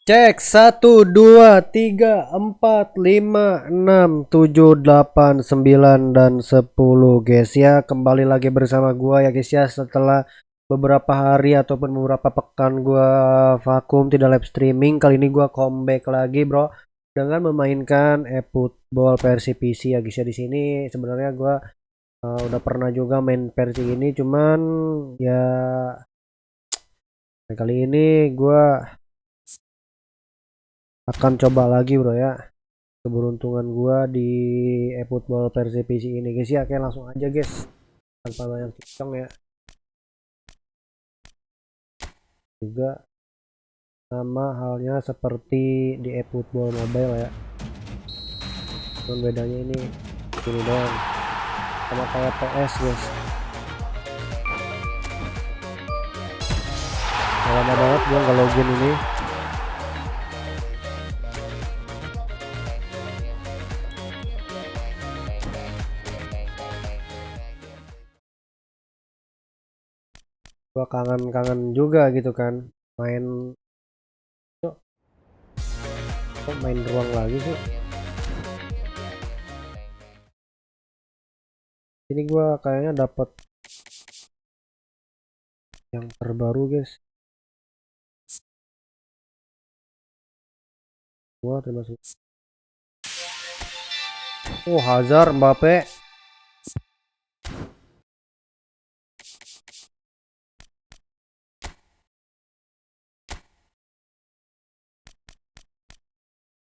Cek 1, 2, 3, 4, 5, 6, 7, 8, 9 dan 10 guys ya. Kembali lagi bersama gua ya guys ya. Setelah beberapa hari ataupun beberapa pekan gua vakum tidak live streaming, kali ini gua comeback lagi bro dengan memainkan Footbal versi PC ya guys ya. Di sini sebenarnya gua udah pernah juga main versi ini, cuman ya kali ini gua akan coba lagi bro ya keberuntungan gua di eFootball versi PC ini guys ya. Oke, langsung aja guys tanpa banyak cicong ya. Juga sama halnya seperti di eFootball mobile ya, cuman bedanya ini doang sama kayak PS guys. Lama banget gua nggak login ini. Gua kangen-kangen juga gitu kan main. Kok main ruang lagi sih ini? Gua kayaknya dapat yang terbaru guys. Gua termasuk Hazard, Mbappe.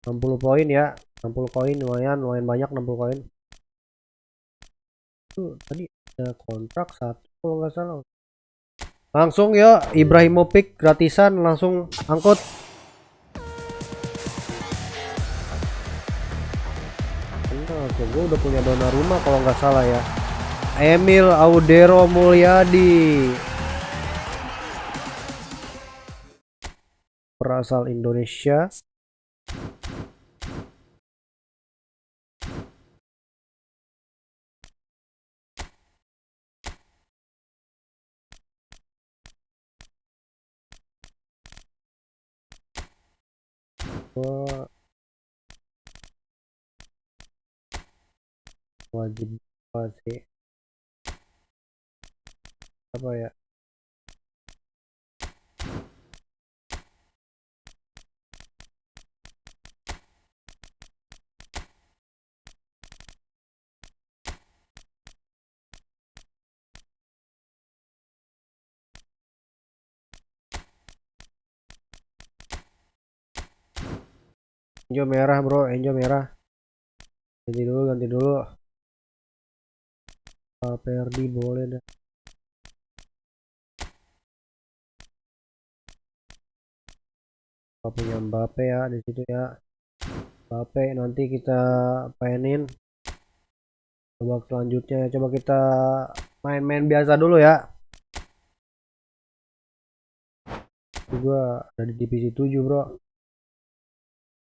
60 poin ya, 60 koin lumayan banyak. 60 koin tuh tadi ada kontrak satu kalau nggak salah. Langsung ya Ibrahimovic gratisan, langsung angkut. Nah, gue udah punya Donnarumma kalau nggak salah ya. Emil Audero Mulyadi berasal Indonesia. Gua wajib sih apa ya, hijau merah bro, hijau merah. Ganti dulu Perdi boleh dah. Apa punya Mbappe ya di situ ya. Mbappe nanti kita mainin babak selanjutnya. Coba kita main-main biasa dulu ya. Gua ada di divisi 7 bro.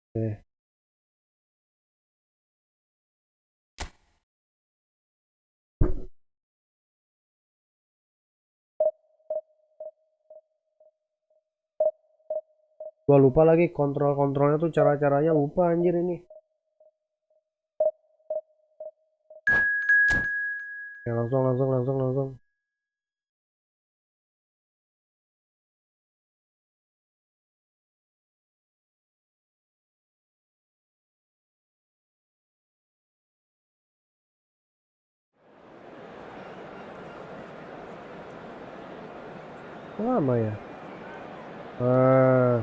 Oke, gua lupa lagi kontrolnya tuh, cara-caranya lupa anjir ini ya. Langsung lama ya. ah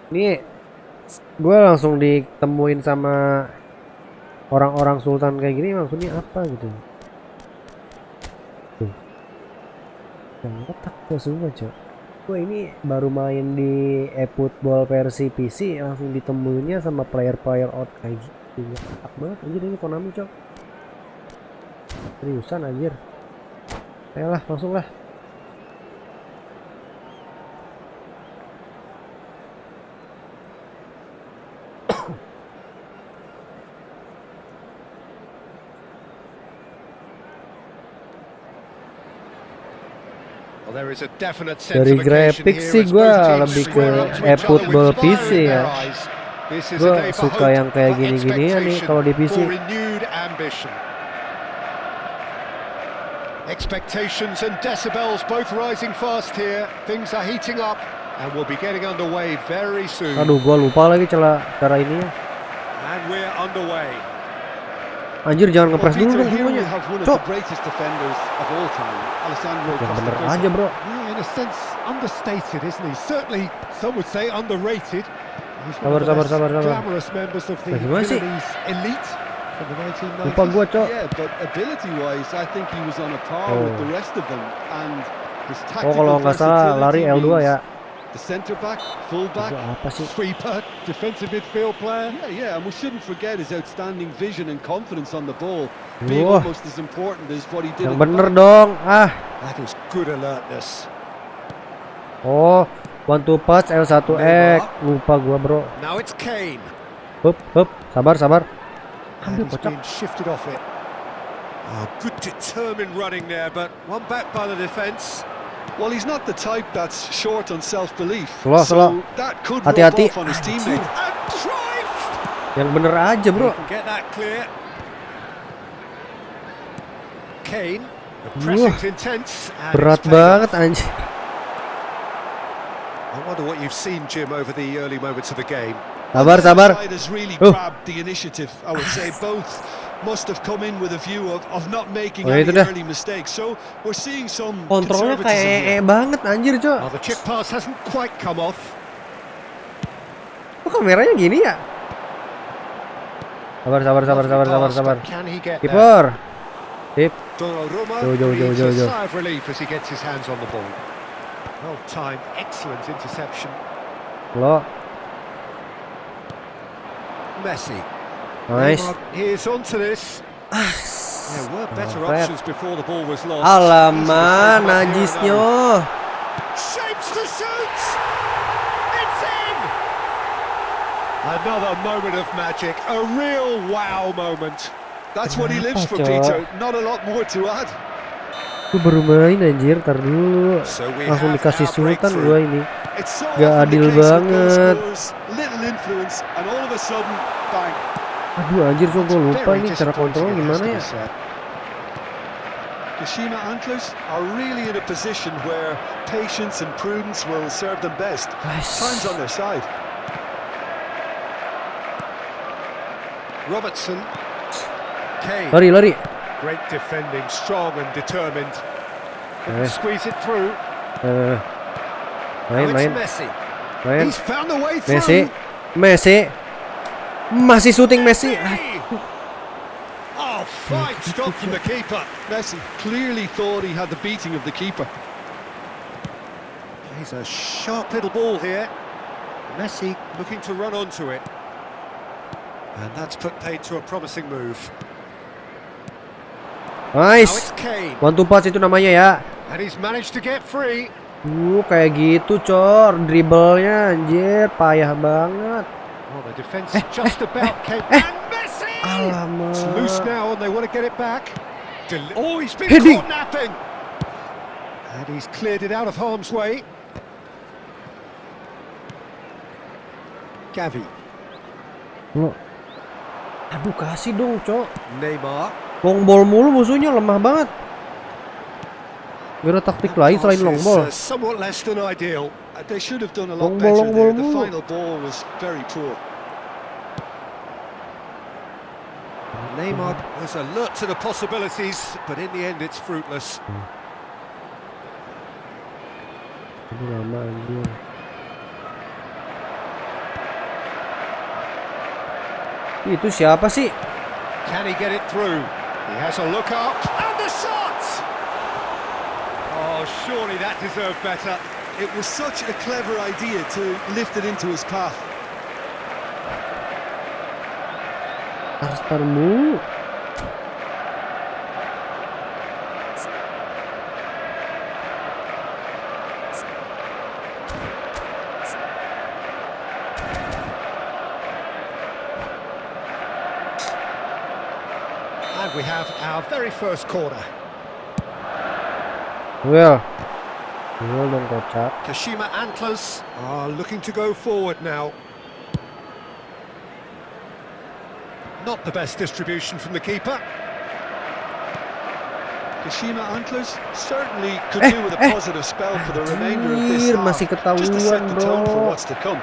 ini gue langsung ditemuin sama orang-orang sultan kayak gini, maksudnya apa gitu tuh. Yang otak gue semua cok. Gue ini baru main di eFootball versi PC langsung ditemuinnya sama player out kayak gitu. Otak banget anjir ini Konami cok, seriusan anjir. Ayolah langsung lah. Dari grafik sih gue lebih ke football PC ya. Gue suka yang kayak gini-ginian nih kalau di PC. Expectations and decibels both rising fast here. Things are heating up and we'll be getting underway very soon. Aduh, gua lupa lagi cara ini ya. And we're underway. Anjir, jangan ngepres dulu dong semuanya. Cok. Yang bener aja, bro. Yeah, in a sense understated, isn't he? Certainly some would say underrated. Sabar. Glamorous members of the Viennese elite. Lupa gua, Cok. Yeah, but ability-wise, I think he was on a par with the rest of them, and his Oh, kalau nggak salah lari L2 ya. The centre back, full back, sweeper, defensive midfield player. Yeah, and we shouldn't forget his outstanding vision and confidence on the ball. Being almost as important as what he did. Yang bener dong. That is good alertness. Oh, 1-2 pass L1X. Lupa gua, bro. Now it's Kane. Hup. Sabar. And he's been shifted off it. Oh, good determined running there, but one back by the defence. Well, he's not the type that's short on self-belief. So that could rub off on his teammate. And drive! Yang bener aja, bro. Get that clear. Kane, the pressing's intense. Berat banget anjir. I wonder what you've seen, Jim, over the early moments of the game. Sabar. Has really grabbed the initiative. I would say both must have come in with a view of not making any early mistakes. So we're seeing some kontrolnya kayak banget anjir, Cok. The chip pass hasn't quite come off. Kok kameranya gini ya? Sabar. Keeper. Tip. Jauh. Relief as he gets his hands on the ball. Well timed, excellent interception. Lo. Messi. Nice. Here's onto this. There were better options before the ball was lost. Alamak, najisnya. Shapes to shoot. It's in. Another moment of magic, a real wow moment. That's what he lives for, Peter. Not a lot more to add. Gue baru main anjir, tar dulu. Langsung dikasih sultan gue ini. Gak adil banget. Aduh anjir, gue lupa ini cara kontrol gimana ya. Kashima Antlers are really in a position where patience and prudence will serve them best. Time's on their side. Robertson. Kane. Lari. Great defending, strong and determined. Squeeze it through. Main. He's found the way through. Messi. Masih syuting Messi. Oh, fine stop from the keeper. Messi clearly thought he had the beating of the keeper. He's a sharp little ball here. Messi looking to run onto it. And that's put paid to a promising move. Nice. 1-2 pass itu namanya ya. And he's managed to get free. Kayak gitu, Cor. Dribblenya anjir, payah banget. Oh, the defense just about came. And Messi! Alamak. It's loose now and they want to get it back. Oh, he's been caught napping. And he's cleared it out of harm's way. Gavi. Aduh, kasih dong, Cok. Neymar. Long ball mulu musuhnya, lemah banget. Gak ada taktik lain selain long ball. Somewhat less than ideal. They should have done a Long lot ball better there. The mulu. final ball was very poor. Neymar was alert to the possibilities, but in the end it's fruitless. Ini lama anjir. Itu siapa sih? Can he get it through? He has a look up and the shot! Oh, surely that deserved better. It was such a clever idea to lift it into his path. Arstarmu. And we have our very first corner. Well. Gol dong kocak. Kashima Antlers are looking to go forward now. Not the best distribution from the keeper. Kashima Antlers certainly could do with a positive spell for the remainder of this half, masih just to set ketahuan, the tone for bro. what's to come.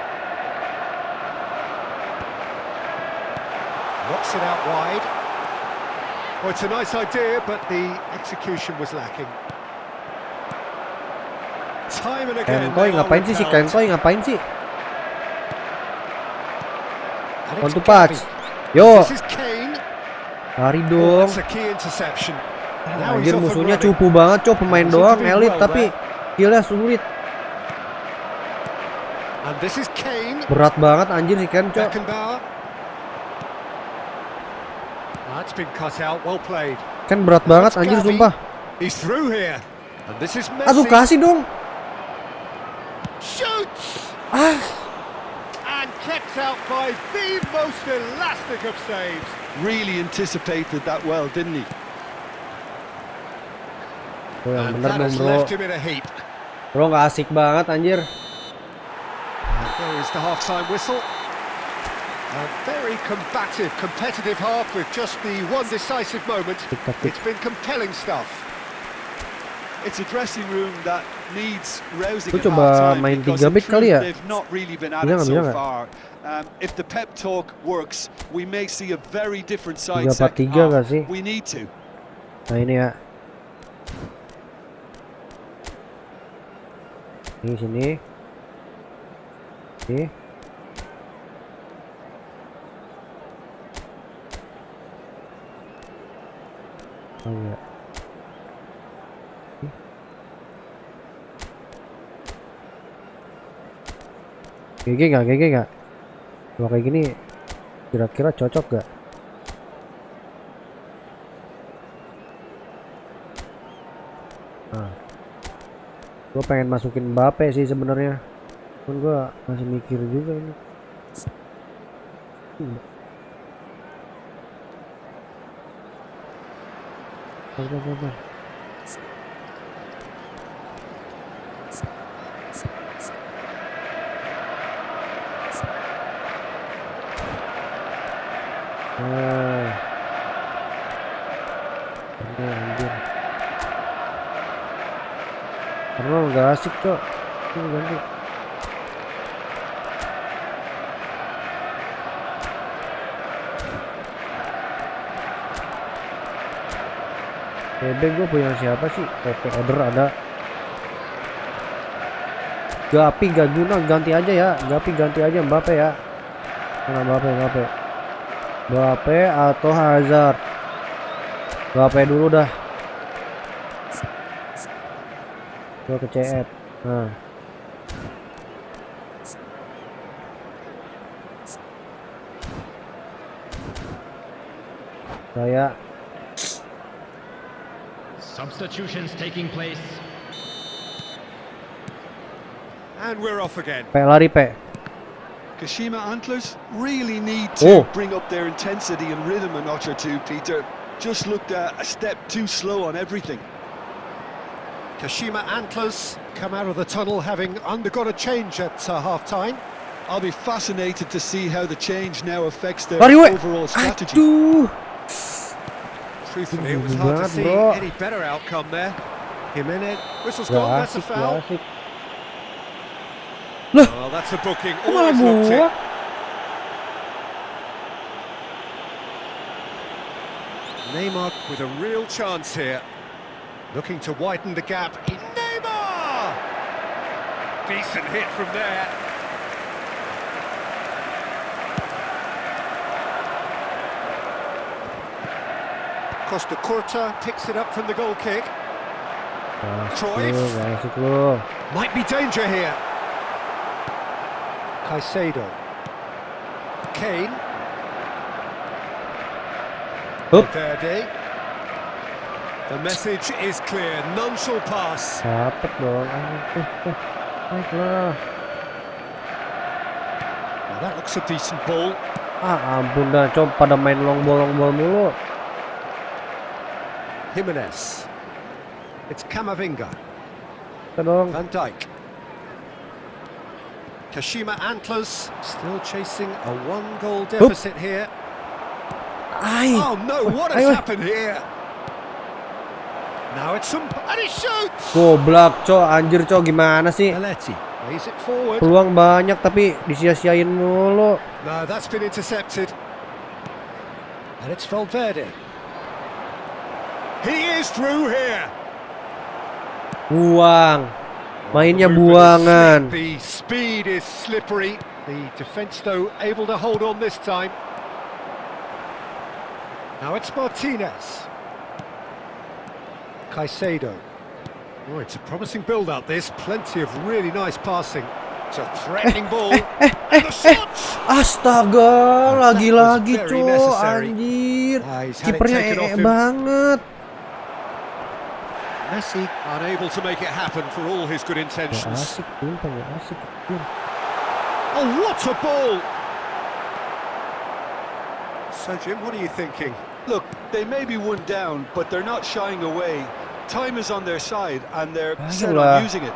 Knocks it out wide. Well, it's a nice idea, but the execution was lacking. Time and again. Kentoy ngapain sih si Kentoy ngapain sih? On to patch. Yo. Lari dong. Anjir musuhnya cupu banget cok, pemain doang elit tapi skillnya sulit. Berat banget anjir si Ken cok. Kan berat banget anjir sumpah. Aduh kasih dong. And kept out by the most elastic of saves. Really anticipated that well, didn't he? Oh, yang bener dong bro. Bro nggak asik banget anjir. There is the half-time whistle. A very combative, competitive half with just the one decisive moment. It's been compelling stuff. It's a dressing room that needs rousing at half-time because in truth they've not really been at it so far. If the pep talk works, we may see a very different side second half. We need to. Nah ini ya. Ini sini. Oke. Oh ya. GG nggak? Kalau kayak gini kira-kira cocok gak? Nah, gue pengen masukin Mbappe sih sebenarnya, pun gue masih mikir juga ini. Sabar. Anjir. Karena nggak asik cok. Ini ganti. Bebek gue punya siapa sih? Oke, order ada. Gapi gak guna, ganti aja ya. Gapi ganti aja Mbappe ya. Mana Mbappe atau Hazard? Mbappe dulu dah. Gua ke CF. Nah. Saya substitutions taking place. And we're off again. Lari Pe. Kashima Antlers really need to bring up their intensity and rhythm a notch or two, Peter. Just looked a step too slow on everything. Kashima Antlers come out of the tunnel having undergone a change at half-time. I'll be fascinated to see how the change now affects their overall strategy. Truthfully, it was hard to see any better outcome there. Jimenez, whistle's gone, that's a foul. Oh, that's a booking. Always looked it. Neymar with a real chance here. Looking to widen the gap. Neymar! Decent hit from there. Costa Curta picks it up from the goal kick. Cruyff. Might be danger here. Caicedo. Kane. Verdi. The message is clear. None shall pass. Dapat dong. Baiklah. Well, that looks a decent ball. Ampun dah, coba pada main long ball mulu. Jimenez. It's Camavinga. Kita dong. Van Dijk. Kashima Antlers still chasing a 1-goal deficit here. Oh no, what has happened here? Now it's some and he shoots. Goblok, Cok. Anjir, Cok. Gimana sih? Aletti plays it forward. Peluang banyak tapi disia-siain mulu. No, that's been intercepted. And it's Valverde. He is through here. Buang. Mainnya buangan. The speed is slippery. The defence though able to hold on this time. Now it's Martinez. Caicedo. Oh, it's a promising build-up this. Plenty of really nice passing. It's a threatening ball. And the shots! Astaga, lagi-lagi, That was very Cok. necessary. Anjir. He's had it Kipernya taken off him. banget. Messi unable to make it happen for all his good intentions. Asik, asik. Oh, what a ball! So, Jim, what are you thinking? Look, they may be one down, but they're not shying away. Time is on their side, and they're set on using it.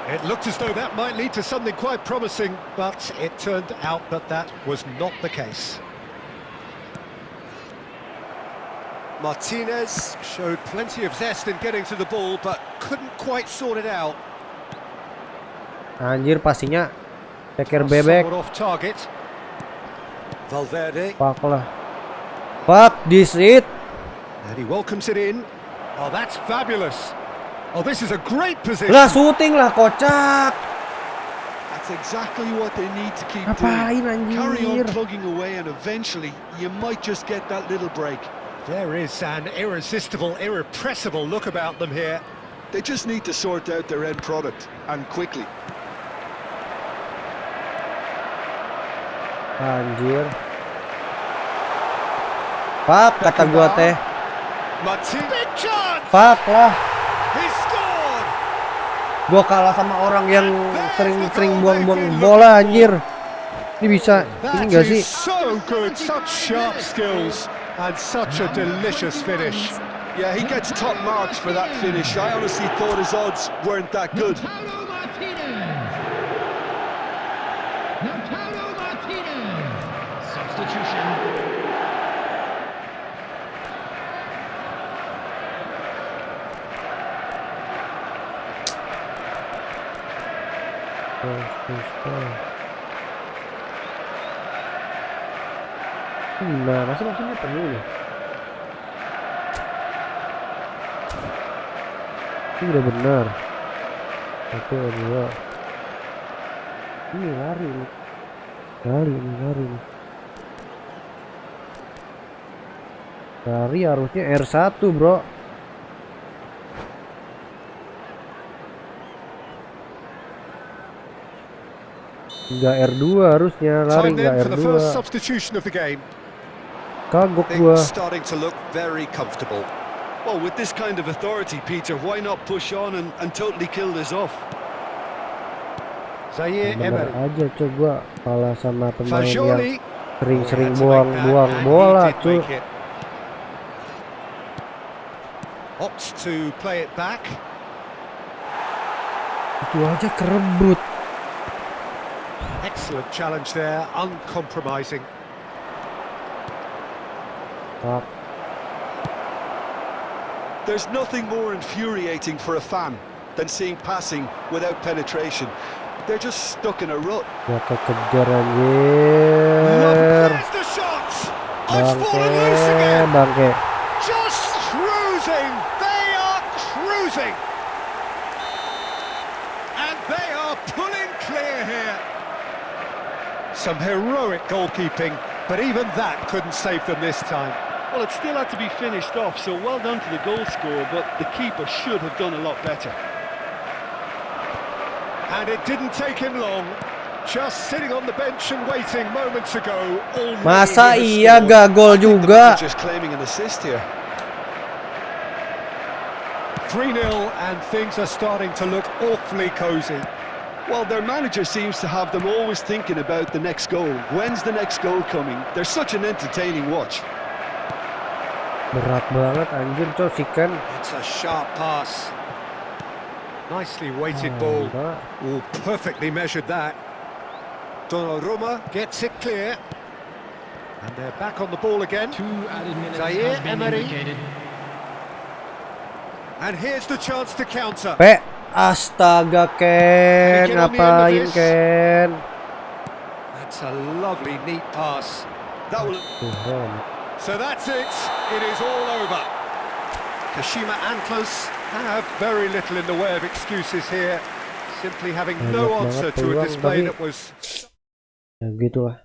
It looked as though that might lead to something quite promising, but it turned out that that was not the case. Martinez showed plenty of zest in getting to the ball, but couldn't quite sort it out. Anjir, pastinya ceker bebek. Somewhat off target. Valverde. Fuck lah. Fuck this it. And he welcomes it in. Oh, that's fabulous. Oh, this is a great position. Lah, syuting lah, kocak. That's exactly what they need to keep Ngapain, doing. Carry on anjir? plugging away, and eventually you might just get that little break. There is an irresistible, irrepressible look about them here. They just need to sort out their end product, and quickly. Anjir. Fuck, kata gua teh. Martinez. Big chance. Fuck lah. He scored. Gua kalah sama orang yang sering buang-buang bola, anjir. Ini bisa, ini enggak sih? So good, such sharp skills and such a delicious finish. Yeah, he gets top marks for that finish. I honestly thought his odds weren't that good. Substitution. Nah, maksudnya perlu nih. Ini udah benar. Oke, dua. Ini lari nih. Lari nih. Lari harusnya R1, bro. Enggak R2 harusnya, lari enggak For the R2. first substitution of the game. Kagok gua. Things starting to look very comfortable. Well, with this kind of authority, Peter, why not push on and totally kill this off? Zaire Bener Emery. aja, coba kalah sama pemain yang Fajoli. sering buang-buang bola, cuy. Opts to play it back. Itu aja kerebut. Excellent challenge there, uncompromising. Fuck. There's nothing more infuriating for a fan than seeing passing without penetration. They're just stuck in a rut. Gua kekejar anjir. There's the shot. It's fallen loose Bangke, again. bangke. Just cruising. They are cruising. And they are pulling clear here. Some heroic goalkeeping, but even that couldn't save them this time. Well, it still had to be finished off, so well done to the goal scorer, but the keeper should have done a lot better. And it didn't take him long. Just sitting on the bench and waiting moments ago. Masa iya gak gol juga? Just claiming an assist here. 3-0 and things are starting to look awfully cosy. Well, their manager seems to have them always thinking about the next goal. When's the next goal coming? They're such an entertaining watch. Berat banget anjir, cok, sikan. It's a sharp pass. Nicely weighted ball. Oh, perfectly measured that. Donnarumma gets it clear. And they're back on the ball again. 2 added minutes Zaire has been Emery. indicated. And here's the chance to counter. Astaga Ken, Can he get on the end of ngapain this? Ken? That's a lovely, neat pass. That will... So that's it. It is all over. Kashima Antlers have very little in the way of excuses here. Simply having no Banyak answer banget to a peluang, display tapi that was... ya gitulah.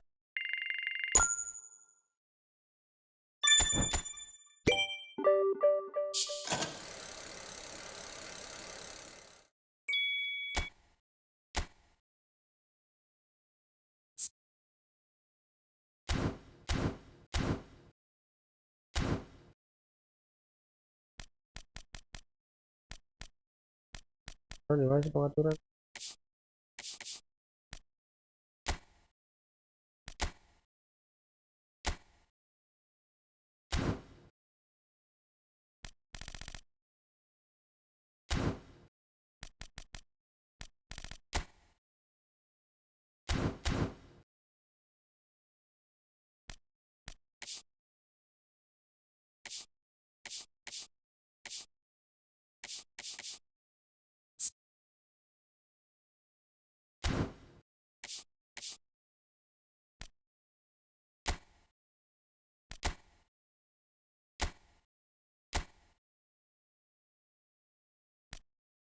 Di mana sih pengaturan?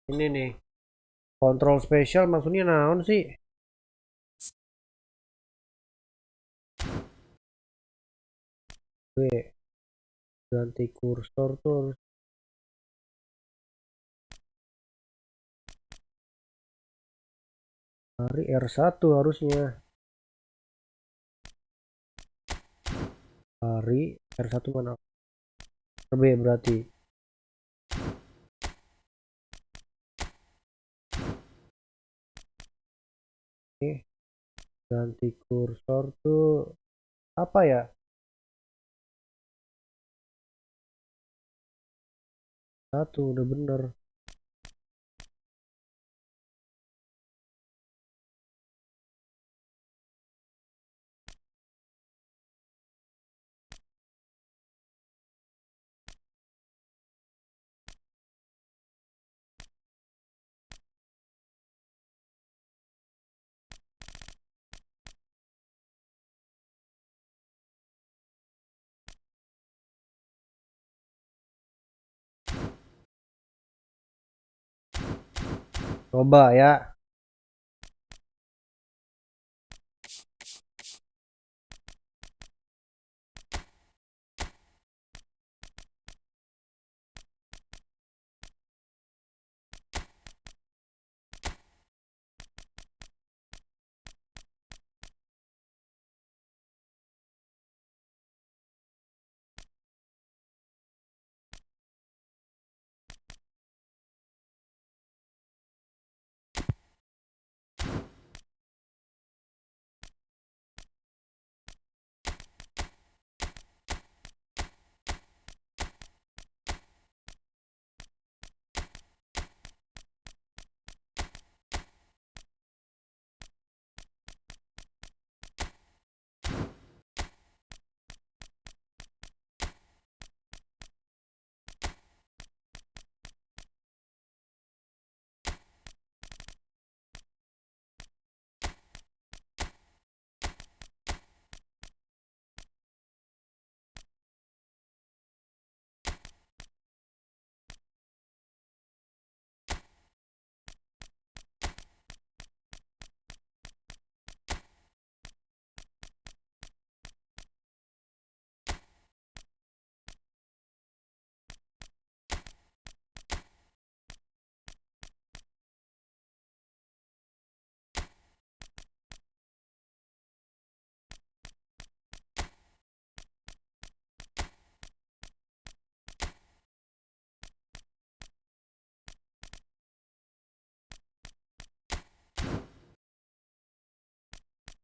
Ini nih, kontrol spesial maksudnya naon sih? Gue ganti kursor tuh dari R1 harusnya. Dari R1 mana? RB berarti. Oke, ganti kursor tuh apa ya? Satu udah bener. Coba ya.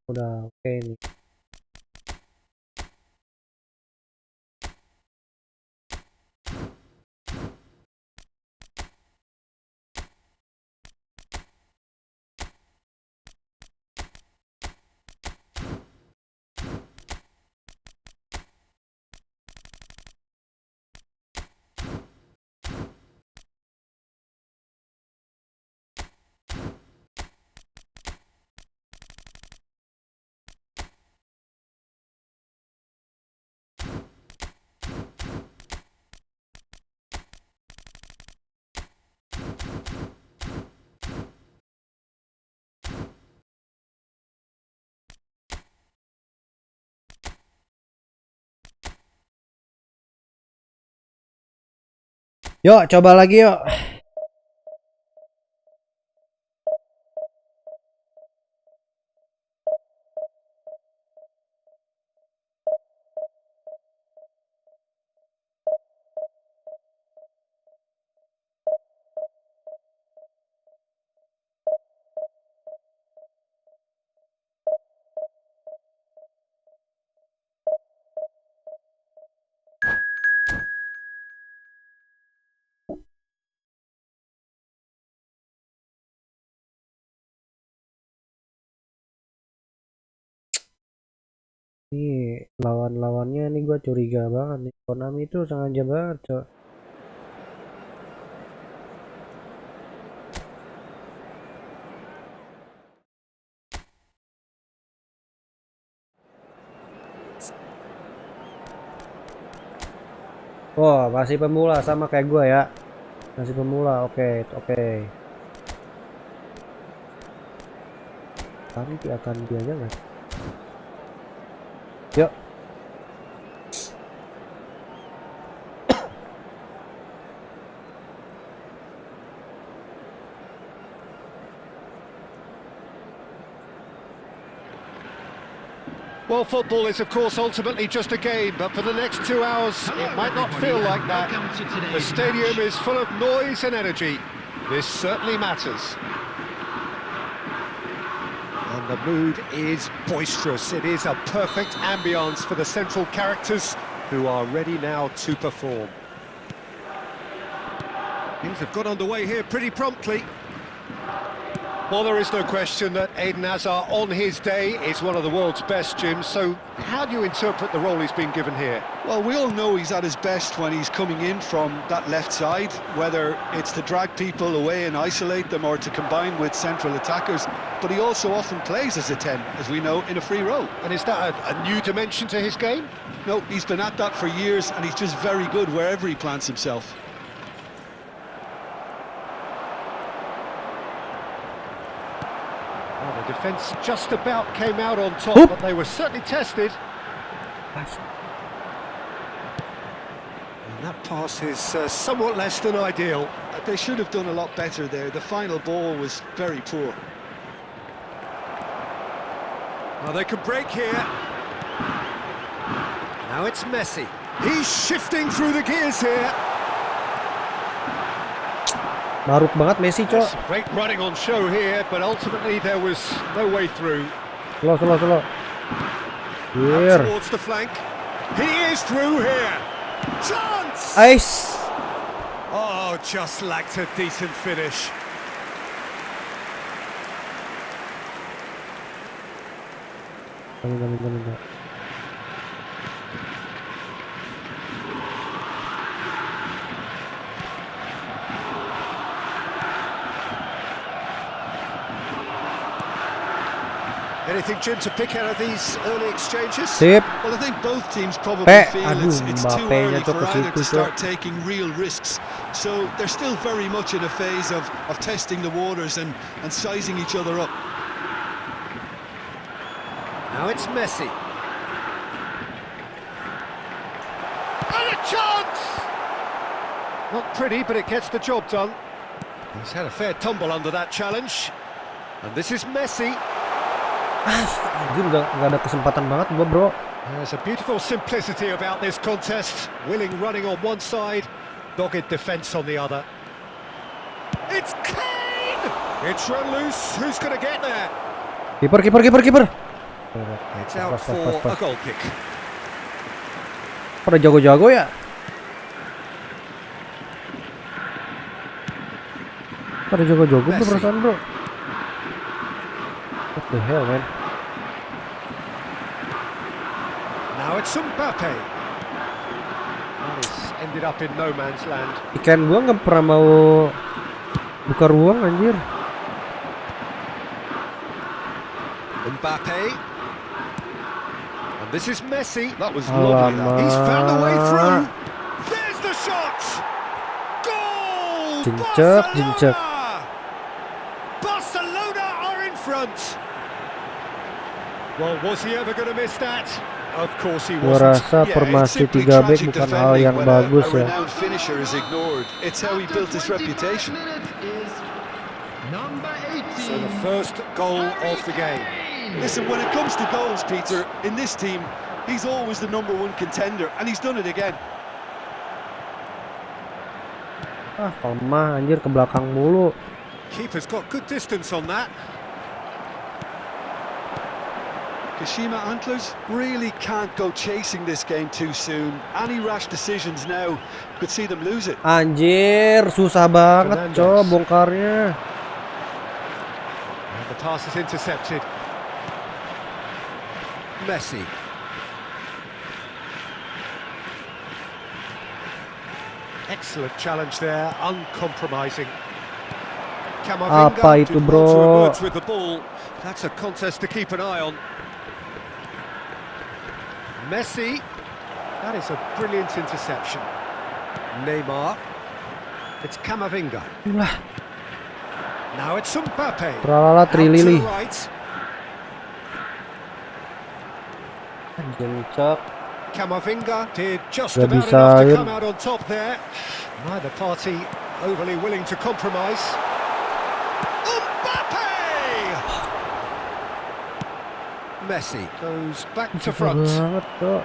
Udah oke nih. Yuk, coba lagi yuk. Nih, lawan-lawannya nih gue curiga banget nih. Konami itu sengaja banget, cok. Wah, masih pemula sama kayak gue ya. Masih pemula, oke, oke. Nanti akan dia aja nggak? Yuk. Well, football is, of course, ultimately just a game, but for the next 2 hours, it might not feel like that. The stadium is full of noise and energy. This certainly matters. And the mood is boisterous. It is a perfect ambience for the central characters who are ready now to perform. Things have got underway here pretty promptly. Well, there is no question that Eden Hazard, on his day, is one of the world's best, Jim. So how do you interpret the role he's been given here? Well, we all know he's at his best when he's coming in from that left side, whether it's to drag people away and isolate them or to combine with central attackers. But he also often plays as a 10, as we know, in a free role. And is that a new dimension to his game? No, he's been at that for years, and he's just very good wherever he plants himself. Well, the defence just about came out on top, Oop. but they were certainly tested. And that pass is somewhat less than ideal. They should have done a lot better there. The final ball was very poor. Well, they could break here. Now it's Messi. He's shifting through the gears here. Maruk banget Messi, cok. Some great running on show here, but ultimately there was no way through. Slow. Out Here. towards the flank. He is through here. Chance! Ice. Oh, just lacked a decent finish. Galing. Anything, Jim, to pick out of these early exchanges? Sip. Well, I think both teams probably feel Aduh, it's too Mbappe-nya early tuh for ke either situ, to Cok. start taking real risks. So they're still very much in a phase of testing the waters and sizing each other up. Now it's Messi. And a chance! Not pretty, but it gets the job done. He's had a fair tumble under that challenge. And this is Messi. Anjir, nggak ada kesempatan banget gua, bro. There's a beautiful simplicity about this contest. Willing running on one side, dogged defence on the other. It's Kane! It's run loose. Who's going to get there? Kiper. It's out for a goal kick. Pada jago-jago ya. Pada jago-jago tuh perasaan, bro. What the hell, man? Now it's Mbappe. That has ended up in no man's land. Ikan gua nggak pernah mau buka ruang, anjir. Mbappe. And this is Messi. That was lovely. Alamak. He's found a way through. There's the shot. Goal! Jincek. Barcelona are in front. Well, was he ever going to miss that? Of course he Gua wasn't. rasa Yeah, it's formasi simply 3 back tragic bukan hal defending yang when bagus a ya. renowned finisher is ignored. It's how he built his reputation. Number So 18. the first goal of the game. Listen, when it comes to goals, Peter, in this team, he's always the #1 contender, and he's done it again. Ah, lemah anjir, ke belakang mulu. Keeper's got good distance on that. Kashima Antlers really can't go chasing this game too soon. Any rash decisions now could see them lose it. Anjir, susah banget, Fernandes. bongkarnya. And the pass is intercepted. Messi. Excellent challenge there, uncompromising. Apa itu, did well to bro? emerge with the ball. That's a contest to keep an eye on. Messi. That is a brilliant interception. Neymar. It's Camavinga. Lah, Now it's Mbappe. tralala Out to trilili. the right. Anjing cok. Camavinga did just Gak about bisa, enough to Yun. come out on top there. Neither party overly willing to compromise. Mbappe! Messi goes back to Susah front. banget, cok.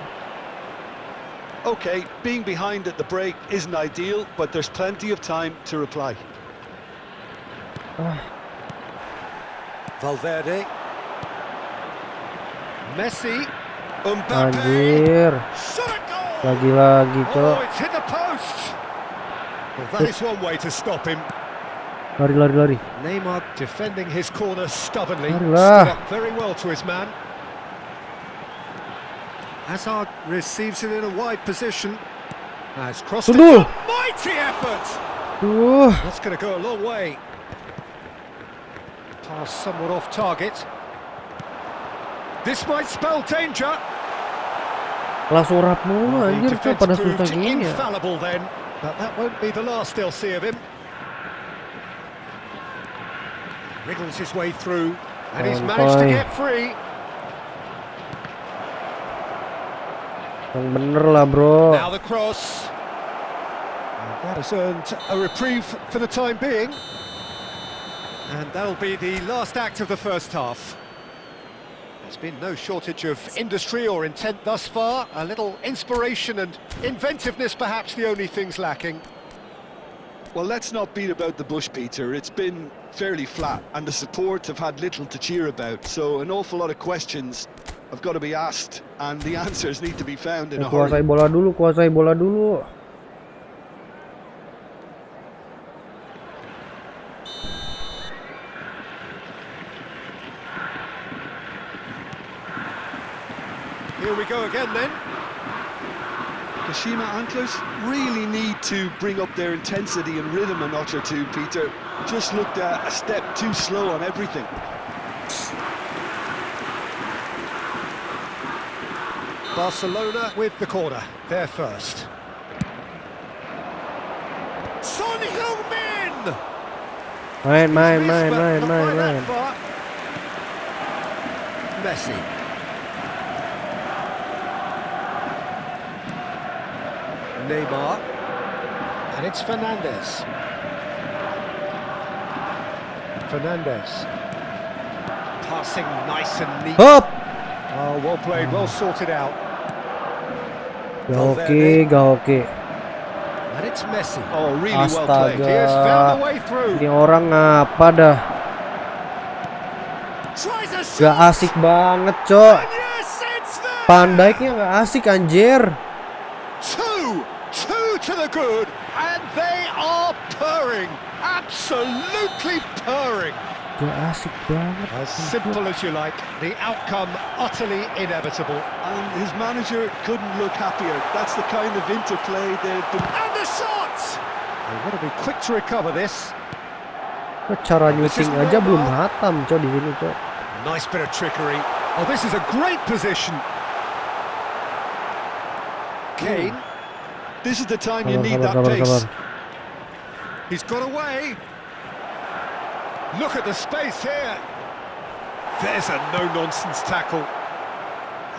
Okay, being behind at the break isn't ideal, but there's plenty of time to reply. Valverde. Messi. Mbappe. Anjir, Shot a goal! lagi-lagi, cok. Oh, it's hit the post. Well, that is one way to stop him. Lari, lari, lari. Neymar defending his corner stubbornly. Marilah. Stood up very well to his man. Hazard receives it in a wide position. Has crossed it. Sundul. up. Mighty effort! Duh, That's going to go a long way. Pass somewhat off target. This might spell danger. langsung rap mulu Well, the anjir, cok. defence Pada susah proved gini ya. infallible then, but that won't be the last they'll see of him. Wriggles his way through, and he's managed to Santai. get free. Yang bener lah, bro. Now the cross. And that has earned a reprieve for the time being. And that'll be the last act of the first half. There's been no shortage of industry or intent thus far. A little inspiration and inventiveness perhaps the only things lacking. Well, let's not beat about the bush, Peter. It's been fairly flat, and the support have had little to cheer about. So an awful lot of questions have got to be asked, and the answers need to be found in a hurry. Kuasai bola dulu, kuasai bola dulu. Here we go again then. Kashima Antlers really need to bring up their intensity and rhythm a notch or two, Peter. Just looked a step too slow on everything. Barcelona with the corner. They're first. Son Heung-min! Main. Messi. Neymar. And it's Fernandes. Passing nice and neat. Hop. Oh, well played, well sorted out. Gak oke. And it's Messi. Oh, really well played. He has found Astaga. a way through. Ini orang ngapa dah? Tries a shot. Gak asik banget, cok. And yes, it's there. Pandaiknya gak asik, anjir. Two to the good, and they are purring. Absolutely purring. Gak asik banget. As simple as you like, the outcome utterly inevitable. And his manager couldn't look happier. That's the kind of interplay they've been... And the shot! They've got to be quick to recover this. Cara nyuting aja belum hatam, cok, di sini, cok. Nice bit of trickery. Oh, this is a great position. Kane. This is the time you Sabar, need that sabar, pace. sabar. He's got away. Look at the space here. There's a no-nonsense tackle.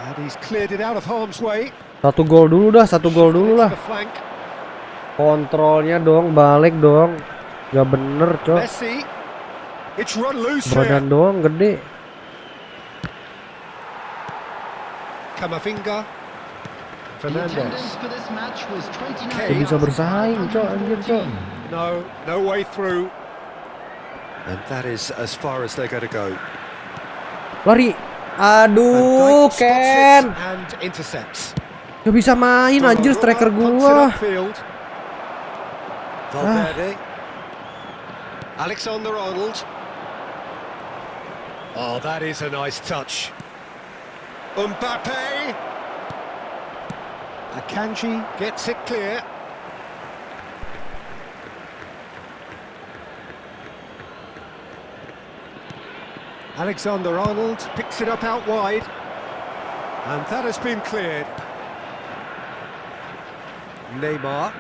And he's cleared it out of harm's way. Satu gol dulu lah. The flank. Kontrolnya dong, balik dong. Gak bener, Cok. Versi. It's run loose Badan here. doang gede. Kamavinga. The attendance Fernandez. for this match was Gak bisa bersaing, Cok, anjir, Cok. No way through. And that is as far as they're going to go. Lari. Aduh, Van Dijk spots Ken. it and intercepts. Gak bisa main anjir striker gua. Valverde. Alexander-Arnold. Oh, that is a nice touch. Mbappe. Akanji gets it clear. Alexander-Arnold picks it up out wide. And that has been cleared. Neymar.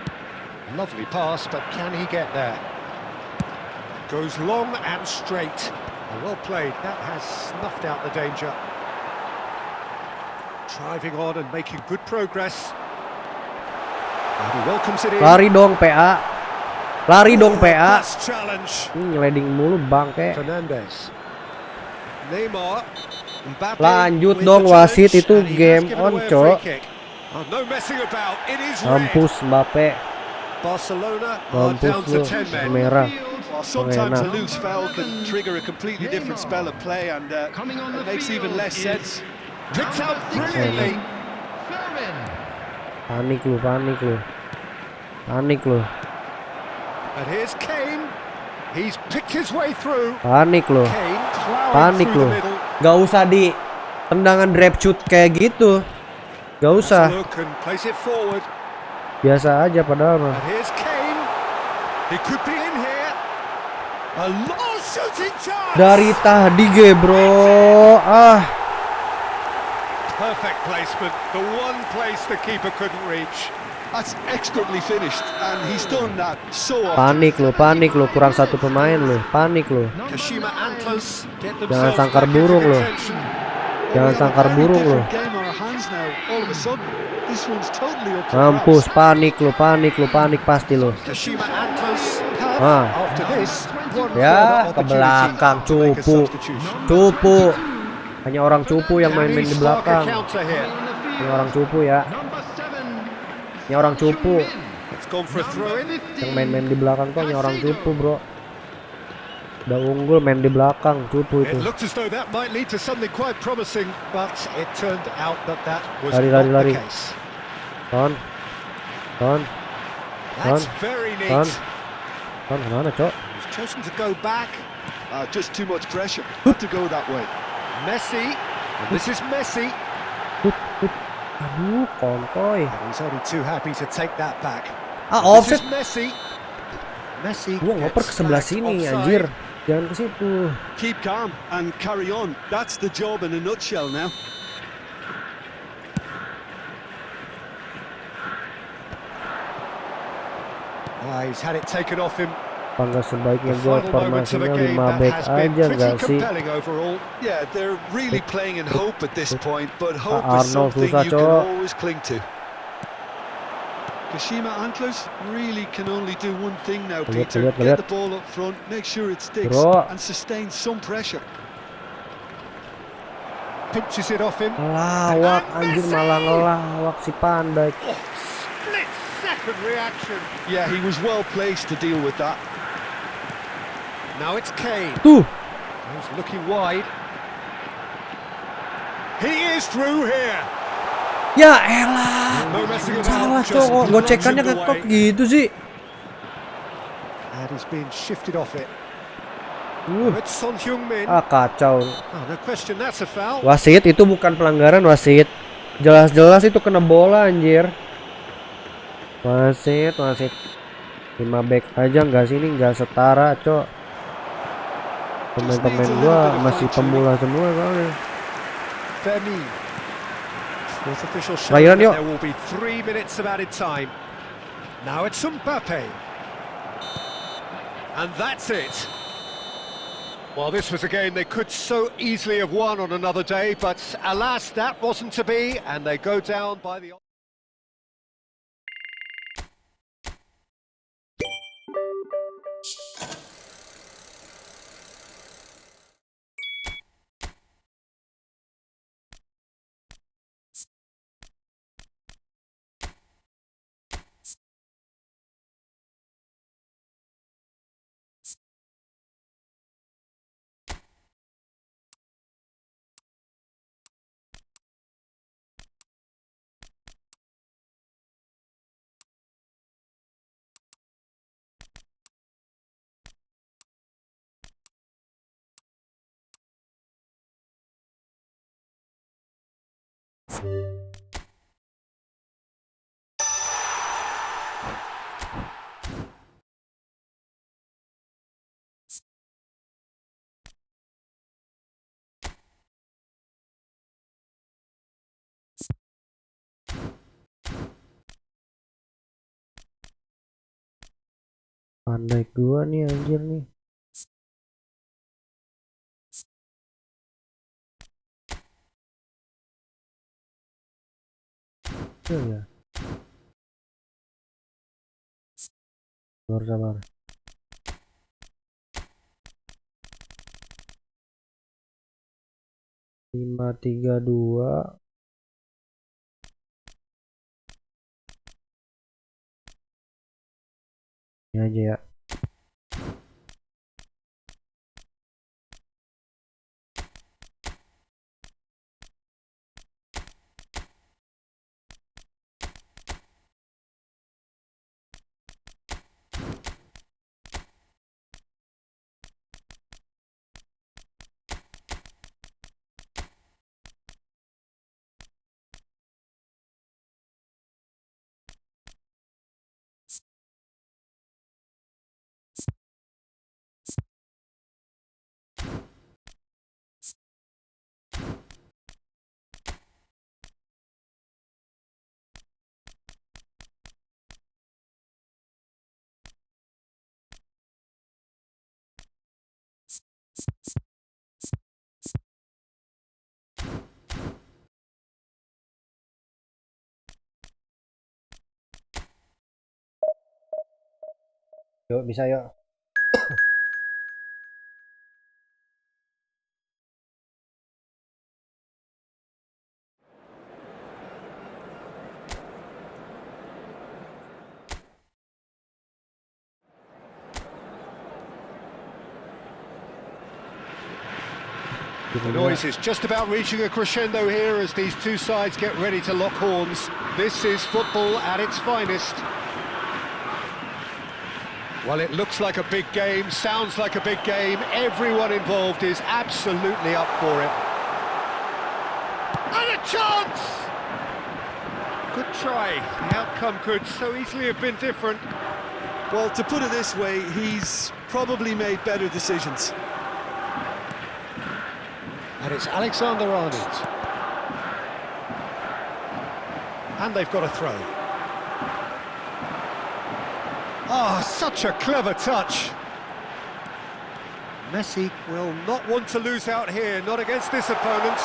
Lovely pass, but can he get there? Goes long and straight. Well played. That has snuffed out the danger. Driving on and making good progress. And he welcomes it in. Lari dong PA. Lari dong PA. Pass challenge. Ngeleding mulu bangke. Fernandez. Neymar. Mbappe Lanjut with dong the wasit, challenge, itu and he game has given on, away a Cok. free kick. Oh, no messing about. It is red. Mampus Mbappe. Barcelona are down Mampus to lu. 10 men. Merah. Well, sometimes a Enak. loose foul can trigger a completely different spell of play, and it makes even less sense. Picked out brilliantly. Panik lu. Panik lu. And here's Kane. He's picked his way through. Panik lu. Kane plowing Panik through lu. the middle. Gak usah di tendangan drop shoot kayak gitu. Gak Has usah. a look and plays it forward. Biasa aja padahal mah. And here's Kane. He could be in here. A long shooting chance. Dari tadi bro. Perfect placement. The one place the keeper couldn't reach. That's expertly finished, and he's done that so often. Panik lu, kurang satu pemain lu. Panik lu. Kashima Antlers get Jangan themselves sangkar back into burung lu. contention. Jangan sangkar Very burung lu. different game on our hands now. All of a sudden, this one's totally up to Mampus, us. panik pasti lu. Kashima Antlers have, Ah. after this, one Ya, further ke opportunity belakang to make a cupu. substitution. Cupu. Hanya orang cupu yang Can main-main he di spark a belakang. counter here? Hanya orang cupu ya. Hanya orang cupu. It's gone for a throw-in. Yang main-main di belakang tuh hanya orang cupu, bro. Udah unggul main di belakang, cupu itu. It looked as though that might lead to something quite promising, but it turned out that was Lari. not the case. Ton. That's very neat. Ton kemana, Cok? He's chosen to go back. Just too much pressure. Had to go that way. Messi. And this is Messi. Aduh, kontoy. And he's only too happy to take that back. Offset. This is Messi. Messi. Gua ngoper ke gets sebelah flagged sini, offside. anjir. Jangan ke situ. Keep calm and carry on. That's the job in a nutshell now. He's had it taken off him. Apakah sebaiknya The gua final moments of a formasinya game 5 that back has been aja pretty nggak sih? compelling overall. Yeah, they're really playing in hope at this point, but hope Arnold is something susah, you can Cok. always cling to. Kashima Antlers really can only do one thing now, Peter. Lihat. Get the ball up front, make sure it sticks, Bro. and sustain some pressure. Pinches it off him. Lawak, anjir malah ngelawak si Pandai. Split second reaction. Yeah, he was well placed to deal with that. Now it's Kane. Tuh, He's looking wide. He is through here. ya elah. No messing Salah, about. Just Cok. Gocekannya bludgeoned ngekok away. gitu sih. And he's been shifted off it. Uh, It's Son Heung-min. kacau. Oh, no question, that's a foul. Wasit itu bukan pelanggaran, wasit. Jelas-jelas itu kena bola, anjir. Wasit. 5 back aja nggak sini, nggak setara, Cok. Pemain-pemain gua masih pemula semua soalnya. Versi. Fourth official show Lahiran that yuk. there will be 3 minutes of added time. Now it's Mbappe. And that's it. Well, this was a game they could so easily have won on another day, but alas, that wasn't to be, and they go down by the... Pandai gua nih anjir nih. Ya. Sabar. 5-3-2. Ini aja ya. Yuk bisa yuk. The noise is just about reaching a crescendo here as these two sides get ready to lock horns. This is football at its finest. Well, it looks like a big game, sounds like a big game. Everyone involved is absolutely up for it. And a chance! Good try. The outcome could so easily have been different. Well, to put it this way, he's probably made better decisions. And it's Alexander-Arnold. And they've got a throw. Ah, such a clever touch. Messi will not want to lose out here, not against this opponent.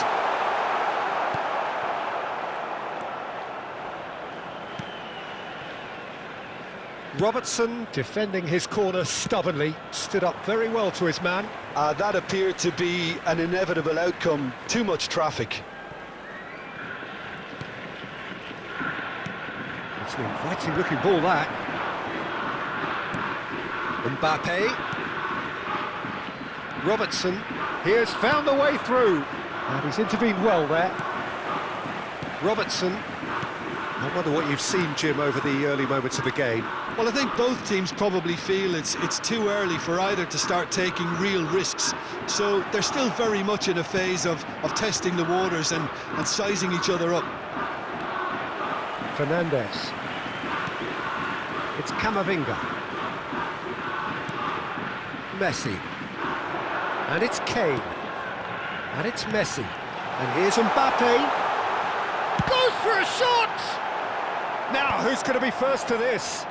Robertson, defending his corner stubbornly, stood up very well to his man. That appeared to be an inevitable outcome. Too much traffic. It's an inviting looking ball, that. Mbappe. Robertson, he has found the way through. And he's intervened well there. Robertson. I wonder what you've seen, Jim, over the early moments of the game. Well, I think both teams probably feel it's too early for either to start taking real risks. So they're still very much in a phase of testing the waters and sizing each other up. Fernandes. It's Camavinga. Messi. And it's Kane. And it's Messi. And here's Mbappe. Goes for a shot! Now, who's going to be first to this?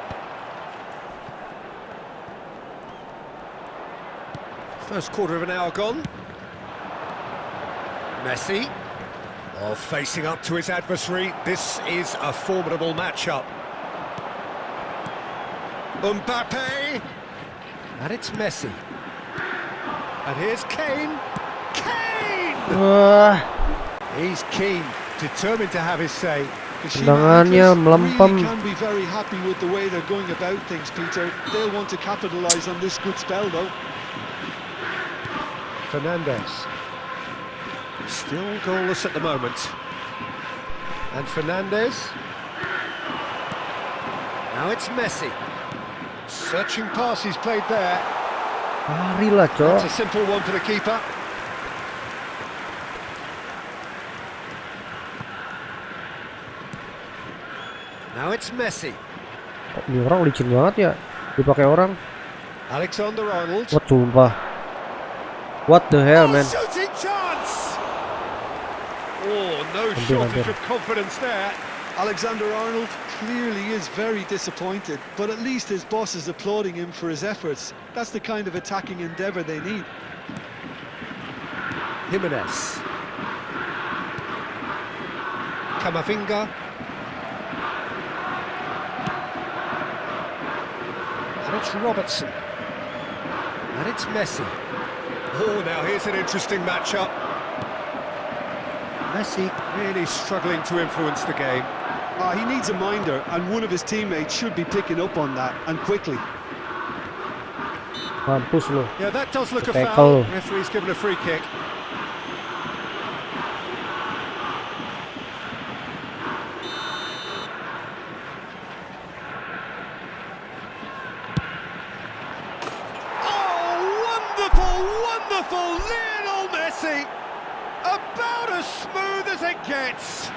First quarter of an hour gone. Messi. Oh, facing up to his adversary. This is a formidable matchup. Mbappe. And it's Messi. And here's Kane. Kane! Wah, He's keen, determined to have his say. tendangannya melempem. Really can be very happy with the way they're going about things, Peter. They'll want to capitalise on this good spell, though. Fernandes. Still goalless at the moment. And Fernandes. Now it's Messi. Searching pass he's played there. Larilah, That's Cok. a simple one for the keeper. Now it's Messi. Kok ini orang licin banget ya, dipakai orang. Alexander-Arnold. What, sumpah. What the hell, man? Shooting chance! Oh, no shortage of confidence there. Alexander-Arnold clearly is very disappointed, but at least his boss is applauding him for his efforts. That's the kind of attacking endeavour they need. Jimenez. Camavinga. And it's Robertson. And it's Messi. Oh, now here's an interesting matchup. Messi really struggling to influence the game. He needs a minder, and one of his teammates should be picking up on that, and quickly. Mampus lu. Yeah, that does look a Tackle. foul. Referee's given a free kick. Oh, wonderful, wonderful Lionel Messi! About as smooth as it gets.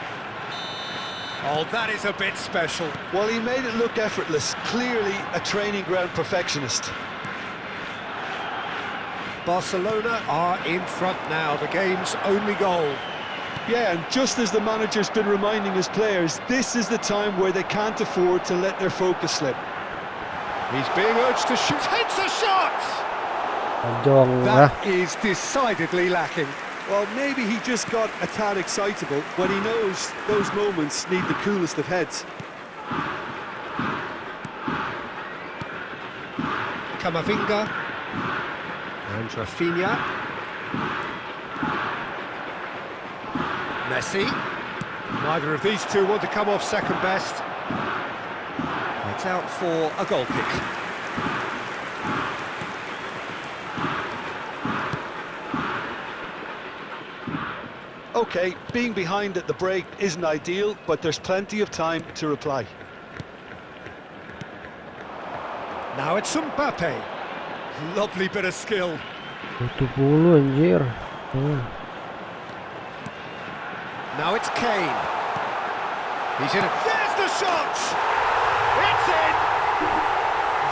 Oh, that is a bit special. Well, he made it look effortless. Clearly a training ground perfectionist. Barcelona are in front now, the game's only goal. Yeah, and just as the manager's been reminding his players, this is the time where they can't afford to let their focus slip. He's being urged to shoot. Hits a shot! Jong lah. That is decidedly lacking. Well, maybe he just got a tad excitable when he knows those moments need the coolest of heads. Camavinga. And Rafinha. Messi. Neither of these two want to come off second best. It's out for a goal kick. Okay, being behind at the break isn't ideal, but there's plenty of time to reply. Now it's Mbappe. Lovely bit of skill. 70 anjir. Now it's Kane. He's in it. There's the shot! It's in!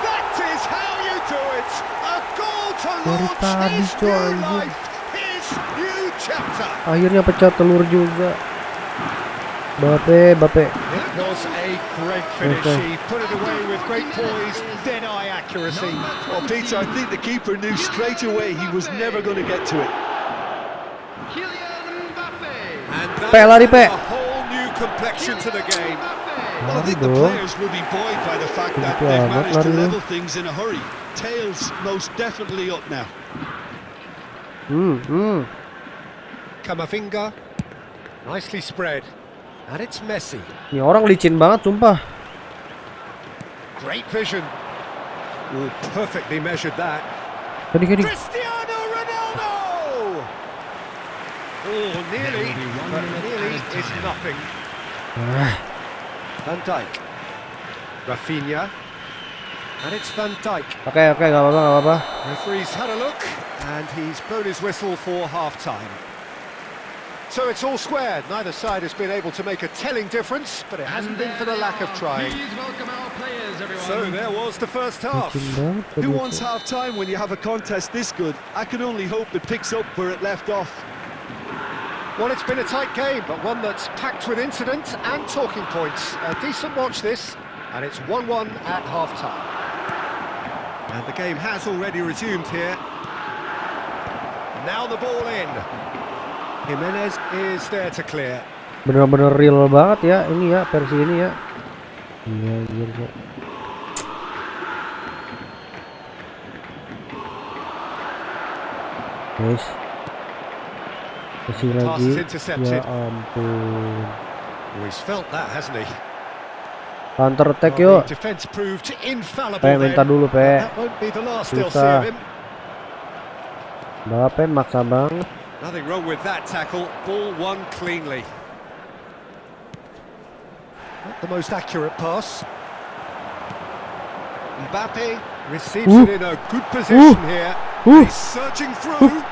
That is how you do it! A goal to launch tadi, his coy, new anjir. life, his new chapter. Akhirnya pecah telur juga. Bape. It was a great finish. He put it away with great poise, dead-eye accuracy. Well, Peter, I think the keeper knew straight away he was never going to get to it. Kylian Mbappe. And Pe, lari, that Pe. adds a whole new complexion to the game. Well, I think the players will be buoyed by the fact that they've managed to level things in a hurry. Tails most definitely up now. Camavinga, nicely spread. And it's Messi. Ini orang licin banget, sumpah. Great vision. Oh, perfectly measured that. Gini. Cristiano Ronaldo! Oh, nearly, but nearly is nothing. Van Dijk. Rafinha. And it's Van Dijk. Oke, gak apa-apa. Referee's had a look, and he's blown his whistle for half-time. So it's all square. Neither side has been able to make a telling difference, but it hasn't been for the lack of trying. Please welcome our players, everyone. So there was the first half. Licin banget. Who wants half-time when you have a contest this good? I can only hope it picks up where it left off. Well, it's been a tight game, but one that's packed with incident and talking points. A decent watch this, and it's 1-1 at half-time. And the game has already resumed here. now the ball in. Jimenez is there to clear. Bener-bener real banget ya ini ya, versi ini ya. Iya, iya. Guys, kasih lagi. Ya ampun. He's felt that, hasn't he? Counter attack yuk. Defense proved infallible. Pe minta dulu Pe. That won't be the last they'll see of him. Pe maksa banget. Nothing wrong with that tackle. Ball won cleanly. Not the most accurate pass. Mbappe receives it in a good position here. He's searching through.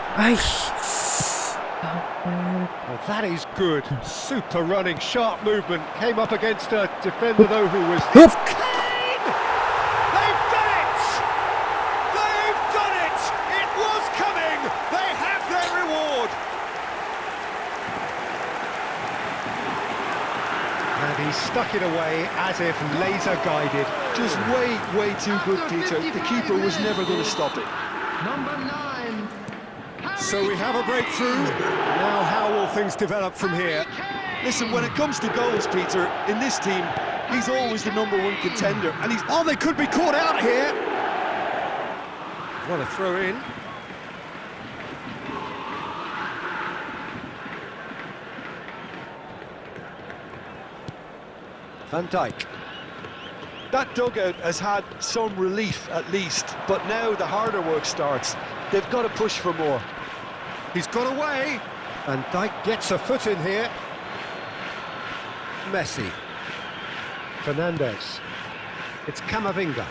Well, that is good. Super running, sharp movement. Came up against a defender though who was... It's Kane! They've done it! They've done it! It was coming! They have their reward! And he stuck it away as if laser guided. Just way too good, Peter. The keeper was never going to stop it. Number 9. So we have a breakthrough. Now how will things develop from here? Listen, when it comes to goals, Peter, in this team, he's always the #1 contender. And he's... Oh, they could be caught out here. Want to throw in. Van Dijk. That dugout has had some relief at least, but now the harder work starts. They've got to push for more. He's got away. Van Dijk gets a foot in here. Messi. Fernandes. It's Camavinga.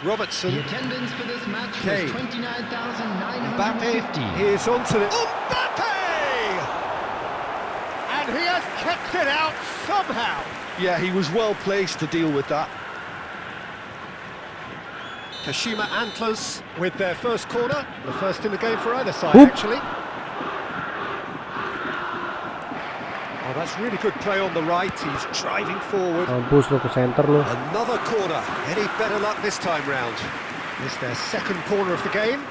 Robertson. The attendance for this match Kane. was 29,950. Mbappe is onto the... Mbappe! And he has kept it out somehow. Yeah, he was well placed to deal with that. Kashima Antlers with their first corner, the first in the game for either side, Oop. actually. Oh, that's really good play on the right. He's driving forward. Mampus lu ke center lu. Another corner. Any better luck this time round? It's their second corner of the game.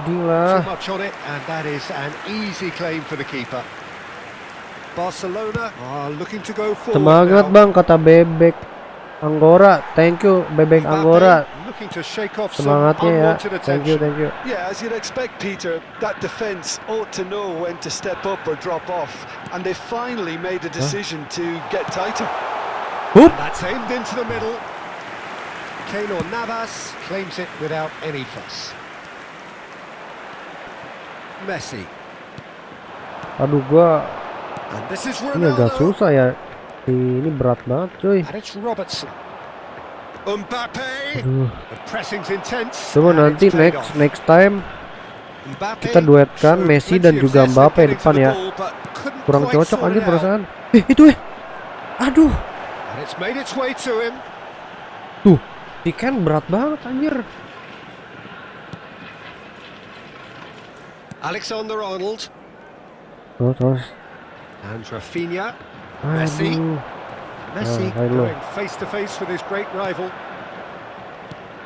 Too much on it, and that is an easy claim for the keeper. Barcelona are looking to go forward. Semangat now. bang, kata bebek Anggora. Thank you bebek Mbappe Anggora. looking to shake off some Semangatnya ya. unwanted Thank you, attention. thank you. Yeah, as you'd expect, Peter, that defence ought to know when to step up or drop off. And they finally made a decision to get tighter. Oop. That's aimed into the middle. Keylor Navas claims it without any fuss. Messi. Aduh gua And this is ini agak Ronaldo. susah ya. Ini berat banget cuy. And it's Robertson. Mbappe. Aduh. The pressing's intense. Coba and nanti it's paid off. next time Mbappe kita duetkan showed Messi plenty dan of juga zest Mbappe getting to depan the ya. ball, but couldn't Kurang quite cocok sort anjir it out. perasaan. Itu Aduh. And it's made its way to him. Tuh, si Ken berat banget anjir. Alexander-Arnold. Terus. And Rafinha. Messi. Aduh. Messi Ah, going face to face with his great rival.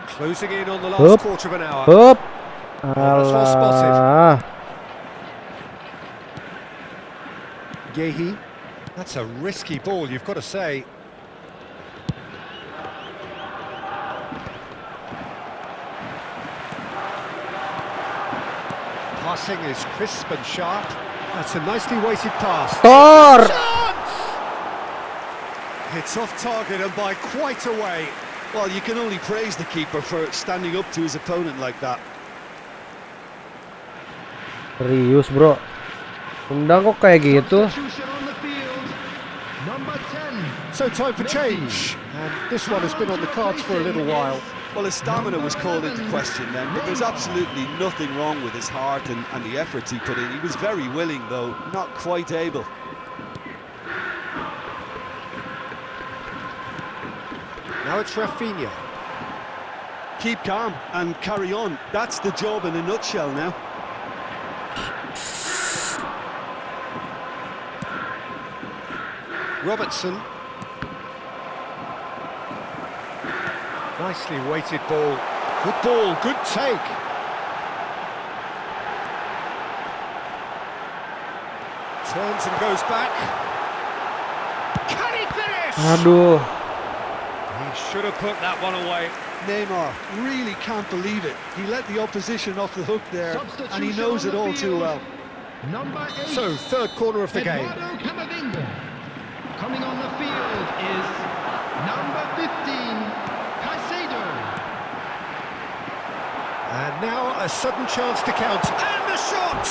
Closing in on the last Hup. quarter of an hour. Hup. that's well spotted. Alah. Yehi. That's a risky ball, you've got to say. Passing is crisp and sharp. That's a nicely weighted pass. Tor. Chance! It's off target and by quite a way. Well, you can only praise the keeper for standing up to his opponent like that. Serius bro. Undang kok kayak gitu. Substitution on the field. Number 10. So time for change. And this one has been on the cards for a little while. Well, his stamina was called into question then, but there's absolutely nothing wrong with his heart and the efforts he put in. He was very willing, though, not quite able. Now it's Rafinha. Keep calm and carry on. That's the job in a nutshell now. Robertson. Nicely weighted ball. Good ball, good take. Turns and goes back. Can he finish? Aduh. He should have put that one away. Neymar really can't believe it. He let the opposition off the hook there, and he knows it all too well. Number 8. So, third corner of the game. Eduardo Camavinga. Coming on the field is number 15, Caicedo. And now a sudden chance to count. And the shot!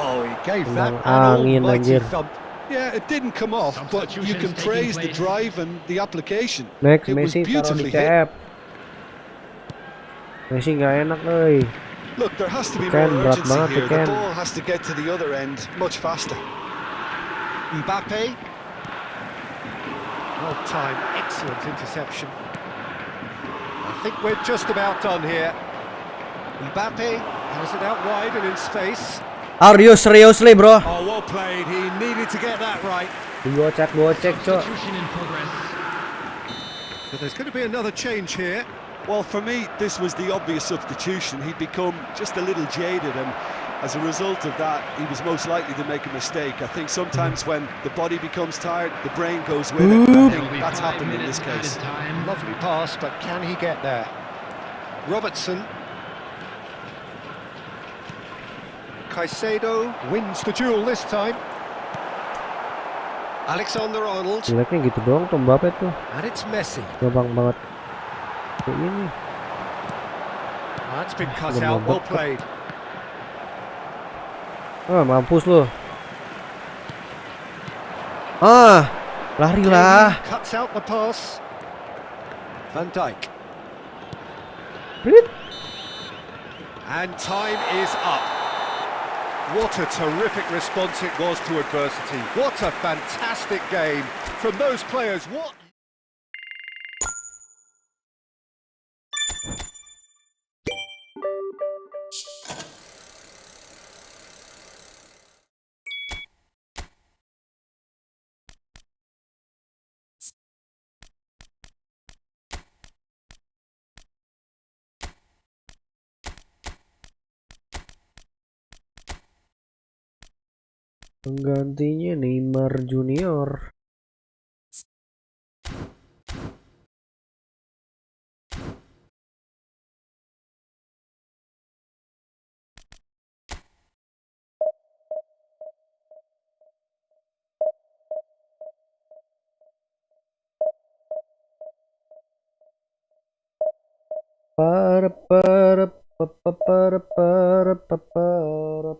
Oh, he gave that an Angin, almighty anjir. thump. Yeah, it didn't come off, but you can Substitutions praise taking the place. drive and the application. Next It was Messi taruh di beautifully hit. CF. Messi nggak enak euy. Look, there has to be Ken, more berat urgency banget here. tuh, The Ken. ball has to get to the other end much faster. Mbappe. Well timed, excellent interception. I think we're just about done here. Mbappe has it out wide and in space. Are you seriously, bro? Oh, well played. He needed to get that right. Gocek, cok. Substitution in progress. But there's going to be another change here. Well, for me, this was the obvious substitution. He'd become just a little jaded, and as a result of that, he was most likely to make a mistake. I think sometimes when the body becomes tired, the brain goes with it. I There think will be that's 5 happened in this minutes case. added time. Lovely pass, but can he get there? Robertson. Caicedo wins the duel this time. Alexander-Arnold. Jeleknya gitu doang tuh Mbappe tuh. And it's Messi. Gampang banget. Kayak ini. That's been cut Belum out, well nembak. played. Ah, mampus lu. Ah, larilah. Cuts out the pass. Van Dijk. Rit. And time is up. What a terrific response it was to adversity. What a fantastic game from those players. What? Penggantinya Neymar Junior. Para para pa pa para para pa para.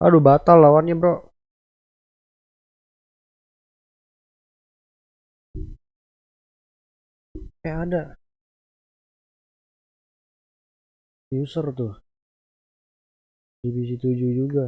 Aduh, batal lawannya, bro. Ada user tuh divisi 7 juga.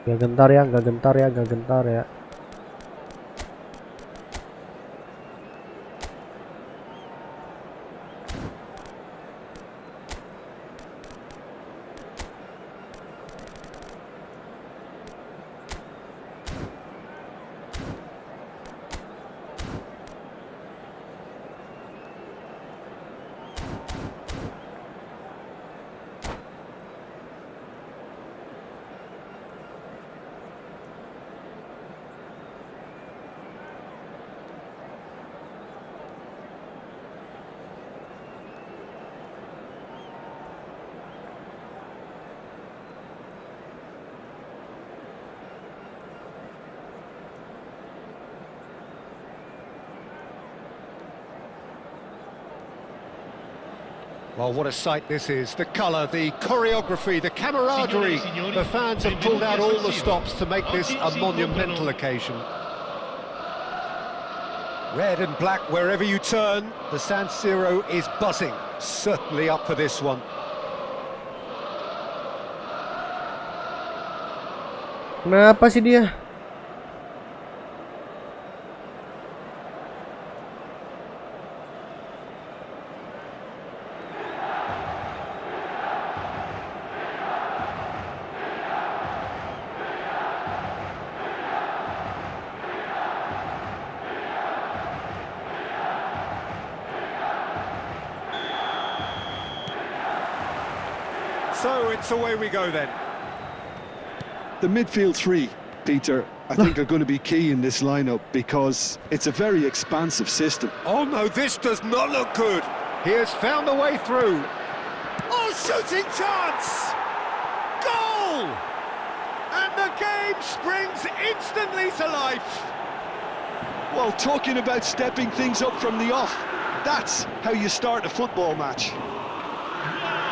Gak gentar ya, gak gentar ya, gak gentar ya. Well, what a sight this is. The colour, the choreography, the camaraderie. The fans have pulled out all the stops to make this a monumental occasion. Red and black wherever you turn. The San Siro is buzzing. Certainly up for this one. Kenapa sih dia? So it's away we go then. The midfield three, Peter, I think are going to be key in this lineup because it's a very expansive system. Oh no, this does not look good. He has found a way through. Oh, shooting chance! Goal! And the game springs instantly to life. Well, talking about stepping things up from the off, that's how you start a football match.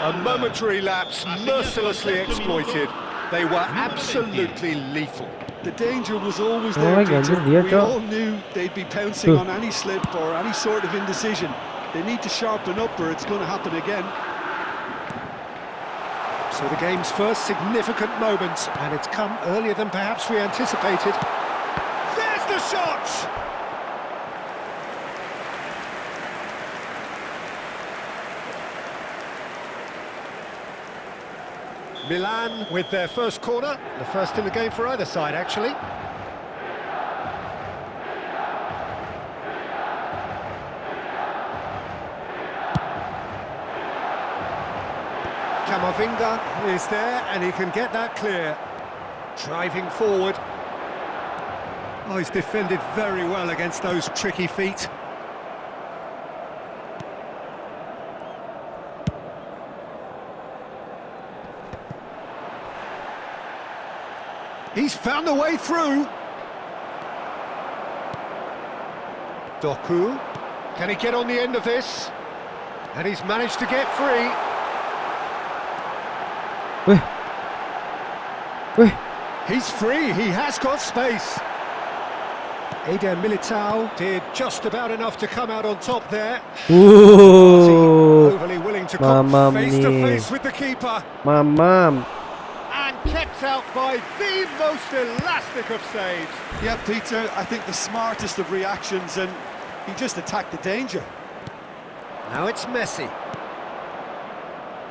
A momentary lapse mercilessly exploited. They were absolutely lethal. The danger was always Oh there, my God, Peter. dia, We Cok. all knew they'd be pouncing on any slip or any sort of indecision. They need to sharpen up or it's going to happen again. So the game's first significant moment, and it's come earlier than perhaps we anticipated. There's the shot! Milan with their first corner, the first in the game for either side, actually. Camavinga is there, and he can get that clear. Driving forward. Oh, he's defended very well against those tricky feet. He's found a way through. Doku. Can he get on the end of this? And he's managed to get free. He's free, he has got space. Eder Militao did just about enough to come out on top there. Ooh. Overly willing to come Mamam face to nih. face with the keeper. Mamam. And kept out by the most elastic of saves. Yeah, Peter, I think the smartest of reactions, and he just attacked the danger. Now it's Messi.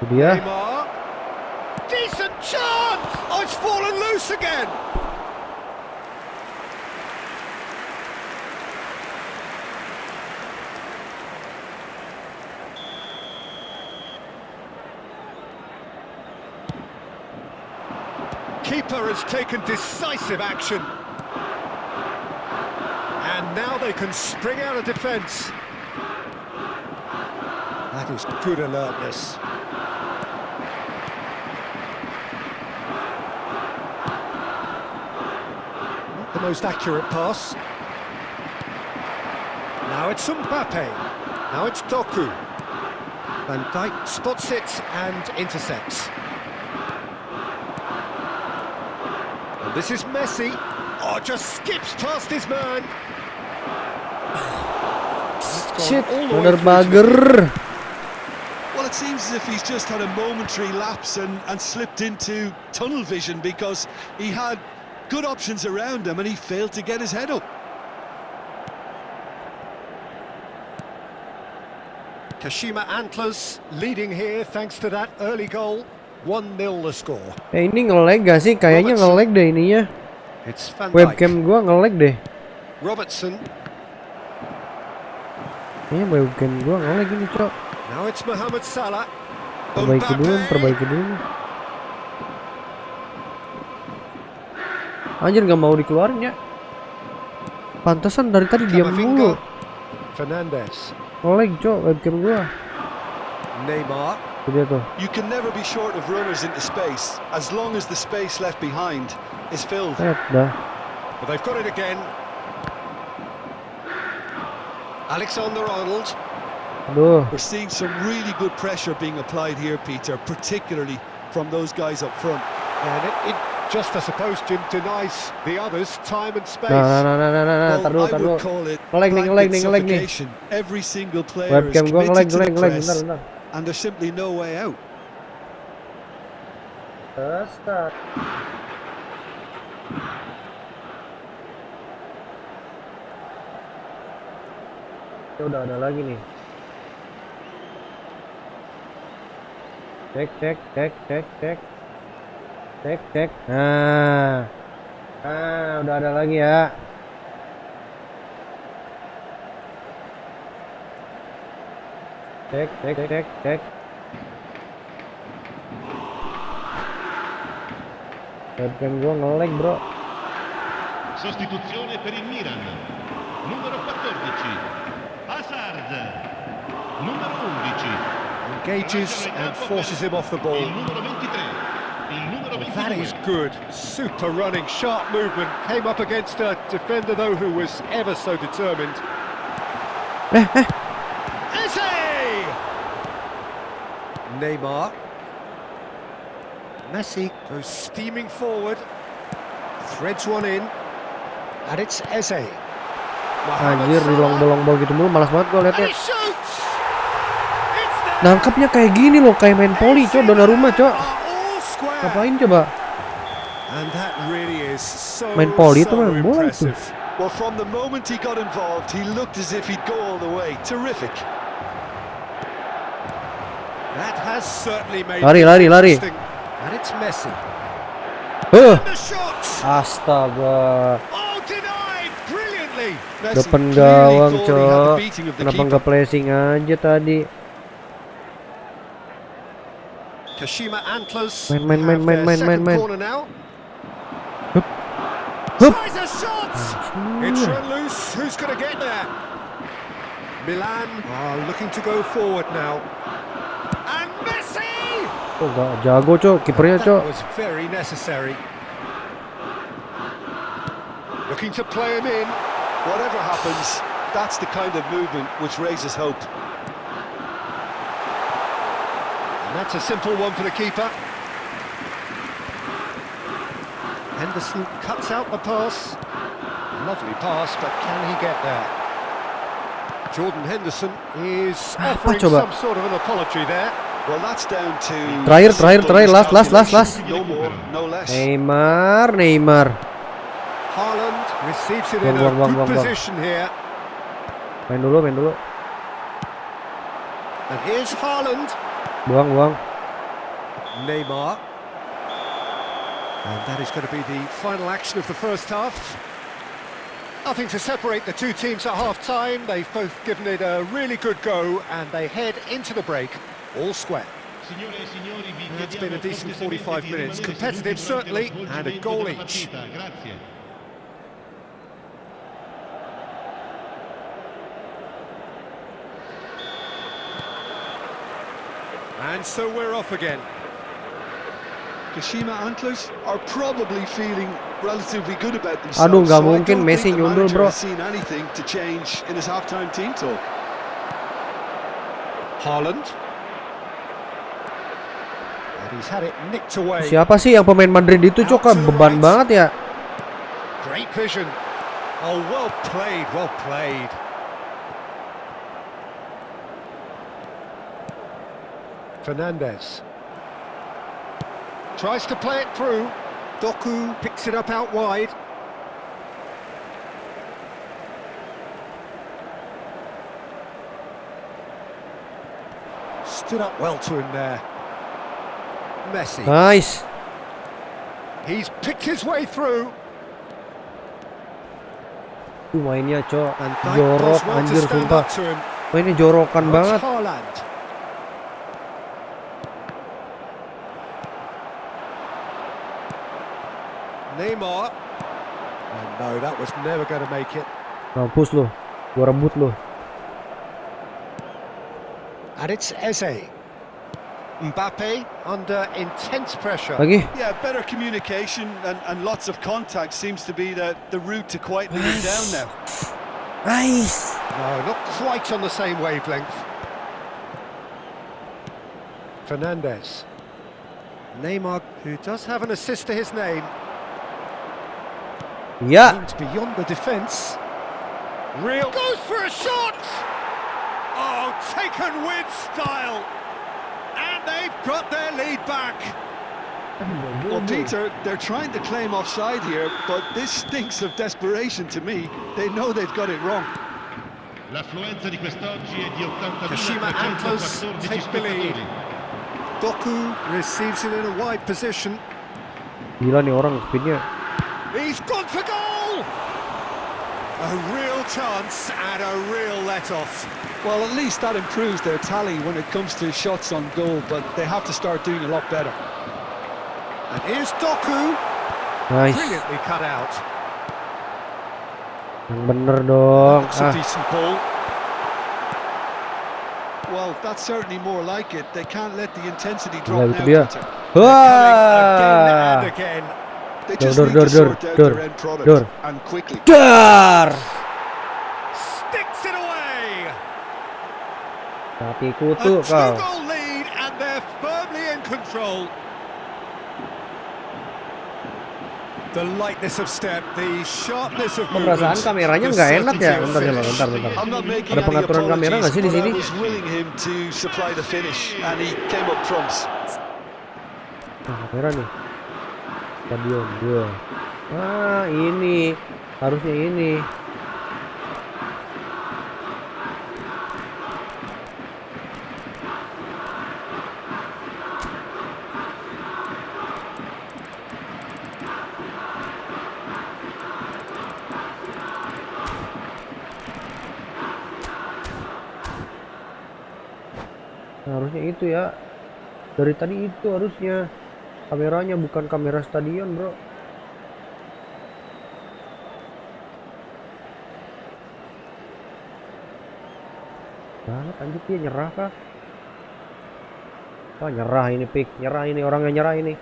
Itu dia. Neymar. Decent chance! Oh, it's fallen loose again! Keeper has taken decisive action. And now they can spring out of defence. That is good alertness. Not the most accurate pass. Now it's Mbappe. Now it's Doku. Van Dijk spots it and intercepts. And this is Messi. Oh, just skips past his man. Shit, all the way bener through to bager. Well, it seems as if he's just had a momentary lapse and slipped into tunnel vision because he had good options around him and he failed to get his head up. Kashima Antlers leading here thanks to that early goal. 1-0 the score. Ini nge-lag gak sih? Kayaknya nge-lag deh ininya. It's Van Dijk. Webcam gua nge-lag deh. Robertson. Kayaknya webcam gua nge-lag ini, Cok. Now it's Mohamed Salah. Perbaiki dulu, perbaiki dulu. Anjir gak mau dikeluarin ya. Pantesan dari tadi diam mulu. Fernandes. Nge-lag, Cok, webcam gua. Neymar. Itu dia tuh. You can never be short of runners into space as long as the space left behind is filled. Dah. But they've got it again. Alexander-Arnold. Aduh. We're seeing some really good pressure being applied here, Peter, particularly from those guys up front. And it just, I suppose, Jim, denies the others time and space. Well, Tar dulu, I tar dulu. would call it Ngelag nih. suffocation. Every single player is Webcam gua committed to the ngelag, press, bentar. and there's simply no way out. Start. Ya udah ada lagi nih. Cek. Nah, udah ada lagi ya. Cek. Webcam gua nge-lag, bro. Sostituzione per il Milan. Numero 14. Hazard. Numero 11. Engages and forces him off the ball. Il numero 23. Il numero 22. That is good. Super running, sharp movement. Came up against a defender, though, who was ever so determined. Eze! Neymar. Messi goes steaming forward. Threads one in. And it's Eze. Anjir, dilong-bolong bol gitu mulu, malas banget gua And liatnya. he shoots! It's there! Nangkepnya kayak gini loh, kayak main poli, Cok, Donnarumma, Cok. Are all square. Ngapain coba? And that really is so, Main poli itu so main bola itu. impressive. Well, from the moment he got involved, he looked as if he'd go all the way. Terrific. That has certainly made Lari. it interesting. And it's Messi. And the shot! Astaga. Oh, denied brilliantly. Depan clearly gawang, thought he had the Cok. beating of the Kenapa keeper. nggak placing aja tadi? Kashima Antlers Main. have their second corner now. Hup. Tries a shot. It's run loose. Who's going to get there? Milan are looking to go forward now. And Messi! Oh, nggak jago, Cok. Kipernya, That Cok. was very necessary. Looking to play him in. Whatever happens, that's the kind of movement which raises hope. And that's a simple one for the keeper. Henderson cuts out the pass. Lovely pass, but can he get there? Jordan Henderson is offering coba? some sort of an apology there. Well, that's down to Terakhir, last. No more, no less. Neymar. Haaland receives it in Buang. a good position here. Main dulu. And here's Haaland. Buang. Neymar. And that is going to be the final action of the first half. Nothing to separate the two teams at half-time. They've both given it a really good go, and they head into the break all square. It's been a decent 45 minutes. Competitive, certainly, and a goal each. And so we're off again. Kashima Antlers are probably feeling relatively good about themselves. Aduh, nggak so I mungkin don't Messi think the nyundul, manager bro. has seen anything to change in his halftime team talk. Haaland. And he's had it nicked away. Siapa sih yang pemain Madrid itu, Cok? Beban banget ya. Great vision. Oh, well played. Fernandez. Tries to play it through. Doku picks it up out wide. Stood up well to him there. Messi. Nice. He's picked his way through. Mainnya, Cok. And Dijk Jorok, does well to anjir, stand sumpah. up to him. Mainnya jorokan Now it's banget. Haaland. Neymar. And no, that was never going to make it. Mampus lu. Gua rebut lu. And it's Eze. Mbappe under intense pressure. Lagi. Yeah, better communication and lots of contact seems to be the route to quietening him down now. Nice. No, not quite on the same wavelength. Fernandez. Neymar, who does have an assist to his name. Ya. Aimed beyond the defence. Real goes for a shot! Oh, taken with style! And they've got their lead back. Well, Peter, they're trying to claim offside here, but this stinks of desperation to me. They know they've got it wrong. L'affluenza di quest'oggi è di Kashima Antlers 80.314 take the lead. spettatori. Doku receives it in a wide position. Gila nih orang speednya. He's gone for goal! A real chance and a real let-off. Well, at least that improves their tally when it comes to shots on goal, but they have to start doing a lot better. And here's Doku. Nice. Brilliantly cut out. Yang bener dong. Looks a decent ball. Well, that's certainly more like it. They can't let the intensity Ya, drop itu now, dia. Peter. Again and Wah. again. They just Dur, need dur, to dur, sort out dur, their end product, dur. and quickly. Dar. Sticks it away. Tapi A kutu kau. two-goal lead and they're firmly in control. The lightness of step, the sharpness of Perasaan movement. kameranya the nggak enak ya. certainty of Bentar, finish. bentar. I'm not making Ada any pengaturan kamera nggak sih di apologies, sini? but I was willing him to supply the finish, and he came up trumps. Nah, kamera nih. Stadion dua. Ah, ini harusnya ini. Harusnya itu ya. Dari tadi itu harusnya. Kameranya bukan kamera stadion, bro. Banget anjir, dia nyerah kah? Wah, nyerah ini pick. Nyerah ini, orangnya nyerah ini.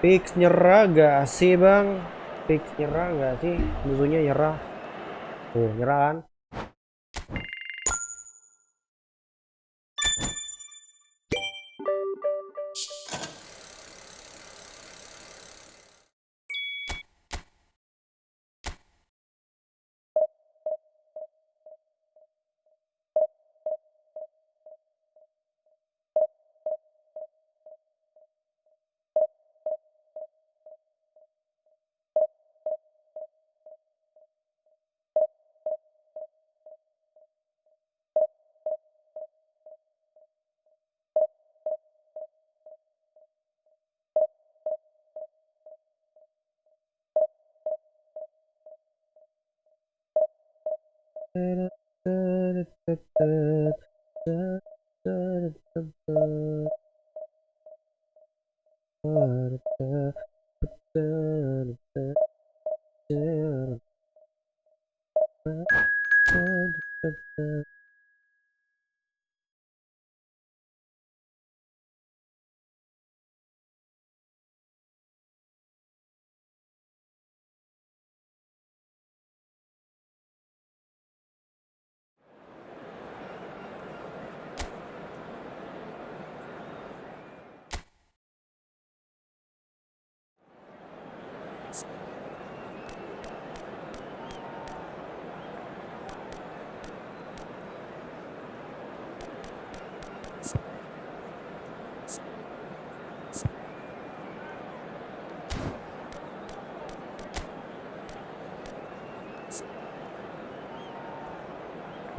Pix nyerah gak sih, bang? Pix nyerah gak sih? Musuhnya nyerah. Oh, nyerah kan?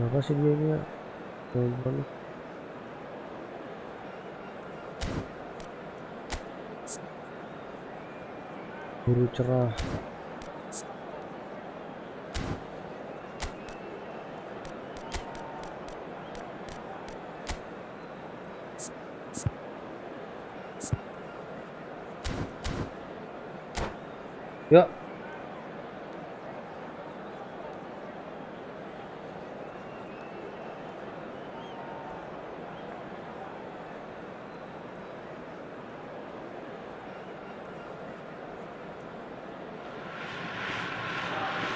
Apa sih dia ini ya? Nonton. Biru cerah. Ya.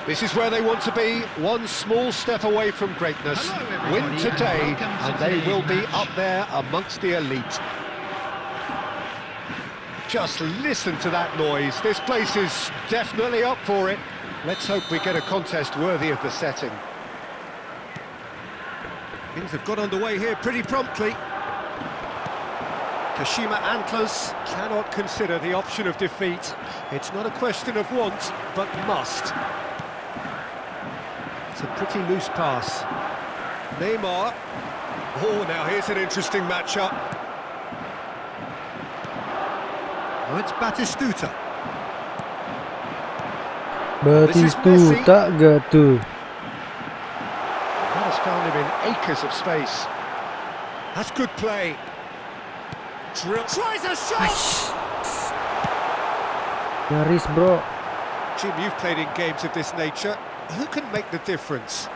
This is where they want to be, one small step away from greatness. Hello, Win everybody, today, and welcome to and they will be today's up there amongst the elite. Just listen to that noise. This place is definitely up for it. Let's hope we get a contest worthy of the setting. Things have got underway here pretty promptly. Kashima Antlers cannot consider the option of defeat. It's not a question of want, but must. It's a pretty loose pass. Neymar. Oh, now here's an interesting matchup. Oh, it's Batistuta. Batistuta gak tuh? That has found him in acres of space. That's good play. Tries a shot! Nyaris bro. Jim, you've played in games of this nature. Who can make the difference?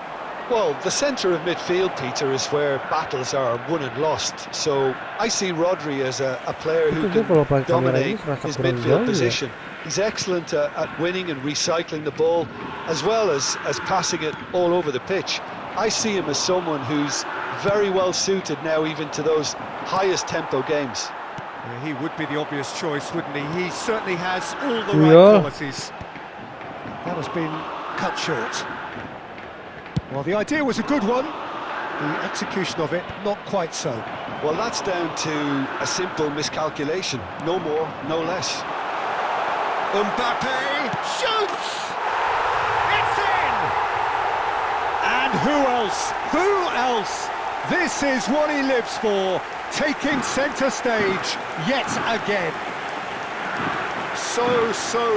Well, the centre of midfield, Peter, is where battles are won and lost. So I see Rodri as a player who Itu kalau pakai can kamera ini dominate serasa his kurang midfield jauh ya. position. He's excellent at winning and recycling the ball, as well as passing it all over the pitch. I see him as someone who's very well suited now even to those highest tempo games. Yeah, he would be the obvious choice, wouldn't he? He certainly has all the right Yeah. qualities. That has been cut short. Well, the idea was a good one. The execution of it, not quite so. Well, that's down to a simple miscalculation. No more, no less. Mbappe shoots! It's in! And who else? Who else? This is what he lives for, taking centre stage yet again. So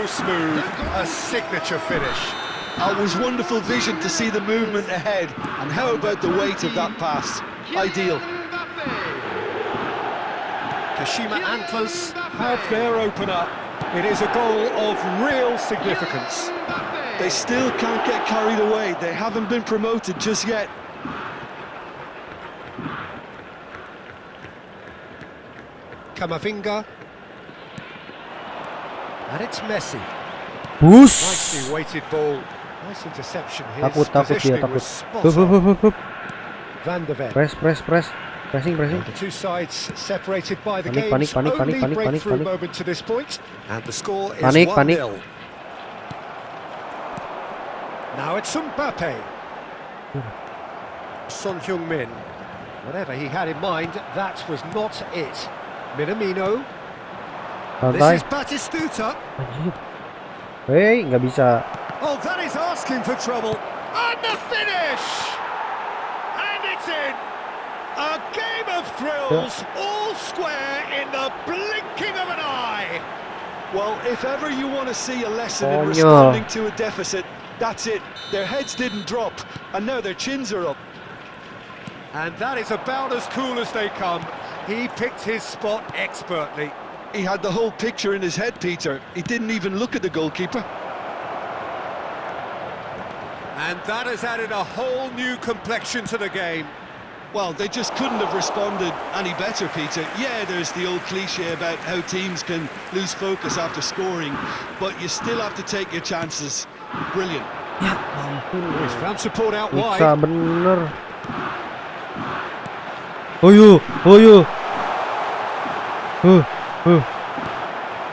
smooth, a signature finish. It was wonderful vision to see the movement ahead. And how about the weight of that pass? Ideal. Kashima Antlers have their opener. It is a goal of real significance. They still can't get carried away. They haven't been promoted just yet. Camavinga. And it's Messi. Bus. Nicely weighted ball. Nice interception here. Takut dia Positioning takut. was spot Hup, hup, on. hup, hup. Van der Ven. Pressing. The two sides separated by the Panik, game's panik, only panik. breakthrough moment to this point. And the score is Panik. 1-0. Now it's Mbappe. Son Heung-min. Whatever he had in mind, that was not it. Minamino. This Santai. is Batistuta. Anjir. Hei, nggak bisa. Oh, that is asking for trouble. And the finish! And it's in! A game of thrills, all square in the blinking of an eye! Well, if ever you want to see a lesson in Coño. responding to a deficit, that's it. Their heads didn't drop, and now their chins are up. And that is about as cool as they come. He picked his spot expertly. He had the whole picture in his head, Peter. He didn't even look at the goalkeeper. And that has added a whole new complexion to the game. Well, they just couldn't have responded any better, Peter. Yeah, there's the old cliche about how teams can lose focus after scoring, but you still have to take your chances. Brilliant. Ya ampun. He's found support out Bisa wide. bener.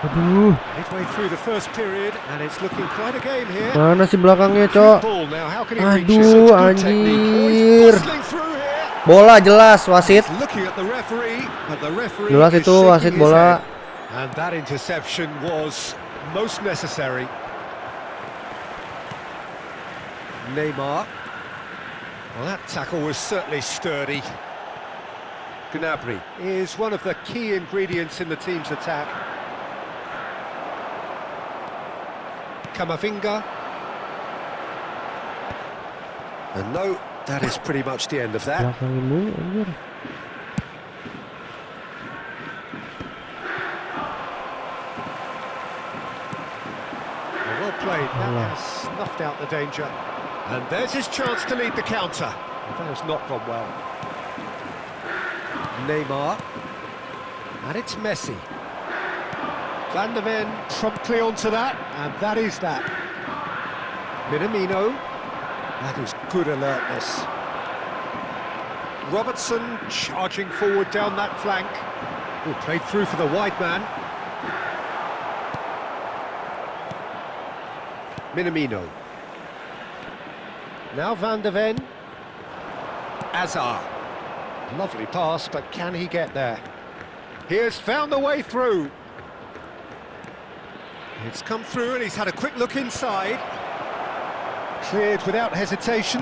Aduh. Midway through the first period, and it's looking quite a game here. Mana sih belakangnya, Cok? Ball now, how can he reach it? Aduh, Such good technique. Oh, he's anjir. bustling through here. Bola jelas, wasit. Looking at the referee, but the referee Jelas is itu shaking wasit his bola. head. And that interception was most necessary. Neymar. Well, that tackle was certainly sturdy. Gnabry is one of the key ingredients in the team's attack. Camavinga. And no, that is pretty much the end of that. Belakangin mulu, anjir. Well played, that has snuffed out the danger. And there's his chance to lead the counter. That has not gone well. Neymar. And it's Messi. Van der Ven promptly onto that, and that is that. Minamino. That is good alertness. Robertson charging forward down that flank. Oh, played through for the wide man. Minamino. Now Van de Ven. Azar. Lovely pass, but can he get there? He has found the way through. It's come through and he's had a quick look inside. Cleared without hesitation.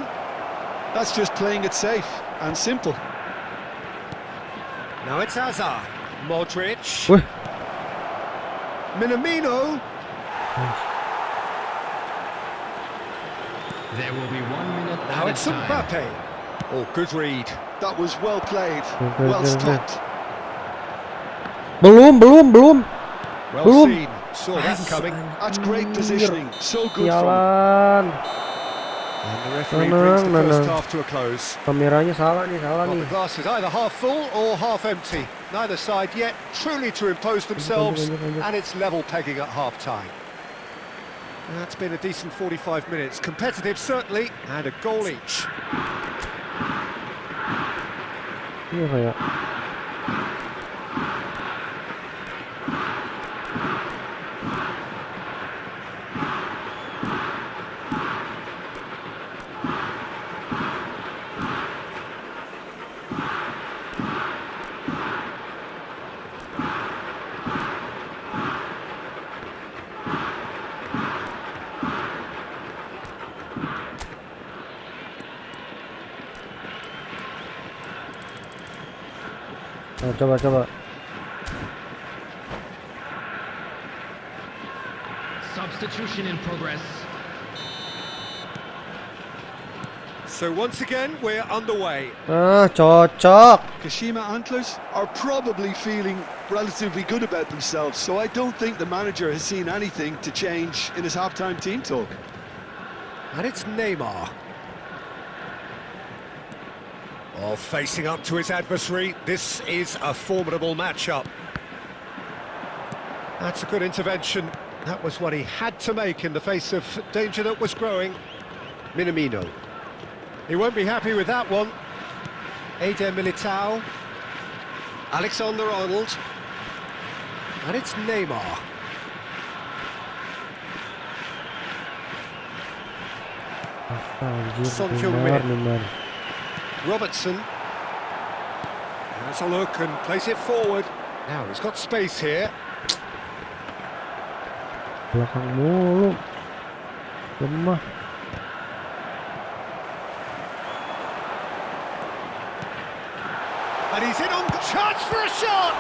That's just playing it safe and simple. Now it's Azar. Modric. Wih. Minamino. There will be 1 minute Now added it's time. Mbappe. Oh, good read. That was well played, well stopped. Belum. Well Belum. seen. Saw that coming. That's great positioning, so good from him. Jalan. And the referee brings the first half to a close. Kameranya salah nih. Well, the glass is either half full or half empty. Neither side yet truly to impose themselves, and it's level pegging at half-time. That's been a decent 45 minutes. Competitive, certainly, and a goal each. Iya kayak. Nah, coba. Substitution in progress. So once again, we're underway. Cocok. Kashima Antlers are probably feeling relatively good about themselves, so I don't think the manager has seen anything to change in his half-time team talk. And it's Neymar. Oh, facing up to his adversary. This is a formidable matchup. That's a good intervention. That was what he had to make in the face of danger that was growing. Minamino. He won't be happy with that one. Eder Militao. Alexander-Arnold. And it's Neymar. Son Heung-min. Robertson. Has a look and plays it forward. Now he's got space here. Belakang mulu. Lemah. And he's in on chance for a shot!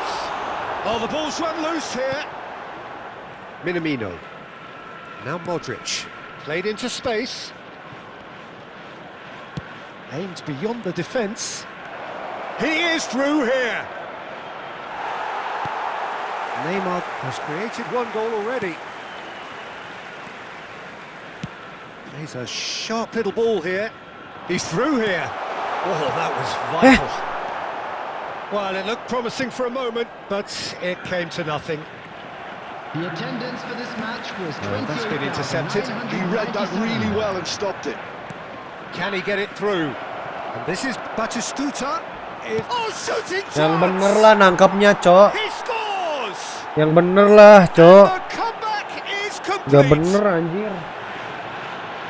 Oh, the ball's run loose here. Minamino. Now Modric. Played into space. Aimed beyond the defence. He is through here. Neymar has created one goal already. He's a sharp little ball here. He's through here. Oh, that was vital. Well, it looked promising for a moment, but it came to nothing. The attendance for this match was That's been intercepted. He read that really well and stopped it. Can he get it through? And this is Batistuta. Oh, shooting chance! Yang bener lah nangkapnya, Cok. He scores! Yang bener lah, Cok. The comeback is complete. Gak bener anjir.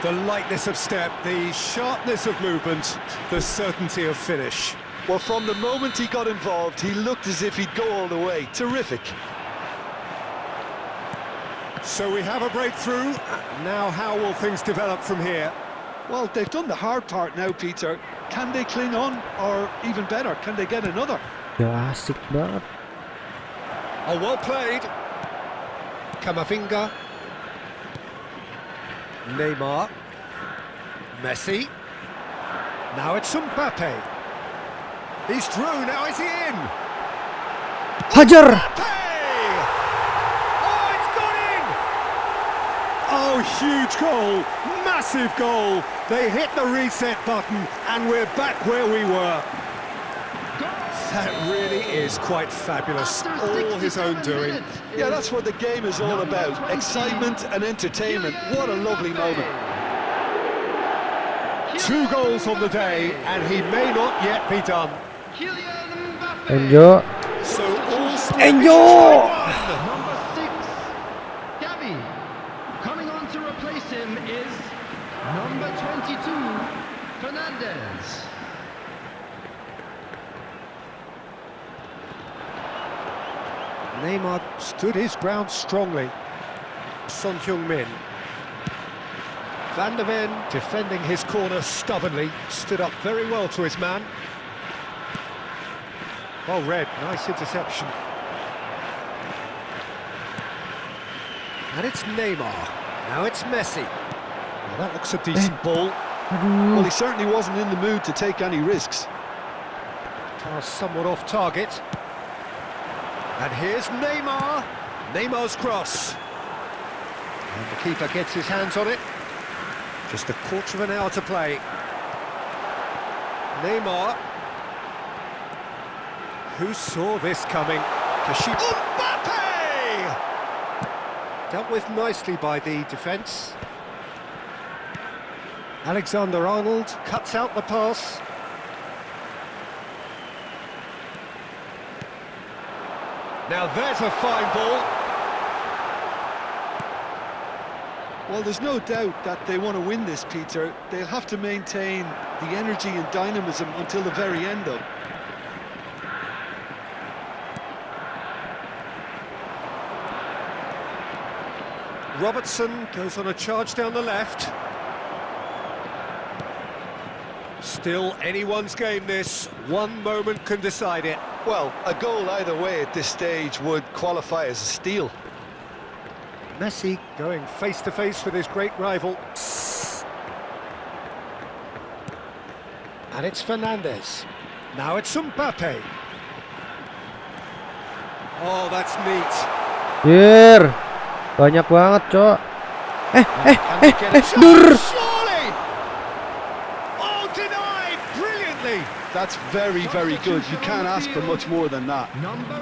The lightness of step, the sharpness of movement, the certainty of finish. Well, from the moment he got involved, he looked as if he'd go all the way. Terrific. So we have a breakthrough. Now how will things develop from here? Well, they've done the hard part now, Peter. Can they cling on? Or even better, can they get another? Ya asik banget. Oh, well played. Camavinga. Neymar. Messi. Now it's Mbappe. He's through, now is he in? Hajar! Mbappe! Oh, it's gone in! Oh, huge goal, massive goal. They hit the reset button and we're back where we were. That really is quite fabulous, all his own doing. Yeah, that's what the game is all about. Excitement and entertainment. What a lovely moment. 2 goals on the day, and he may not yet be done. Kylian Mbappe. Enjo. So all Enjo! Number 6, Gavi. Coming on to replace him is number 22, Fernandez. Neymar stood his ground strongly. Son Heung-min. Van der Ven defending his corner stubbornly, stood up very well to his man. Well read, nice interception. And it's Neymar. Now it's Messi. Well, that looks a decent ball. Well, he certainly wasn't in the mood to take any risks. Pass somewhat off target. And here's Neymar. Neymar's cross. And the keeper gets his hands on it. Just a quarter of an hour to play. Neymar. Who saw this coming? Mbappe! Dealt with nicely by the defence. Alexander-Arnold cuts out the pass. Now there's a fine ball. Well, there's no doubt that they want to win this, Peter. They'll have to maintain the energy and dynamism until the very end, though. Robertson goes on a charge down the left. Still anyone's game this. One moment can decide it. Well, a goal either way at this stage would qualify as a steal. Messi going face to face with his great rival. And it's Fernandez. Now it's Mbappe. Oh, that's neat. Anjir. Banyak banget, Cok. Can he get it? Dur. Surely! Oh, denied! Brilliantly! That's very, very good. You can't ask for much more than that. Number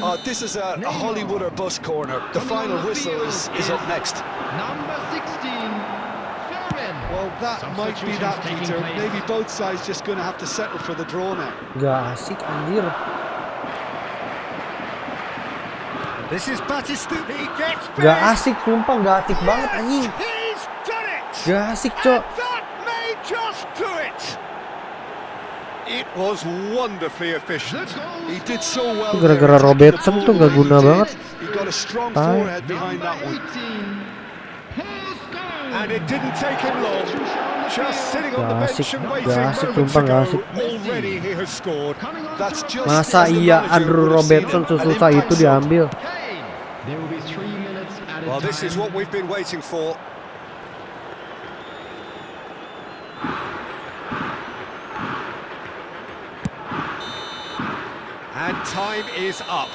11. This is a Hollywood or bust corner. The final whistle is up next. Number 16, Ferrin. Well, that might be that, Peter. Maybe both sides just going to have to settle for the draw now. Gak asik anjir. This is Batistu. He gets Gak asik, sumpah gak asik banget anjing. He's done it! Gak asik, Cok. That may just do it! It was wonderfully efficient. He did so well. Gara-gara there, Robertson tuh gak guna banget. He got a strong Tai. forehead behind that one. 18, Paul Scholes. And it didn't take him long. Just sitting on the Gak bench asik, and gak waiting asik, moments sumpah gak ago. asik. Already he has scored. Coming on That's to just Masa as the iya manager Andrew would have seen Robertson it, an susah impact itu shot. diambil. Kane. There will be 3 minutes at a Well, time. this is what we've been waiting for. And time is up.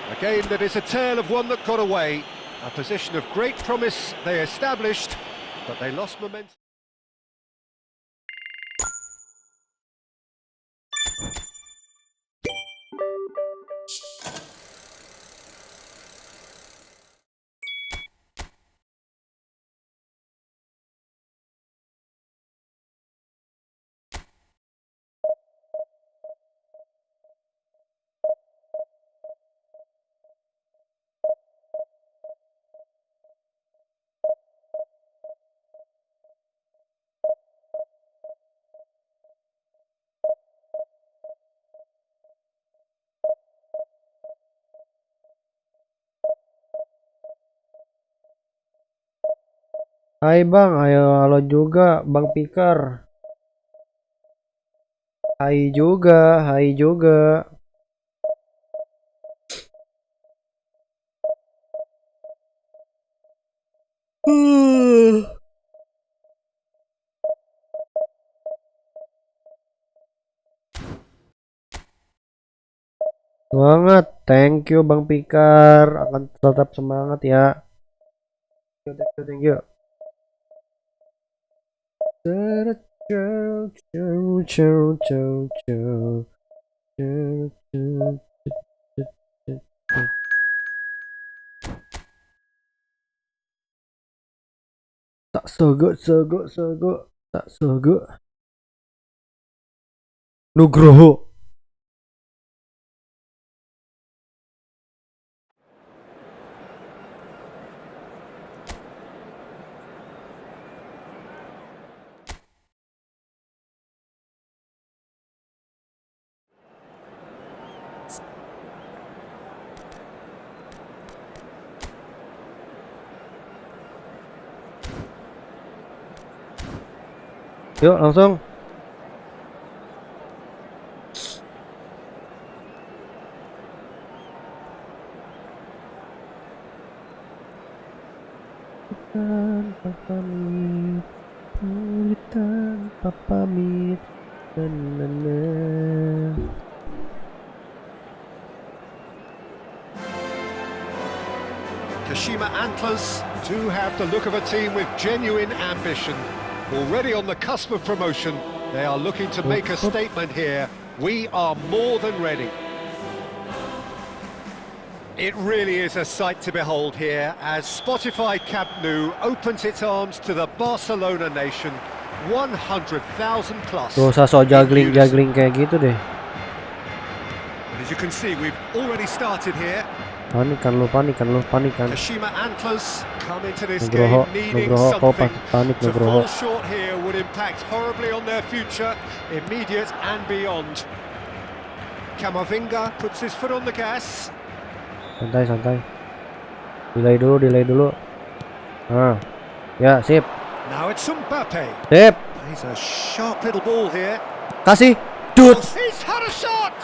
A game that is a tale of one that got away. A position of great promise they established, but they lost momentum. Hai Bang, ayo halo juga Bang Pikar. Hai juga, hai juga. Semangat, thank you Bang Pikar, akan tetap semangat ya. Thank you. Tak so good. Tak sege. Nugroho. Yuk langsung. Tanpa pamit, tanpa pamit. Kashima Antlers do have the look of a team with genuine ambition. Already on the cusp of promotion, they are looking to make a statement here. We are more than ready. It really is a sight to behold here as Spotify Camp Nou opens its arms to the Barcelona nation. 100,000 plus. Gak usah so juggling kayak gitu deh. As you can see, we've already started here. Panikan. Kashima Antlers come into this Nugroho, game needing kau something. panik To Nugroho. fall short here would impact horribly on their future, immediate and beyond. Camavinga puts his foot on the gas. Santai. Delay dulu. Nah. Ya, sip. Now it's Mbappe. Sip. He's a sharp little ball here. Kasih. Dut. He's had a shot!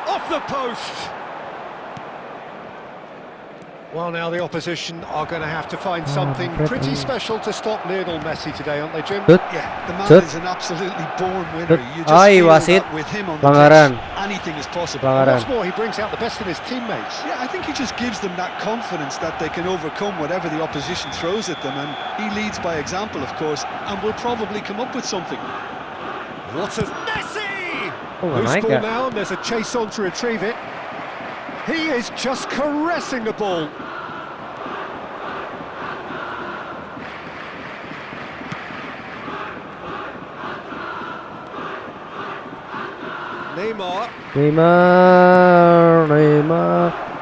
Off the post! Well, now the opposition are going to have to find something pretty special to stop Lionel Messi today, aren't they, Jim? Dut. Yeah, the man Dut. is an absolutely born winner. Dut. You just Ay, feel wasit. that with him on the Pelanggaran. pitch, anything is possible. Pelanggaran. What's more, he brings out the best in his teammates. Yeah, I think he just gives them that confidence that they can overcome whatever the opposition throws at them, and he leads by example, of course, and will probably come up with something. What a Messi! Oh, Loose naik ball ya. now, and there's a chase on to retrieve it. He is just caressing the ball. Neymar.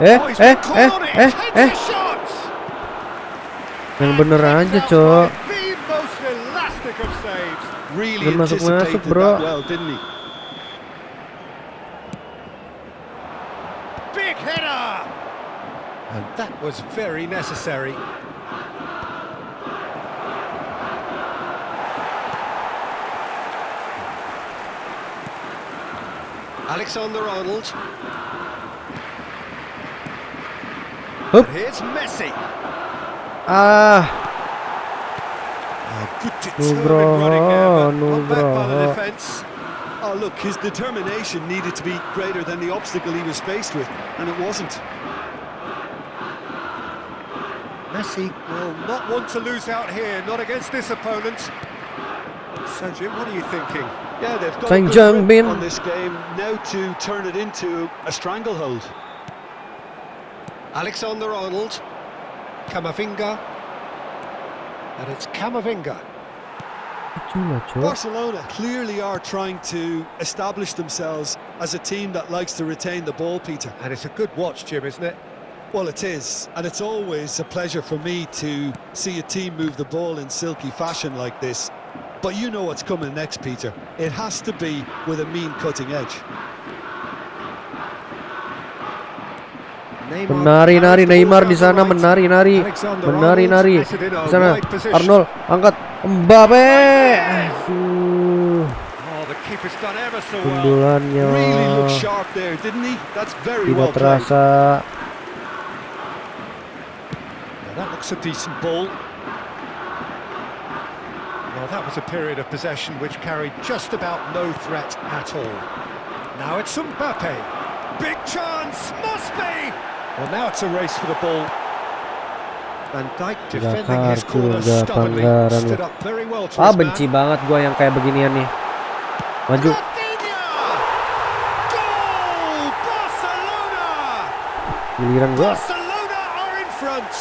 Eh. Oh, he's been caught on it. Heads a shot. Yang bener aja, Out Cok. by the most elastic of saves. Really Dia masuk, anticipated bro. that well, didn't he? Big header. And that was very necessary. Alexander-Arnold. Hup. And here's Messi. Ah. Good determined running there, but not back by the Nugroho. defence. Oh, look, his determination needed to be greater than the obstacle he was faced with, and it wasn't. Messi will not want to lose out here, not against this opponent. So, Jim, what are you thinking? Yeah, they've got a Saint good John grip Bin. on this game now to turn it into a stranglehold. Alexander-Arnold. Camavinga. And it's Camavinga. Cuma, Cok. Barcelona clearly are trying to establish themselves as a team that likes to retain the ball, Peter. And it's a good watch, Jim, isn't it? Well, it is, and it's always a pleasure for me to see a team move the ball in silky fashion like this. But you know what's coming next, Peter. It has to be with a mean cutting edge. Menari-nari Neymar di sana, menari-nari di sana. Arnold angkat Mbappe. Oh, the keeper's done ever so well. Sundulannya Really looked sharp there, didn't he? That's very tidak well played. terasa. Now that looks a decent ball. Well, that was a period of possession which carried just about no threat at all. Now it's Mbappe. Big chance, must be! Well, now it's a race for the ball. Van Dijk defending his corner Jakarta, stubbornly. pelanggaran. Stood up very well to Ah, his benci man. banget gua yang kayak beginian nih. Maju. Rafinha! Goal! Barcelona! Giliran gua. Barcelona are in front.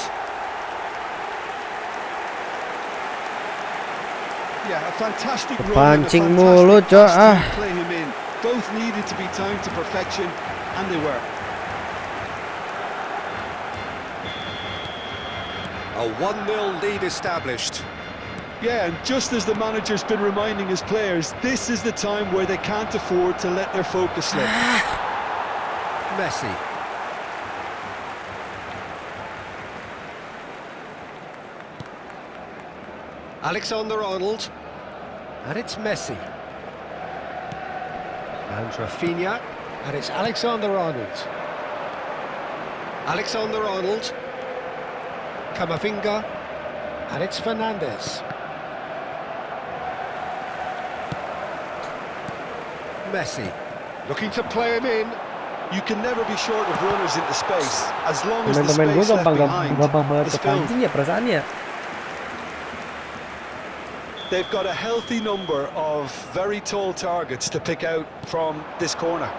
Yeah, a fantastic run and a Pancing mulu, fantastic Cok. pass to play him in. Both needed to be timed to perfection, and they were. A 1-0 lead established. Yeah, and just as the manager's been reminding his players, this is the time where they can't afford to let their focus slip. Messi. Alexander-Arnold. And it's Messi. And Rafinha. And it's Alexander-Arnold. Alexander-Arnold. Camavinga. And it's Fernandes. Messi. Looking to play him in. You can never be short of runners into space, as long as the Pemain-pemain gue space left gampang banget behind is filled. kepancing ya perasaannya. They've got a healthy number of very tall targets to pick out from this corner.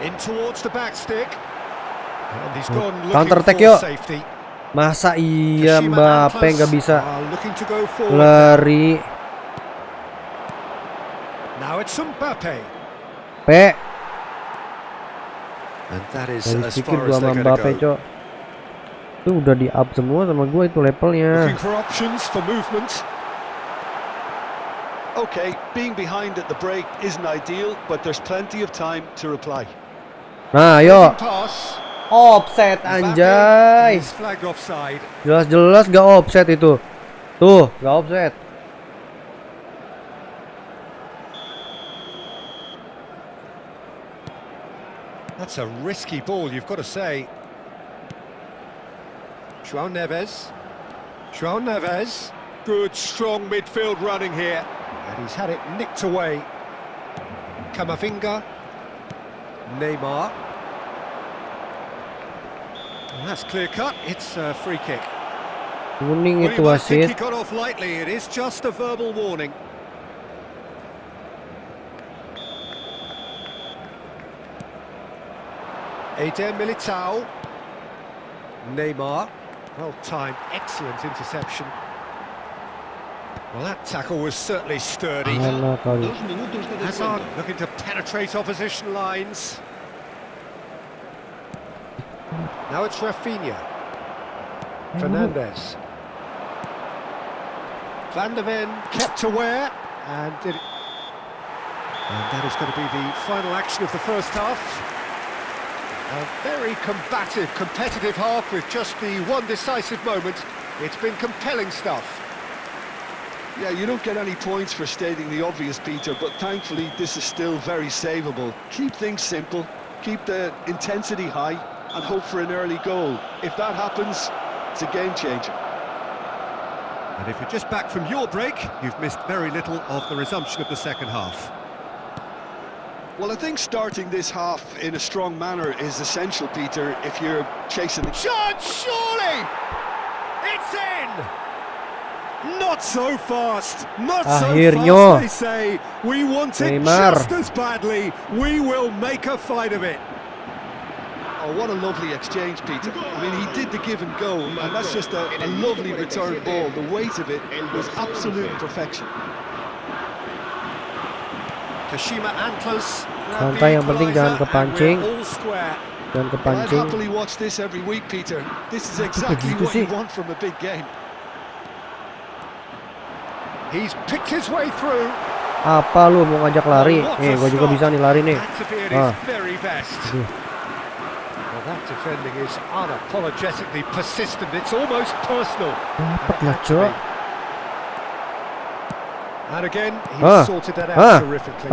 In towards the back stick. And he's gone Counter looking attack, for yuk. safety. Masa iya Kashima Mbappe Antlers nggak bisa are looking to go forward. lari? Now it's Mbappe. Pe, And that is dari as pikir far gua as sama they're Mbappe, going to go. Cok. Itu udah di up semua sama gua itu levelnya. Looking for options for movement. Okay, being behind at the break isn't ideal, but there's plenty of time to reply. Nah, ayo. Pass. Offset anjay. He's flagged offside. Jelas-jelas gak offset itu. Tuh, gak offset. That's a risky ball, you've got to say. João Neves. João Neves. Good, strong midfield running here. And he's had it nicked away. Camavinga. Neymar. And that's clear cut. It's a free kick. Kuning Well, itu you might think he wasit. got off lightly. It is just a verbal warning. Eder Militao. Neymar. Well timed, excellent interception. Well, that tackle was certainly sturdy. Mana kali. Hazard looking to penetrate opposition lines. Now it's Rafinha. Fernandes. Van de Ven kept aware, and that is going to be the final action of the first half. A very combative, competitive half with just the one decisive moment. It's been compelling stuff. Yeah, you don't get any points for stating the obvious, Peter, but thankfully this is still very savable. Keep things simple, keep the intensity high, and hope for an early goal. If that happens, it's a game changer. And if you're just back from your break, you've missed very little of the resumption of the second half. Well, I think starting this half in a strong manner is essential, Peter, if you're chasing the... Shot, surely! It's in! Not so fast, not so Akhirnya. fast, they say. We want it Neymar. just as badly. We will make a fight of it. Oh, what a lovely exchange, Peter. I mean, he did the give and go, and that's just a lovely return ball. The weight of it was absolute perfection. Kashima Antlers. Santai, yang penting jangan kepancing. All square. Jangan I'd kepancing. happily watch this every week, Peter. This is exactly begitu what you sih? want from a big game. He's picked his way through. Apa lu mau ngajak lari? Gua juga bisa nih lari nih. Had to be at Ah. his very best. Well, that defending is unapologetically persistent. It's almost personal. Dapat lah, Cok. And again, he Ah. sorted that Ah. out terrifically.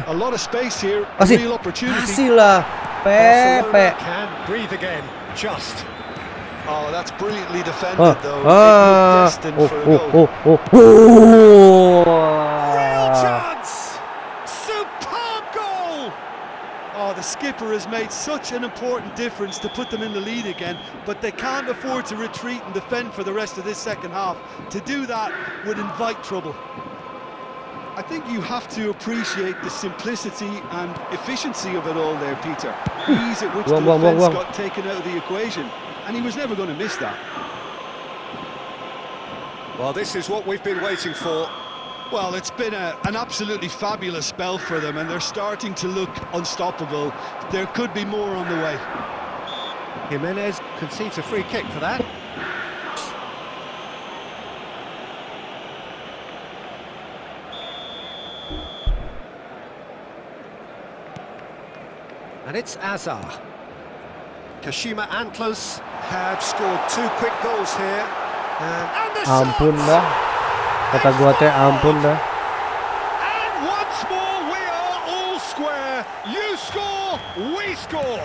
A lot of space here, a Kasih. real opportunity. Kasih lah. Barcelona Pepe. can breathe again. Just. Oh, that's brilliantly defended, though. It Ah. looked destined for a goal. Real chance! Superb goal! Oh, the skipper has made such an important difference to put them in the lead again, but they can't afford to retreat and defend for the rest of this second half. To do that would invite trouble. I think you have to appreciate the simplicity and efficiency of it all there, Peter. The ease at which the defence got taken out of the equation, and he was never going to miss that. Well, this is what we've been waiting for. Well, it's been an absolutely fabulous spell for them, and they're starting to look unstoppable. There could be more on the way. Jimenez concedes a free kick for that. And it's Azar. Kashima Antlers have scored 2 quick goals here. And the Ampun shot! dah. Kata gua teh ampun dah. And once more we are all square. You score, we score.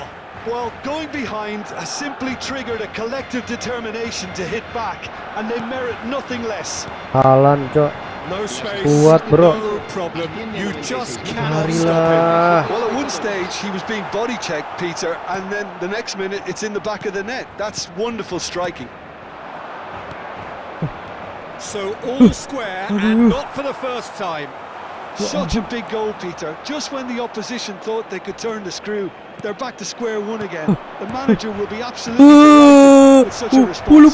Well, going behind has simply triggered a collective determination to hit back, and they merit nothing less. Haaland, Cok. No space, Kuat, bro. no problem. You just cannot Mari stop him. lah. Well, at one stage he was being body checked, Peter, and then the next minute it's in the back of the net. That's wonderful striking. So all square, and not for the first time. Such a big goal, Peter. Just when the opposition thought they could turn the screw, they're back to square one again. The manager will be absolutely delighted with such a response.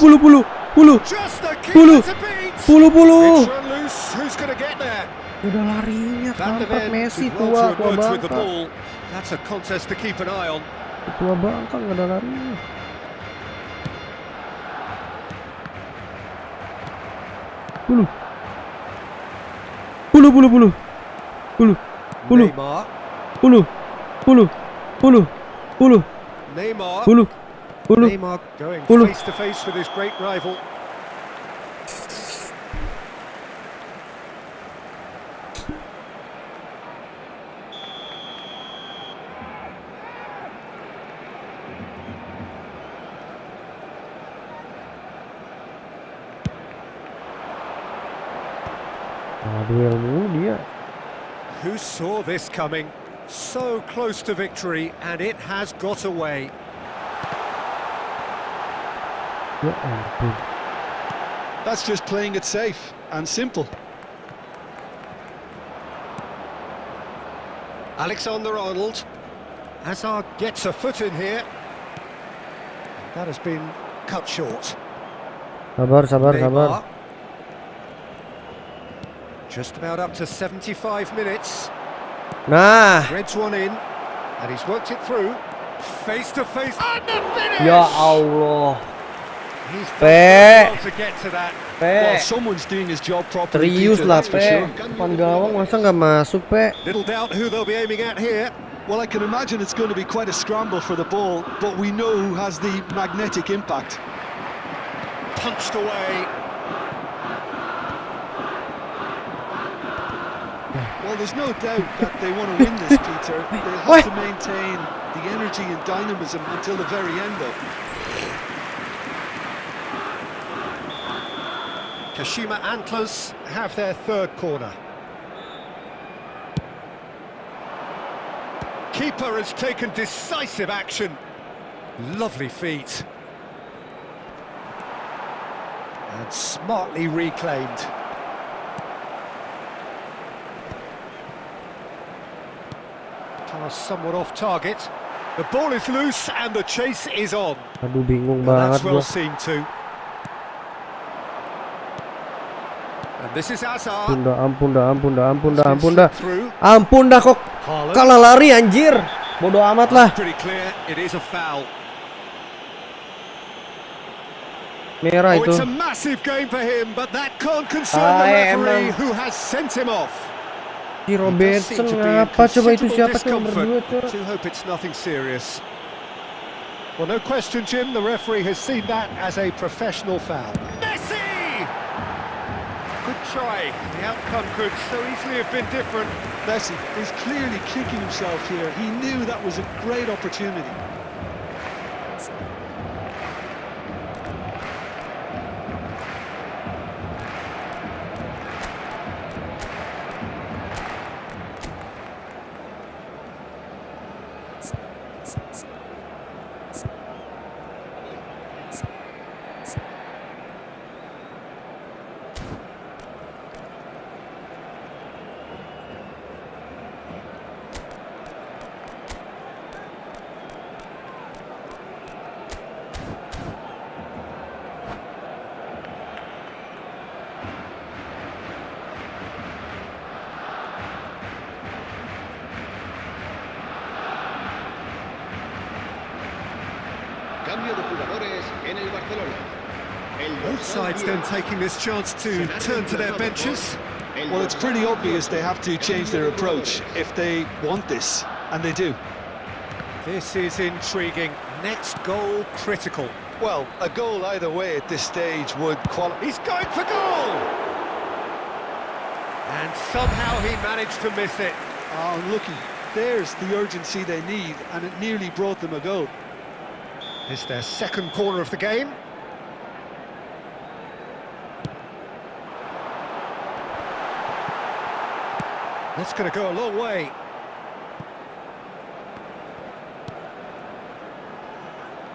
Puluh. Just the Puluh. keeper to beat. Puluh. It's run loose. Who's going to get there? Udah larinya Van der kampret Ven Messi did well to tua emerge with the bangka. ball. That's a contest to keep an eye on. Tua bangka nggak ada larinya. Puluh. Neymar. Neymar. Neymar going face to face with his great rival. Duel mulu dia. Who saw this coming? So close to victory, and it has got away. Ya ampun. That's just playing it safe and simple. Alexander-Arnold. Hazard gets a foot in here. That has been cut short. Sabar. Neymar. Just about up to 75 minutes. Nah. Reds one in, and he's worked it through. Face to face, and the finish! Ya Allah. He's done Pe. well to get to that. Well, Pe. someone's doing his job properly, Serius Peter, lah, that's for Pe. sure. Depan gawang masa nggak masuk, Pe? Little doubt who they'll be aiming at here. Well, I can imagine it's going to be quite a scramble for the ball, but we know who has the magnetic impact. Punched away. Well, there's no doubt that they want to win this, Peter. They'll have to maintain the energy and dynamism until the very end, though. Kashima Antlers have their third corner. Keeper has taken decisive action. Lovely feet. And smartly reclaimed. Pass somewhat off target. The ball is loose and the chase is on. Aduh, bingung Now banget that's well gua. seen too. And this is Azar. Ampun dah. Through. Ampun dah kok Haaland. kalah lari anjir. Bodoh amat lah. Pretty clear, it is a foul. Merah Oh, itu. it's a massive game for him, but that can't concern the referee emang. who has sent him off. Si He does Robertson seem to be in ngapa coba itu considerable siapa tuh nomor discomfort. 2 tuh? Do hope it's nothing serious. Well, no question, Jim, the referee has seen that as a professional foul. Messi! Good try. The outcome could so easily have been different. Messi is clearly kicking himself here. He knew that was a great opportunity. en el Barcelona. Both sides then taking this chance to turn to their benches. Well, it's pretty obvious they have to change their approach if they want this, and they do. This is intriguing. Next goal critical. Well, a goal either way at this stage would qualify. He's going for goal! And somehow he managed to miss it. Oh, looky, there's the urgency they need, and it nearly brought them a goal. It's their second corner of the game. That's going to go a long way.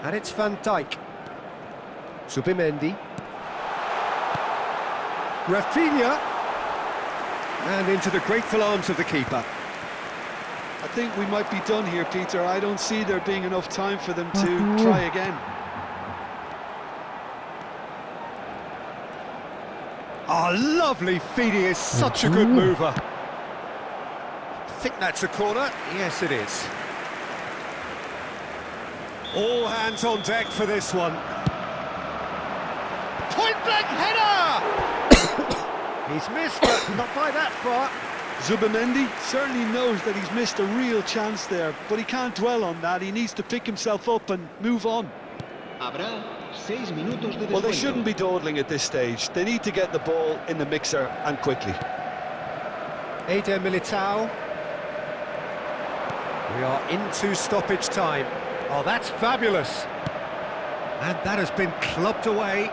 And it's Van Dijk. Zubimendi. Rafinha. And into the grateful arms of the keeper. I think we might be done here, Peter. I don't see there being enough time for them to try again. Oh, lovely feed. He is such a good mover. I think that's a corner. Yes, it is. All hands on deck for this one. Point-blank header! He's missed, but not by that far. Zubimendi certainly knows that he's missed a real chance there, but he can't dwell on that. He needs to pick himself up and move on. Habrá 6 minutos de descuento. Well, they shouldn't be dawdling at this stage. They need to get the ball in the mixer, and quickly. Eder Militao. We are into stoppage time. Oh, that's fabulous. And that has been clubbed away.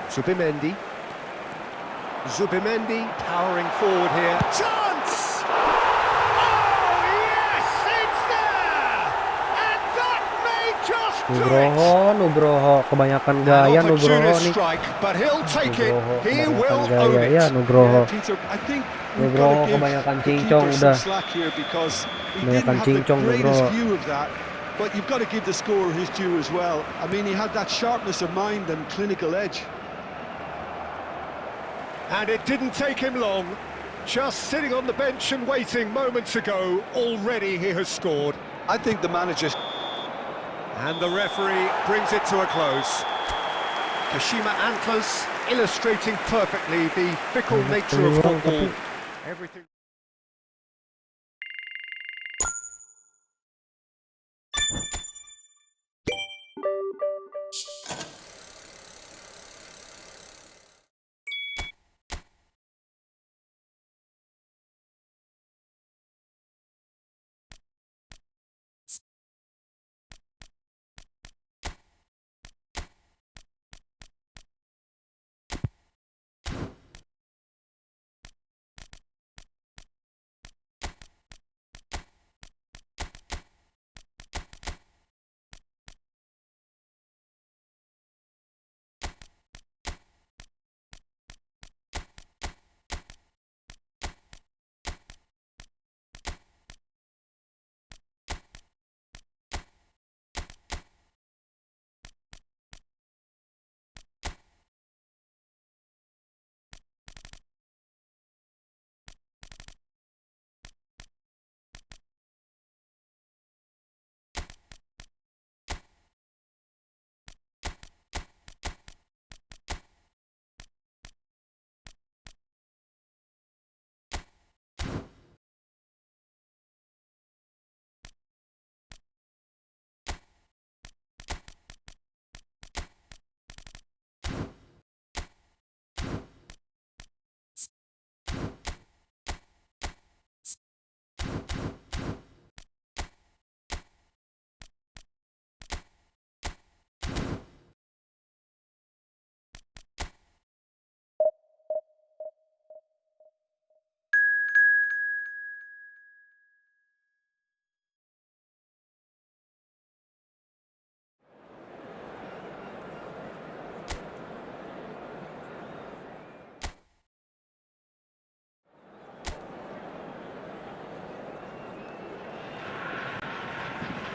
Zubimendi. Zubimendi powering forward here. Chance! Oh, yes, it's there! And that may just do it! Nugroho, kebanyakan gaya An Nugroho opportunist nih. strike, but he'll take it. Nugroho, He kebanyakan will gaya own ya it. Nugroho. Peter, I think we've Nugroho got to give kebanyakan the cincong keeper udah. some slack here because he Kebanyakan didn't have the cincong greatest Nugroho. view of that. But you've got to give the scorer his due as well. I mean, he had that sharpness of mind and clinical edge. And it didn't take him long. Just sitting on the bench and waiting moments ago, already he has scored. I think the manager... And the referee brings it to a close. Kashima Antlers illustrating perfectly the fickle nature of football. Everything.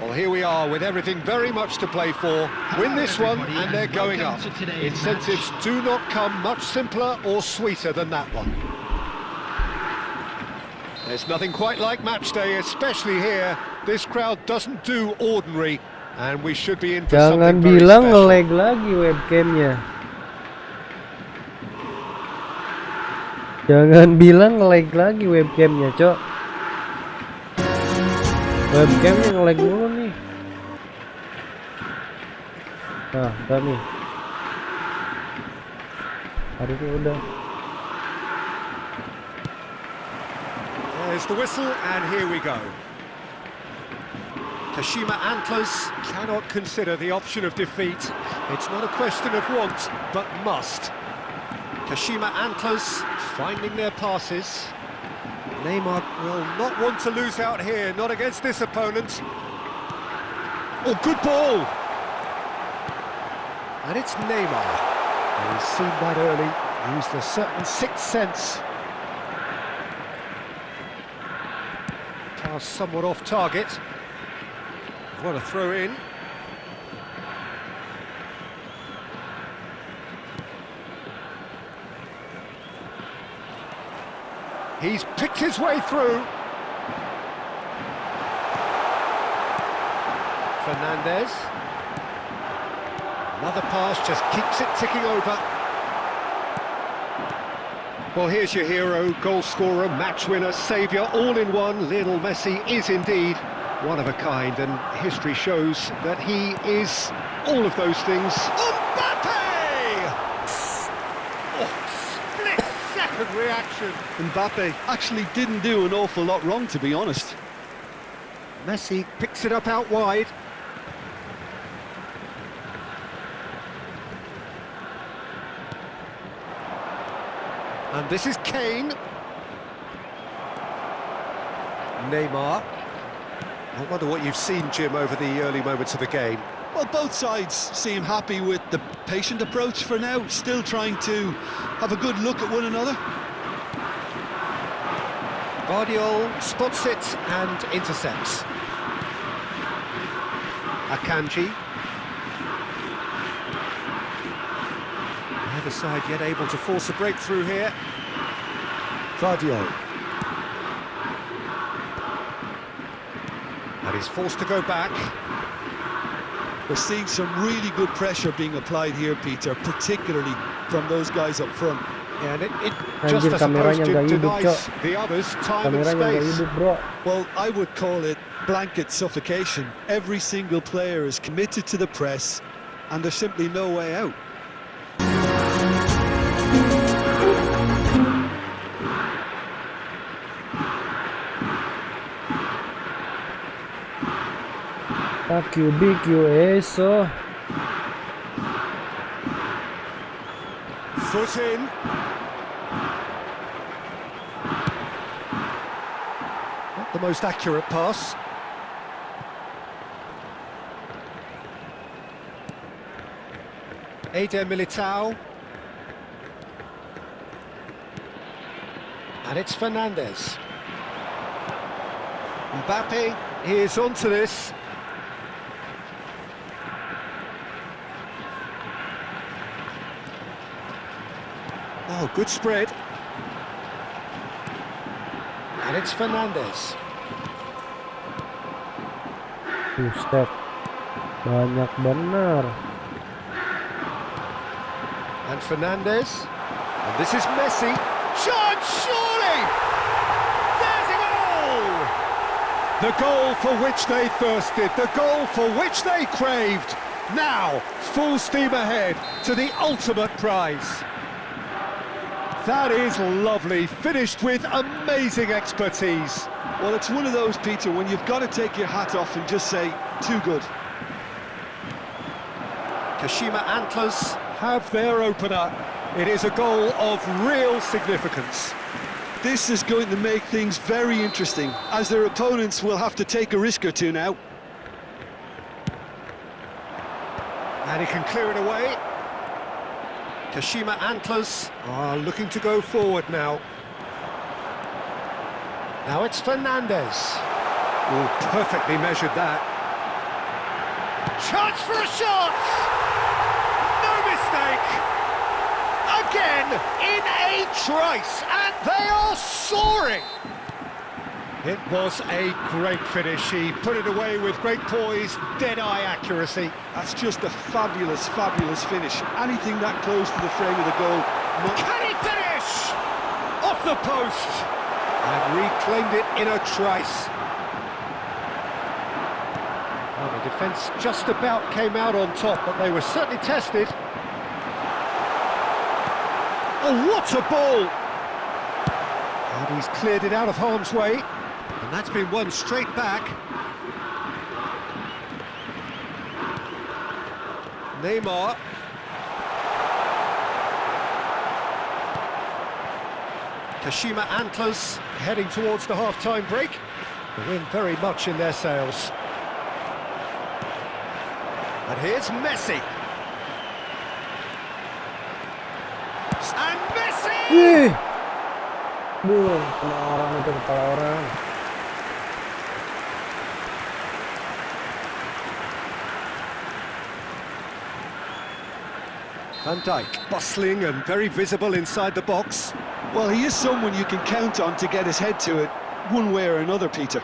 Well, here we are with everything very much to play for. Win this one and they're going up. Incentives do not come much simpler or sweeter than that one. There's nothing quite like match day, especially here. This crowd doesn't do ordinary, and we should be in for Jangan something very bilang special. nge-lag lagi webcamnya. Jangan bilang nge-lag lagi webcamnya, Cok. Webcamnya nge-lag mulu nih. Nah, udah nih. Harusnya udah. There's the whistle, and here we go. Kashima Antlers cannot consider the option of defeat. It's not a question of want, but must. Kashima Antlers finding their passes. Neymar will not want to lose out here, not against this opponent. Oh, good ball! And it's Neymar. He's seen that early, used a certain sixth sense. Pass somewhat off target. What a throw in. He's picked his way through. Fernandez. Another pass just keeps it ticking over. Well, here's your hero, goal scorer, match winner, saviour, all in one. Lionel Messi is indeed one of a kind, and history shows that he is all of those things. Mbappe! Oh, split-second reaction. Mbappe actually didn't do an awful lot wrong, to be honest. Messi picks it up out wide. And this is Kane. Neymar. I wonder what you've seen, Jim, over the early moments of the game. Well, both sides seem happy with the patient approach for now, still trying to have a good look at one another. Guardiola spots it and intercepts. Akanji. Neither side yet able to force a breakthrough here. Guardiola. And he's forced to go back. We're seeing some really good pressure being applied here, Peter, particularly from those guys up front. Yeah, and it Anjir, just, I suppose, kameranya nggak hidup, denies Cok. the others time and Kameranya nggak space. hidup, bro. Well, I would call it blanket suffocation. Every single player is committed to the press, and there's simply no way out. Fuck you, big you, eso. Foot in. Not the most accurate pass. Eder Militao. And it's Fernandez. Mbappe is onto this. Oh, good spread. And it's Fernandez. Buset. Banyak benar. And Fernandez. And this is Messi. Chance, surely! There's it all! The goal for which they thirsted, the goal for which they craved. Now, full steam ahead to the ultimate prize. That is lovely, finished with amazing expertise. Well, it's one of those, Peter, when you've got to take your hat off and just say, too good. Kashima Antlers have their opener. It is a goal of real significance. This is going to make things very interesting, as their opponents will have to take a risk or two now. And he can clear it away. Kashima Antlers are looking to go forward now. Now it's Fernandez. Oh, perfectly measured that. Chance for a shot! No mistake! Again, in a trice, and they are soaring! It was a great finish. He put it away with great poise, dead-eye accuracy. That's just a fabulous, fabulous finish. Anything that close to the frame of the goal. Can he finish? Off the post! And reclaimed it in a trice. Well, the defence just about came out on top, but they were certainly tested. Oh, what a ball! And he's cleared it out of harm's way. And that's been won straight back. Neymar. Kashima Antlers heading towards the half-time break. The wind very much in their sails. And here's Messi. And Messi! Ih. Duh, kena orang itu, kepala orang. Van Dijk, bustling and very visible inside the box. Well, he is someone you can count on to get his head to it, one way or another, Peter.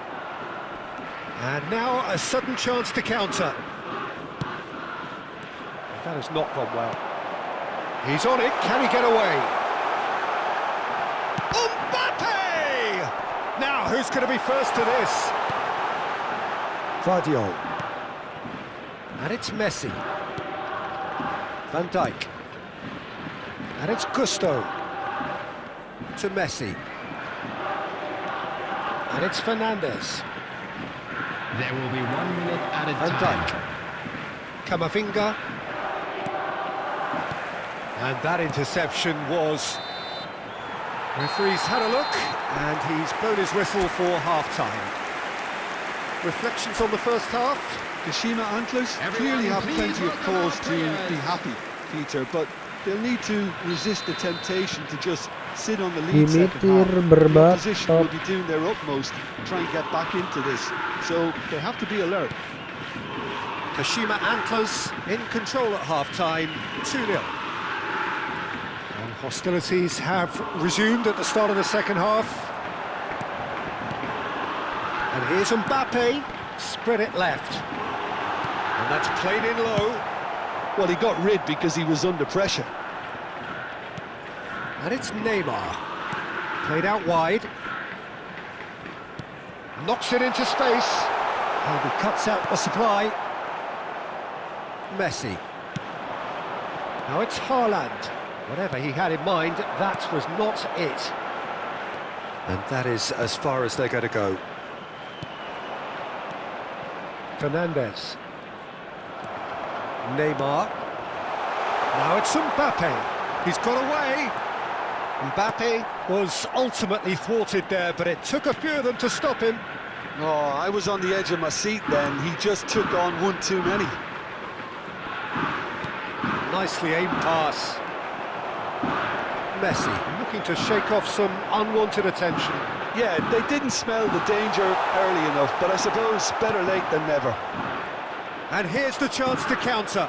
And now a sudden chance to counter. That has not gone well. He's on it, can he get away? Mbappe! Now, who's going to be first to this? Vardiol. And it's Messi. Van Dijk. And it's Gusto. To Messi. And it's Fernandes. There will be 1 minute added Van time. Dijk. Camavinga. And that interception was... Referee's had a look, and he's blown his whistle for half-time. Reflections on the first half? Kashima Antlers Everyone clearly have please plenty of welcome cause our to players. be happy, Peter, but they'll need to resist the temptation to just sit on the lead second half. Dimitir The opposition will berbatok. be doing their utmost to try and get back into this, so they have to be alert. Kashima Antlers in control at half-time, 2-0. And hostilities have resumed at the start of the second half. And here's Mbappe, spread it left. And that's played in low. Well, he got rid because he was under pressure. And it's Neymar. Played out wide. Knocks it into space. And he cuts out the supply. Messi. Now it's Haaland. Whatever he had in mind, that was not it. And that is as far as they're going to go. Fernandes. Neymar. Now it's Mbappe. He's got away. Mbappe was ultimately thwarted there, but it took a few of them to stop him. Oh, I was on the edge of my seat then. He just took on one too many. Nicely aimed pass. Messi looking to shake off some unwanted attention. Yeah, they didn't smell the danger early enough, but I suppose better late than never. And here's the chance to counter.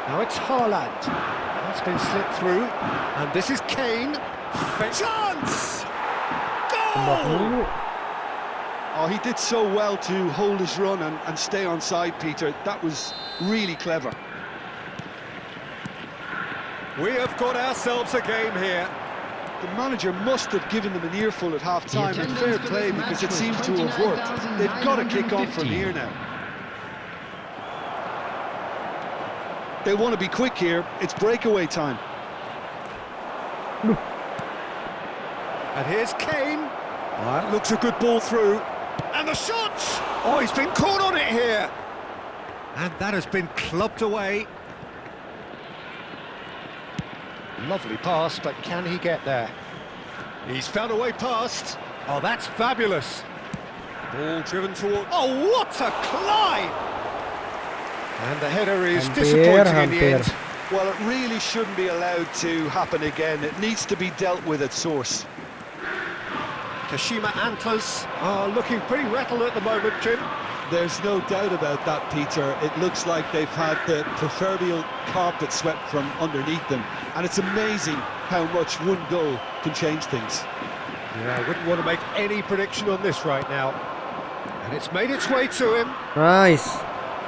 Now it's Haaland. That's been slipped through. And this is Kane. Chance! Tembak Goal! dulu. Oh, he did so well to hold his run and stay on side, Peter. That was really clever. We have got ourselves a game here. The manager must have given them an earful at half-time, and fair attendance for play this because match it was seems to have worked. They've got to kick on from 29,950. here now. They want to be quick here. It's breakaway time. And here's Kane. That looks a good ball through. And the shot! Oh, he's been caught on it here. And that has been clubbed away. Lovely pass, but can he get there? He's found a way past. Oh, that's fabulous. Ball driven toward... Oh, what a climb! And the header is disappointing in the end. Well, it really shouldn't be allowed to happen again. It needs to be dealt with at source. Kashima Antlers are looking pretty rattled at the moment, Jim. There's no doubt about that, Peter. It looks like they've had the proverbial carpet swept from underneath them. And it's amazing how much one goal can change things. Yeah, I wouldn't want to make any prediction on this right now. And it's made its way to him. Nice.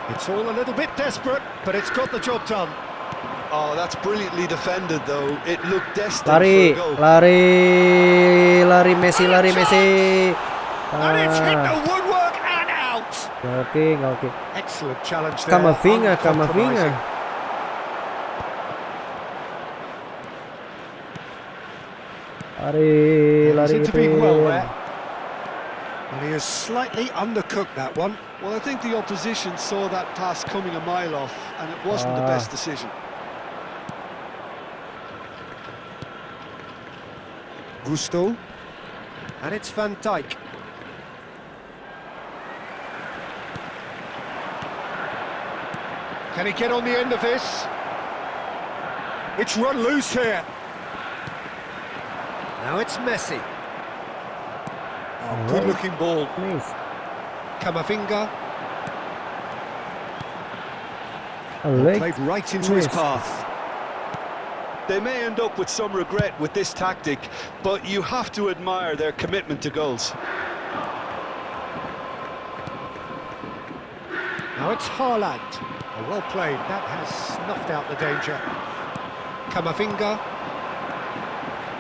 It's all a little bit desperate, but it's got the job done. Oh, that's brilliantly defended, though. It looked destined Lari, for a goal. lari Messi, lari Messi. And it's hit Ah, the woodwork and out. oke. Excellent challenge there. Camavinga. Uncompromising. Lari He's intervened well Ipin. there. And he has slightly undercooked that one. Well, I think the opposition saw that pass coming a mile off, and it wasn't the best decision. Gusto. And it's Van Dijk. Can he get on the end of this? It's run loose here. Now it's Messi. Oh, good-looking ball. Nice. Camavinga. A leg. Played right into his Nice. path. They may end up with some regret with this tactic, but you have to admire their commitment to goals. Now it's Haaland. Oh, well played. That has snuffed out the danger. Camavinga.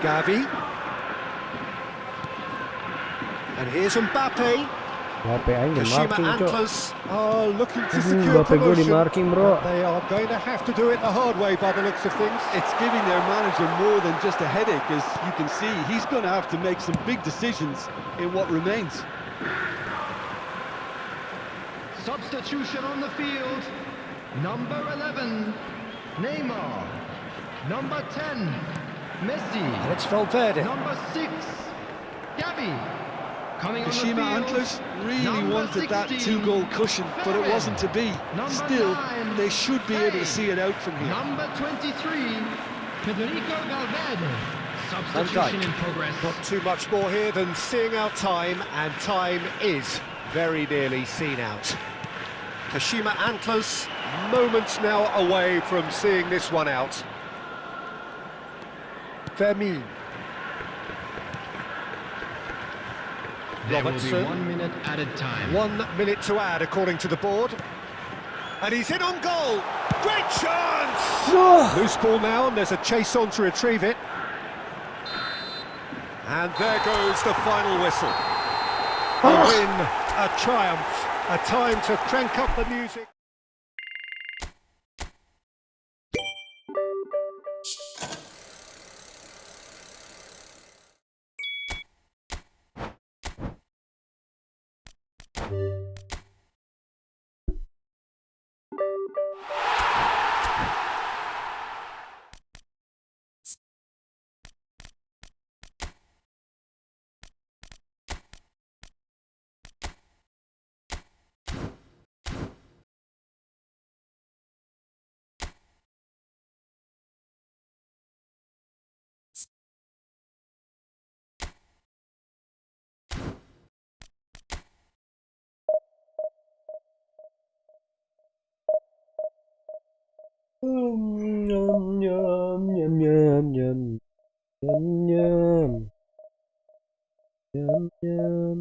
Gavi. And here's Mbappe. Mbappe aing di Kashima marking, Cok. Antlers are looking to secure Mbappe gue di promotion. marking, bro. But they are going to have to do it the hard way by the looks of things. It's giving their manager more than just a headache, as you can see. He's going to have to make some big decisions in what remains. Substitution on the field. Number 11, Neymar. Number 10, Messi. And it's Valverde. Number 6, Gavi. Coming on the Kashima field. Antlers really Number wanted that 16, two-goal cushion, but it wasn't to be. Number Still, 9, they should be able to see it out from here. Number 23, Federico Valverde. Van Substitution Dijk. in progress. Not too much more here than seeing out time, and time is very nearly seen out. Kashima Antlers, moments now away from seeing this one out. Vermi. There will be Robertson. 1 minute added time. 1 minute to add, according to the board. And he's in on goal. Great chance! Loose ball now, and there's a chase on to retrieve it. And there goes the final whistle. A win, a triumph, a time to crank up the music. Nyam nyam nyam nyam nyam nyam nyam nyam nyam.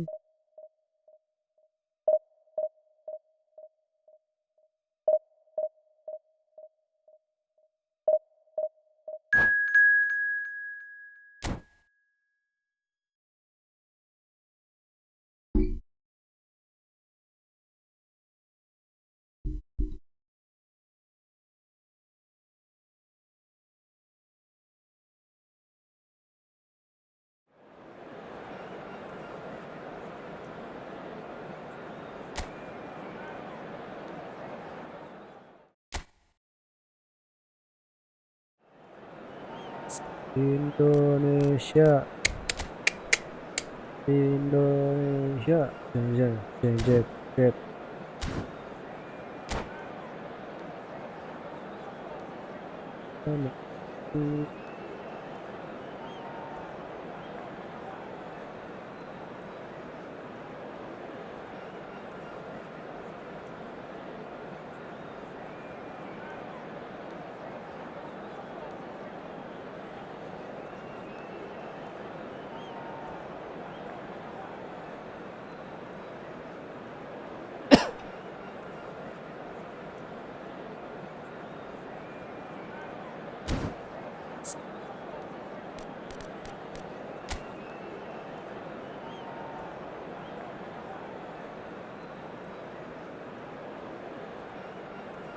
Indonesia, Indonesia, jeng jeng jeng jeng.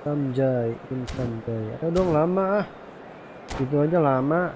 Samjay, Samjay. Ayo dong lama ah. Gitu aja lama.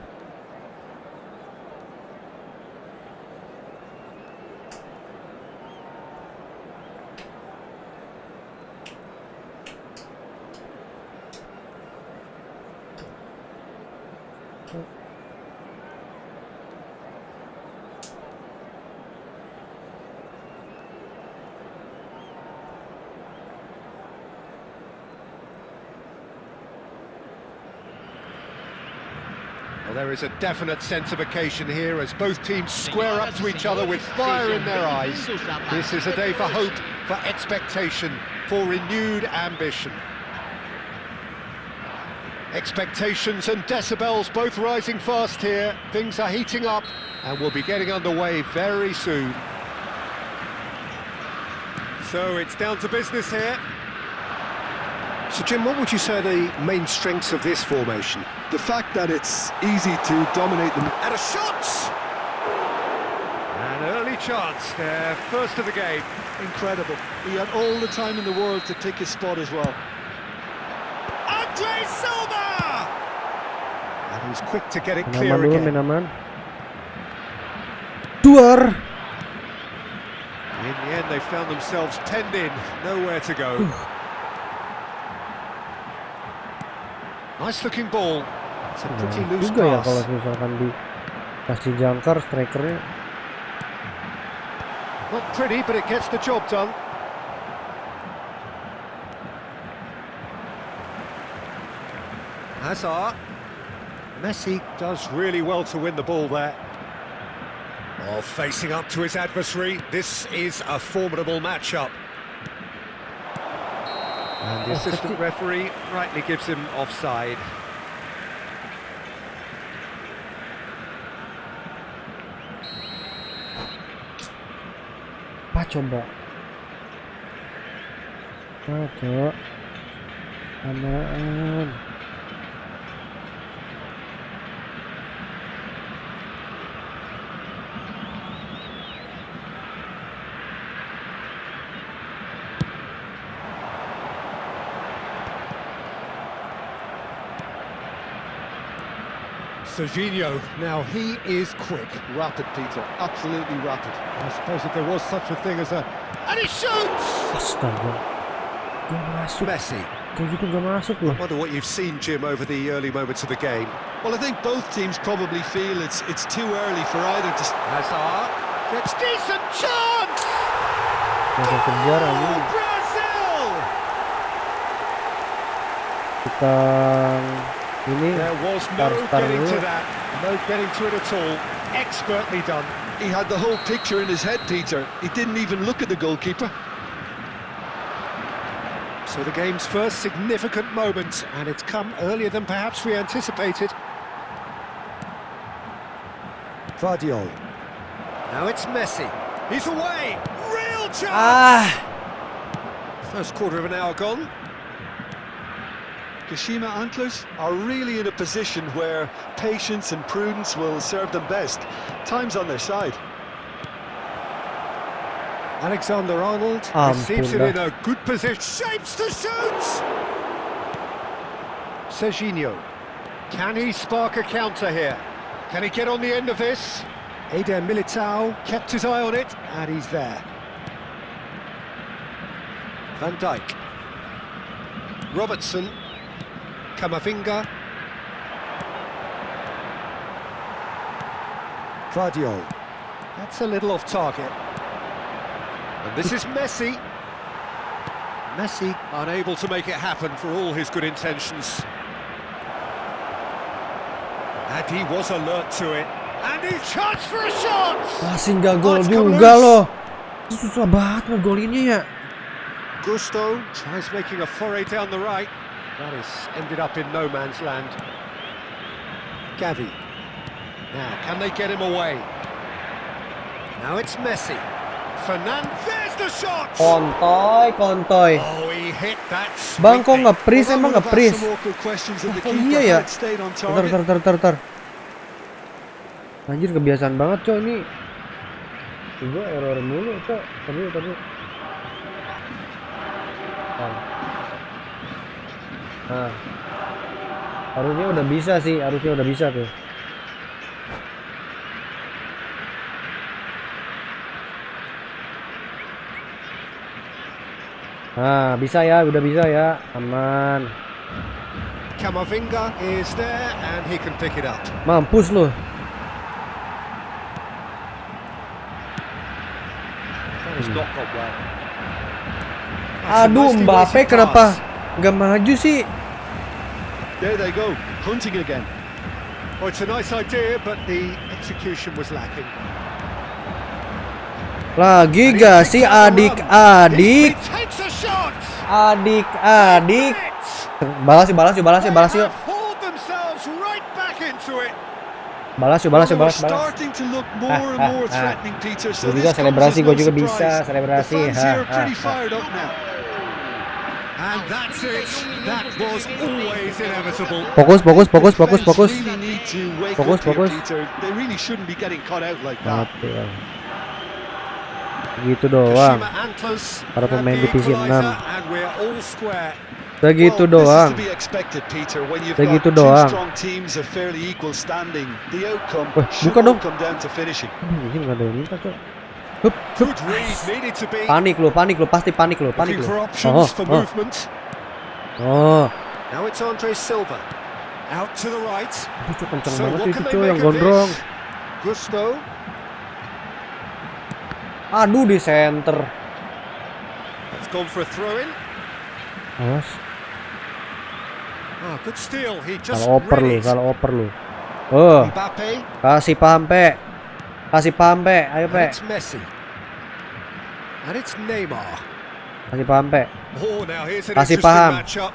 Well, there is a definite sense of occasion here as both teams square up to each other with fire in their eyes. This is a day for hope, for expectation, for renewed ambition. Expectations and decibels both rising fast here. Things are heating up and we'll be getting underway very soon. So it's down to business here. So Jim, what would you say are the main strengths of this formation? The fact that it's easy to dominate them. And a shot! An early chance there, first of the game. Incredible. He had all the time in the world to pick his spot as well. Andre Silva! And he's quick to get it Main clear aman dulu, again. main aman. Duar. In the end, they found themselves penned in, nowhere to go. Nice looking ball. It's a pretty loose Juga ya pass. kalau misalkan dikasih jangkar strikernya. Not pretty, but it gets the job done. Hazard. Messi does really well to win the ball there. Oh, facing up to his adversary, this is a formidable matchup. And the assistant referee rightly gives him offside. Apa coba? Cok. Aman. Serginho, now he is quick. Rapid, Peter. Absolutely rapid. I suppose if there was such a thing as a... And he shoots! Astaga. Gak masuk. Messi. Kayak gitu gak masuk loh. I wonder what you've seen, Jim, over the early moments of the game. Well, I think both teams probably feel it's too early for either to... Hazard gets decent chance! Masih kejar aja. Oh, Brazil! Kita ini There was no start getting to dulu. that, no getting to it at all. Expertly done. He had the whole picture in his head, Peter. He didn't even look at the goalkeeper. So the game's first significant moment, and it's come earlier than perhaps we anticipated. Vardiol. Now it's Messi. He's away. Real chance. First quarter of an hour gone. Kashima Antlers are really in a position where patience and prudence will serve them best. Time's on their side. Alexander-Arnold receives it in a good position. Shapes to shoot! Serginho. Can he spark a counter here? Can he get on the end of this? Eder Militao kept his eye on it, and he's there. Van Dijk. Robertson. Camavinga. Vardiol. That's a little off target. And this is Messi. Messi unable to make it happen for all his good intentions. And he was alert to it. And he's chance for a shot! Masih nggak gol Oh, it's come juga loose. loh. Susah banget ngegolinnya ya. Gusto tries making a foray down the right. That is ended up in no man's land. Gavi. Now, can they get him away? Now it's Messi. Fernandes, there's the shot! Kontoy. Oh, he hit that Bang, kok sweetly. nge-freeze emang Well, that would have nge-freeze? asked some awkward questions of the Oh, keeper iya ya. had it stayed on target. Tar. Anjir kebiasaan banget cok ini. Gue error mulu cok. Tadi. Nah, harusnya udah bisa sih, harusnya udah bisa tuh. Nah, bisa ya, udah bisa ya, aman. Camavinga is there and he can pick it up. Mampus loh. It's not gone well. Aduh, Mbappe kenapa nggak maju sih? There they go, hunting again. Well, it's a nice idea, but the execution was lacking. Lagi gak sih adik-adik? He takes a shot. Adik-adik. Balas yuk, balas yuk, balas yuk, balas They yuk. have hauled themselves right back into it. Balas yuk, balas yuk, Well, balas, they were balas. starting to look more and more threatening, Peter. So Gue juga this comes selebrasi, as gue no juga bisa surprise. selebrasi. The fans here are pretty Ha. fired up now. And that's it. That was always inevitable. Fokus, fokus, fokus, fokus, Defense fokus. really need to wake Fokus, up here, fokus. Peter. They really shouldn't be getting caught out like that. Mati ya. Gitu doang. Kashima Antlers Para grab pemain the divisi equalizer 6. and we're all square. Segitu Well, this is doang. to be expected, Peter. When you've Segitu got two doang. strong teams of fairly equal standing, the outcome Wah, should buka dong. all come down to finishing. Ini nggak ada yang minta, Cok. Hup, hup. Good read needed to be. Panik lu, pasti panik lu, panik Looking lu. for options for Oh, movement. oh. Now it's Andre Silva. Out to the right. Aduh, Cok, kenceng So banget what itu, can they Cok, yang make of gondrong. this? Gusto. Aduh, di center. It's gone for a throw-in. Awas. Oh, good steal. He just Salah oper read lu, it. salah oper lu. Oh, Mbappe. kasih paham, Pe. Kasih paham, Pe. Ayo, And Pe. it's Messi. And it's Neymar. Kasih paham, Pe. Oh, now here's an Kasih interesting paham. matchup.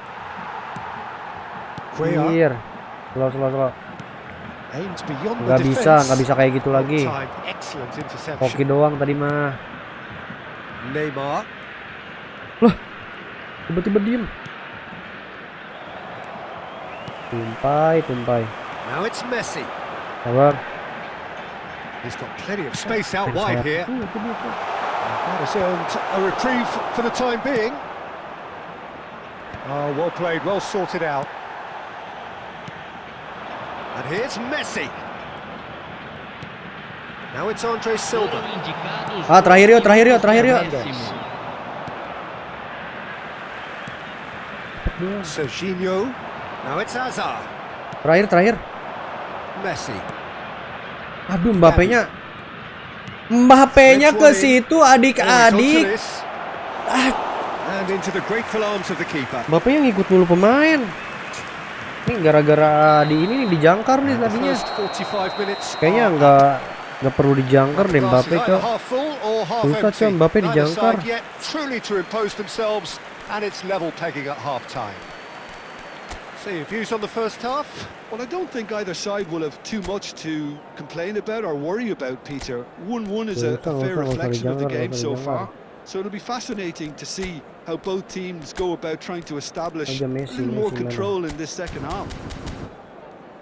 Cuellar Anjir. Slow. aims beyond the Nggak defense. bisa kayak gitu lagi. Time, excellent interception. Hoki doang tadi mah. Neymar. Tiba-tiba diem. Tumpai. Now it's Messi. Sabar. He's got plenty of space out wide here. Itu dia, Cok. That has earned a reprieve for the time being. Oh, well played, well sorted out. And here's Messi. Now it's Andre Silva. Ah, terakhir yuk. Serginho. Now it's Hazard. Terakhir. Messi. Aduh, Mbappe-nya ke situ, Oh, he's adik-adik. onto this. And into the grateful arms of the keeper. Mbappe-nya ngikut dulu pemain. Ini gara-gara di ini nih dijangkar nih The tadinya. first 45 minutes. Kayaknya nggak perlu dijangkar deh Mbappe, Cok. Half full or half Susah, empty. Cok, Mbappe Neither dijangkar. side yet truly to impose themselves, and it's level pegging at half time. So your views on the first half? Well, I don't think either side will have too much to complain about or worry about, Peter. 1-1 is a fair reflection of the game so far. So it'll be fascinating to see how both teams go about trying to establish a little more control in this second half.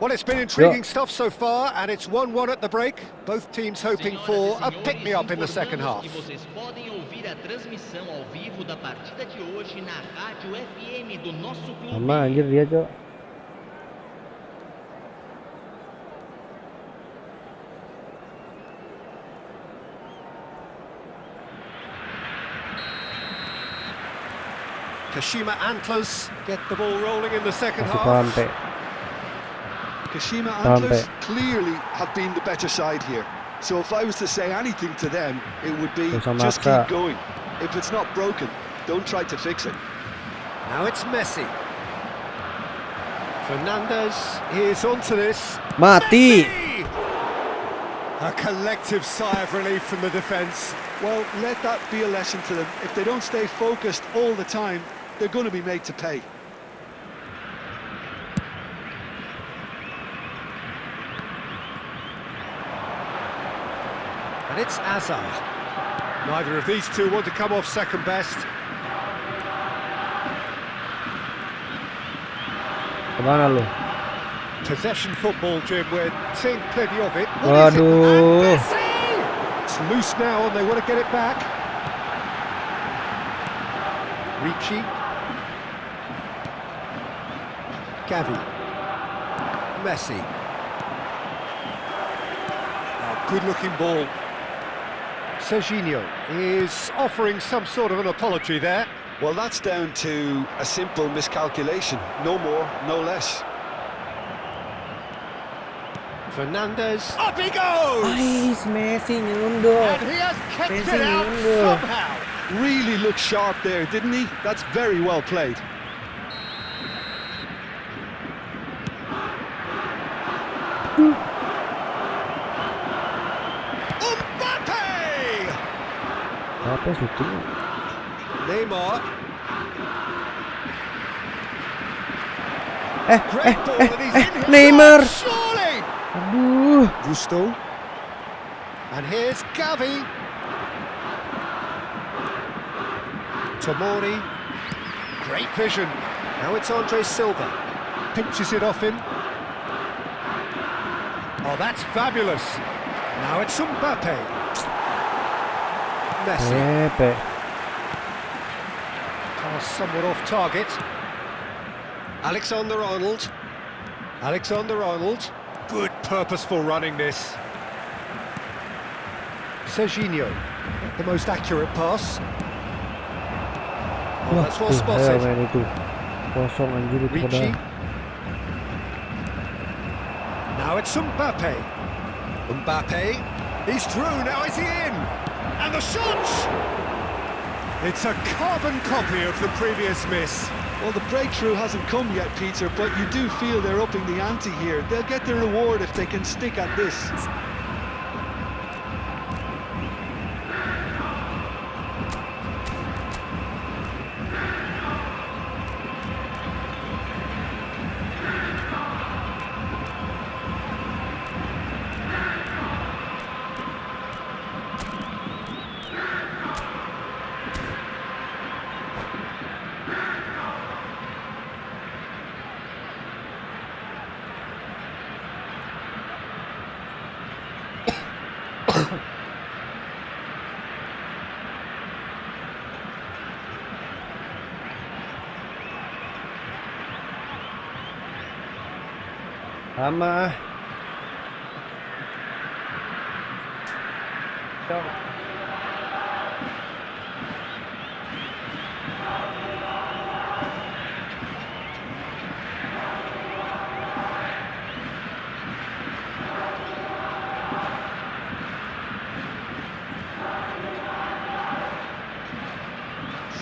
Well, it's been intriguing stuff so far, and it's 1-1 at the break. Both teams hoping for a pick-me-up in the second half. Vocês podem ouvir a transmissão ao vivo da partida de hoje na Rádio FM do nosso clube. Sama anjir dia, Cok. Kashima Antlers get the ball rolling in the second Kasih paham, half. Pe. Kashima Sampai. Antlers clearly have been the better side here. So if I was to say anything to them, it would be Usah just maksa. keep going. If it's not broken, don't try to fix it. Now it's Messi. Fernandez is onto this. Mati. Messi! A collective sigh of relief from the defence. Well, let that be a lesson to them. If they don't stay focused all the time, they're going to be made to pay. And it's Hazard. Neither of these two want to come off second best. Kemana lu? Possession football, Jim. We're seeing plenty of it. What is it? Waduh. And Messi! It's loose now, and they want to get it back. Ricci. Gavi. Messi. Oh, good-looking ball. Serginho is offering some sort of an apology there. Well, that's down to a simple miscalculation. No more, no less. Fernandez. Up he goes! Ais, Messi nyundul. And he has kept Messi it out nyundul. somehow. Really looked sharp there, didn't he? That's very well played. Apa syuting? Neymar. Great ball and he's in his Neymar. goal, surely. Aduh. Gusto. And here's Gavi. Tomori. Great vision. Now it's Andre Silva. Pinches it off him. Oh, that's fabulous. Now it's Mbappe. Messi. Pepe. Pass somewhat off target. Alexander-Arnold. Alexander-Arnold. Good purposeful running this. Serginho. The most accurate pass. Oh, that's well spotted. Main itu. Kosong anjir itu Ricci. padahal. Now it's Mbappe. Mbappe. He's through. Now is he in? And the shot! It's a carbon copy of the previous miss. Well, the breakthrough hasn't come yet, Peter, but you do feel they're upping the ante here. They'll get their reward if they can stick at this. Sama.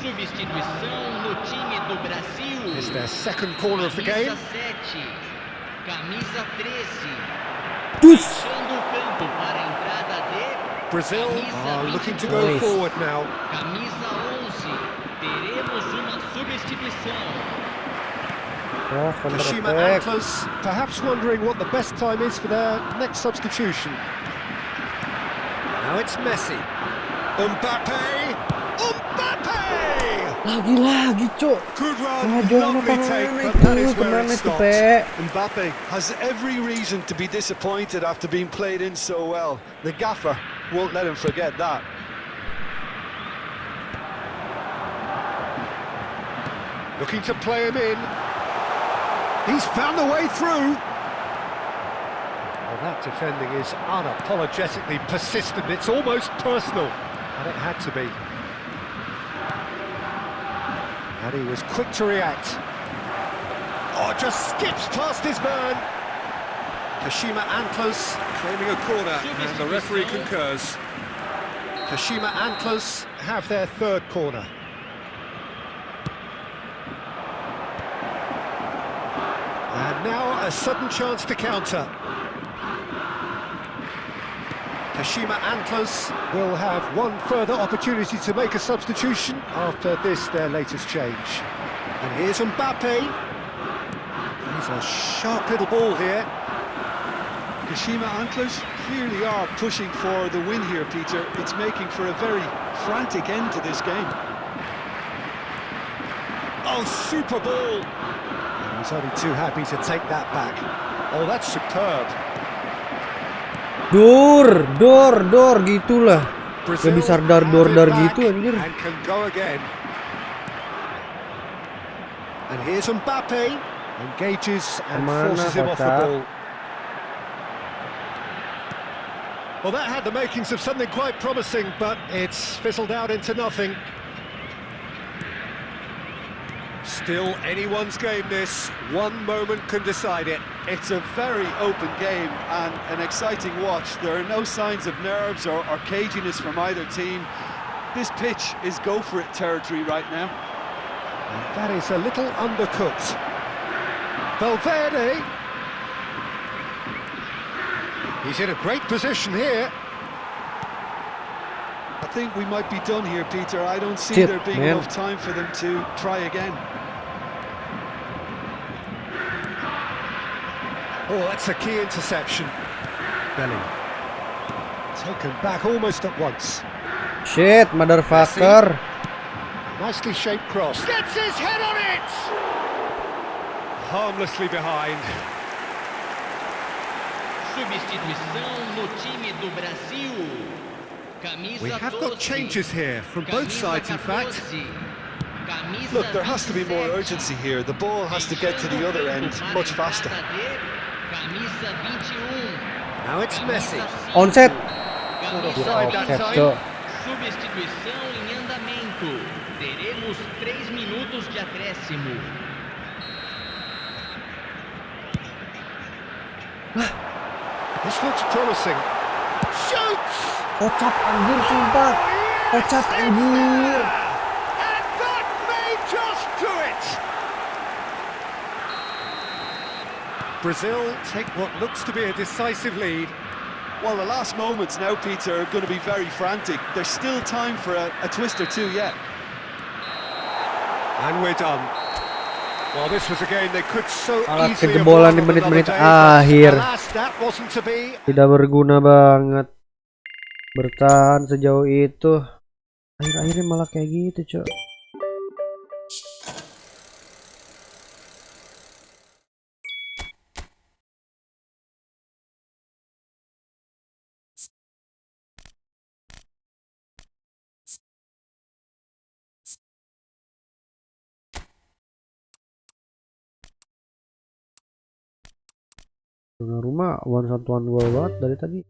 Substituição no time do Brasil. It's their second corner of the game. Camisa 7, camisa 13. Dus. Fechando o campo para a entrada de Brazil camisa are looking to go 22. forward now. Camisa 11. Teremos uma substituição. Oh, Kashima counter-attack. Antlers perhaps wondering what the best time is for their next substitution. Now it's Messi. Mbappe! Mbappe! Lagi-lagi, Cok. Good run, Aduh, lovely apa take, mana but that is itu? where Kemana it itu, stopped. Pe? Mbappe has every reason to be disappointed after being played in so well. The gaffer won't let him forget that. Looking to play him in. He's found a way through. Well, that defending is unapologetically persistent. It's almost personal, and it had to be. And he was quick to react. Oh, just skips past his man. Kashima Antlers claiming a corner, and the referee concurs. Kashima Antlers have their third corner. And now a sudden chance to counter. Kashima Antlers will have one further opportunity to make a substitution after this, their latest change. And here's Mbappe. He's a sharp little ball here. Kashima Antlers clearly are pushing for the win here, Peter. It's making for a very frantic end to this game. Oh, super ball. And he's only too happy to take that back. Oh, that's superb. Dor gitulah. Gak bisa dar gitu anjir. And can go again. And here's Mbappe. Engages and Kemana, forces him off the kocak? ball. Well, that had the makings of something quite promising, but it's fizzled out into nothing. Still anyone's game, this. One moment can decide it. It's a very open game and an exciting watch. There are no signs of nerves or caginess from either team. This pitch is go-for-it territory right now. And that is a little undercooked. Valverde. He's in a great position here. I think we might be done here, Peter. I don't see Shit, there being man. enough time for them to try again. Oh, that's a key interception. Belly. Taken back almost at once. Shit, motherfucker. Nicely shaped cross. Gets his head on it! Harmlessly behind. Substituição no time do Brasil. Camisa We have 12, got changes here from both camisa sides, in fact. 14, camisa Look, there has to be more 27, urgency here. The ball has to get to the other end deixando much para a faster. entrada de camisa 21. Now it's Messi. Camisa 5, Onset. camisa Offside that 20. time. Cok. Substituição em andamento. Teremos 3 minutos de acréscimo. This looks promising. Shoots! Kocak anjir sumpah. Kocak anjir. And that may just do it! Brazil take what looks to be a decisive lead. Well, the last moments now, Peter, are going to be very frantic. There's still time for a twist or two yet. And we're done. Well, this was a game they could so Alat easily have kejebolan won di on another menit-menit day, akhir. but alas, that wasn't to be. Tidak berguna banget. Bertahan sejauh itu. Akhir-akhirnya malah kayak gitu, Cok. Rumah one satuan gol banget dari tadi.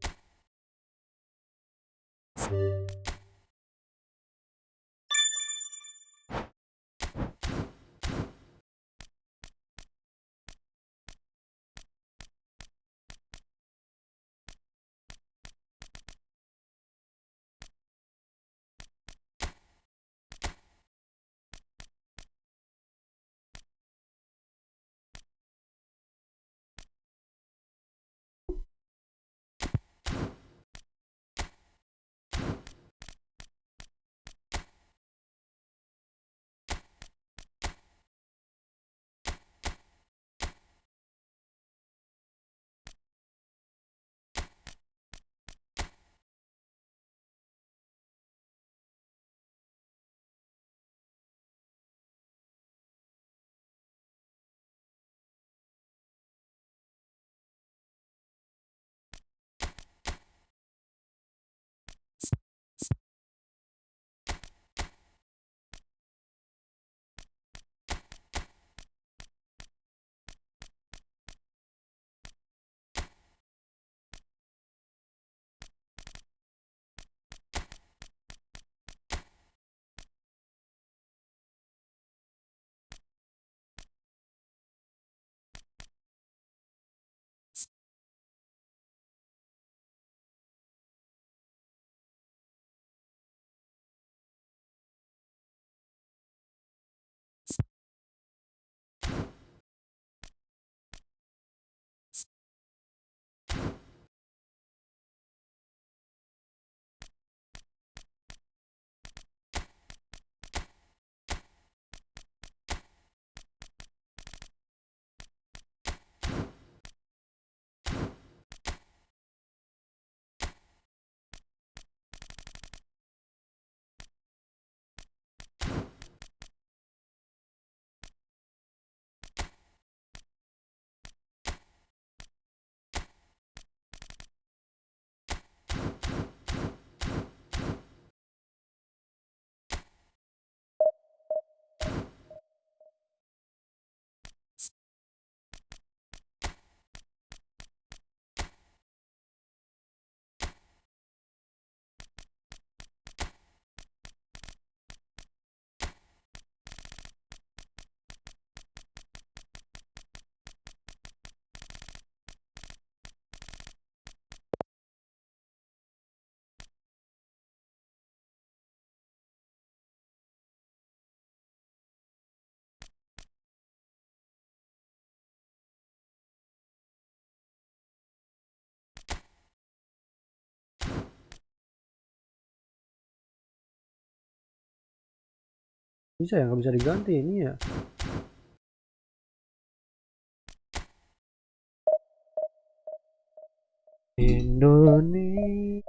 Bisa ya, nggak bisa diganti ini ya. Indonesia.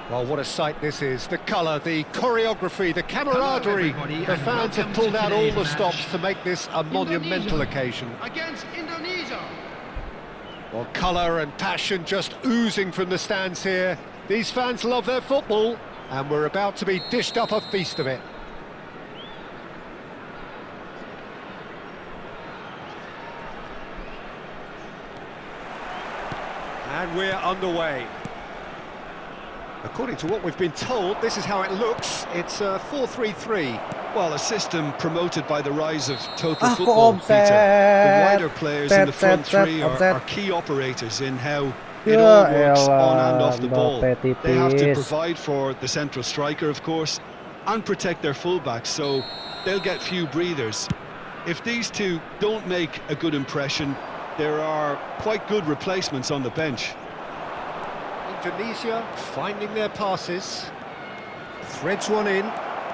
Well, what a sight this is. The colour, the choreography, the camaraderie. everybody, The and fans have welcome pulled to out all today's the match. stops to make this a monumental occasion. Against Indonesia. Well, colour and passion just oozing from the stands here. These fans love their football, and we're about to be dished up a feast of it. And we're underway. According to what we've been told, this is how it looks. It's a 4-3-3. Well, a system promoted by the rise of total Ah, football, kok Peter. The offset? wider players in the front three Offset. are key operators in how it Ya all works on and elah, off the ball. Mbappe They have to tipis. provide for the central striker, of course, and protect their fullbacks, so they'll get few breathers. If these two don't make a good impression, there are quite good replacements on the bench. Indonesia finding their passes. Threads one in.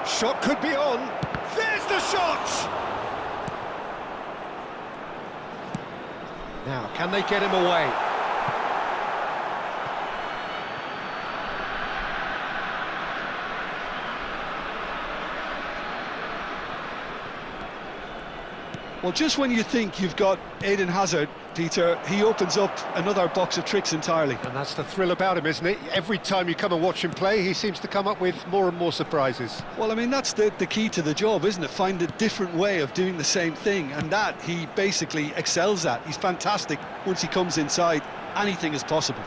Shot could be on. There's the shot! Now, can they get him away? Well, just when you think you've got Eden Hazard, Peter, he opens up another box of tricks entirely. And that's the thrill about him, isn't it? Every time you come and watch him play, he seems to come up with more and more surprises. Well, I mean, that's the key to the job, isn't it? Find a different way of doing the same thing, and that he basically excels at. He's fantastic. Once he comes inside, anything is possible.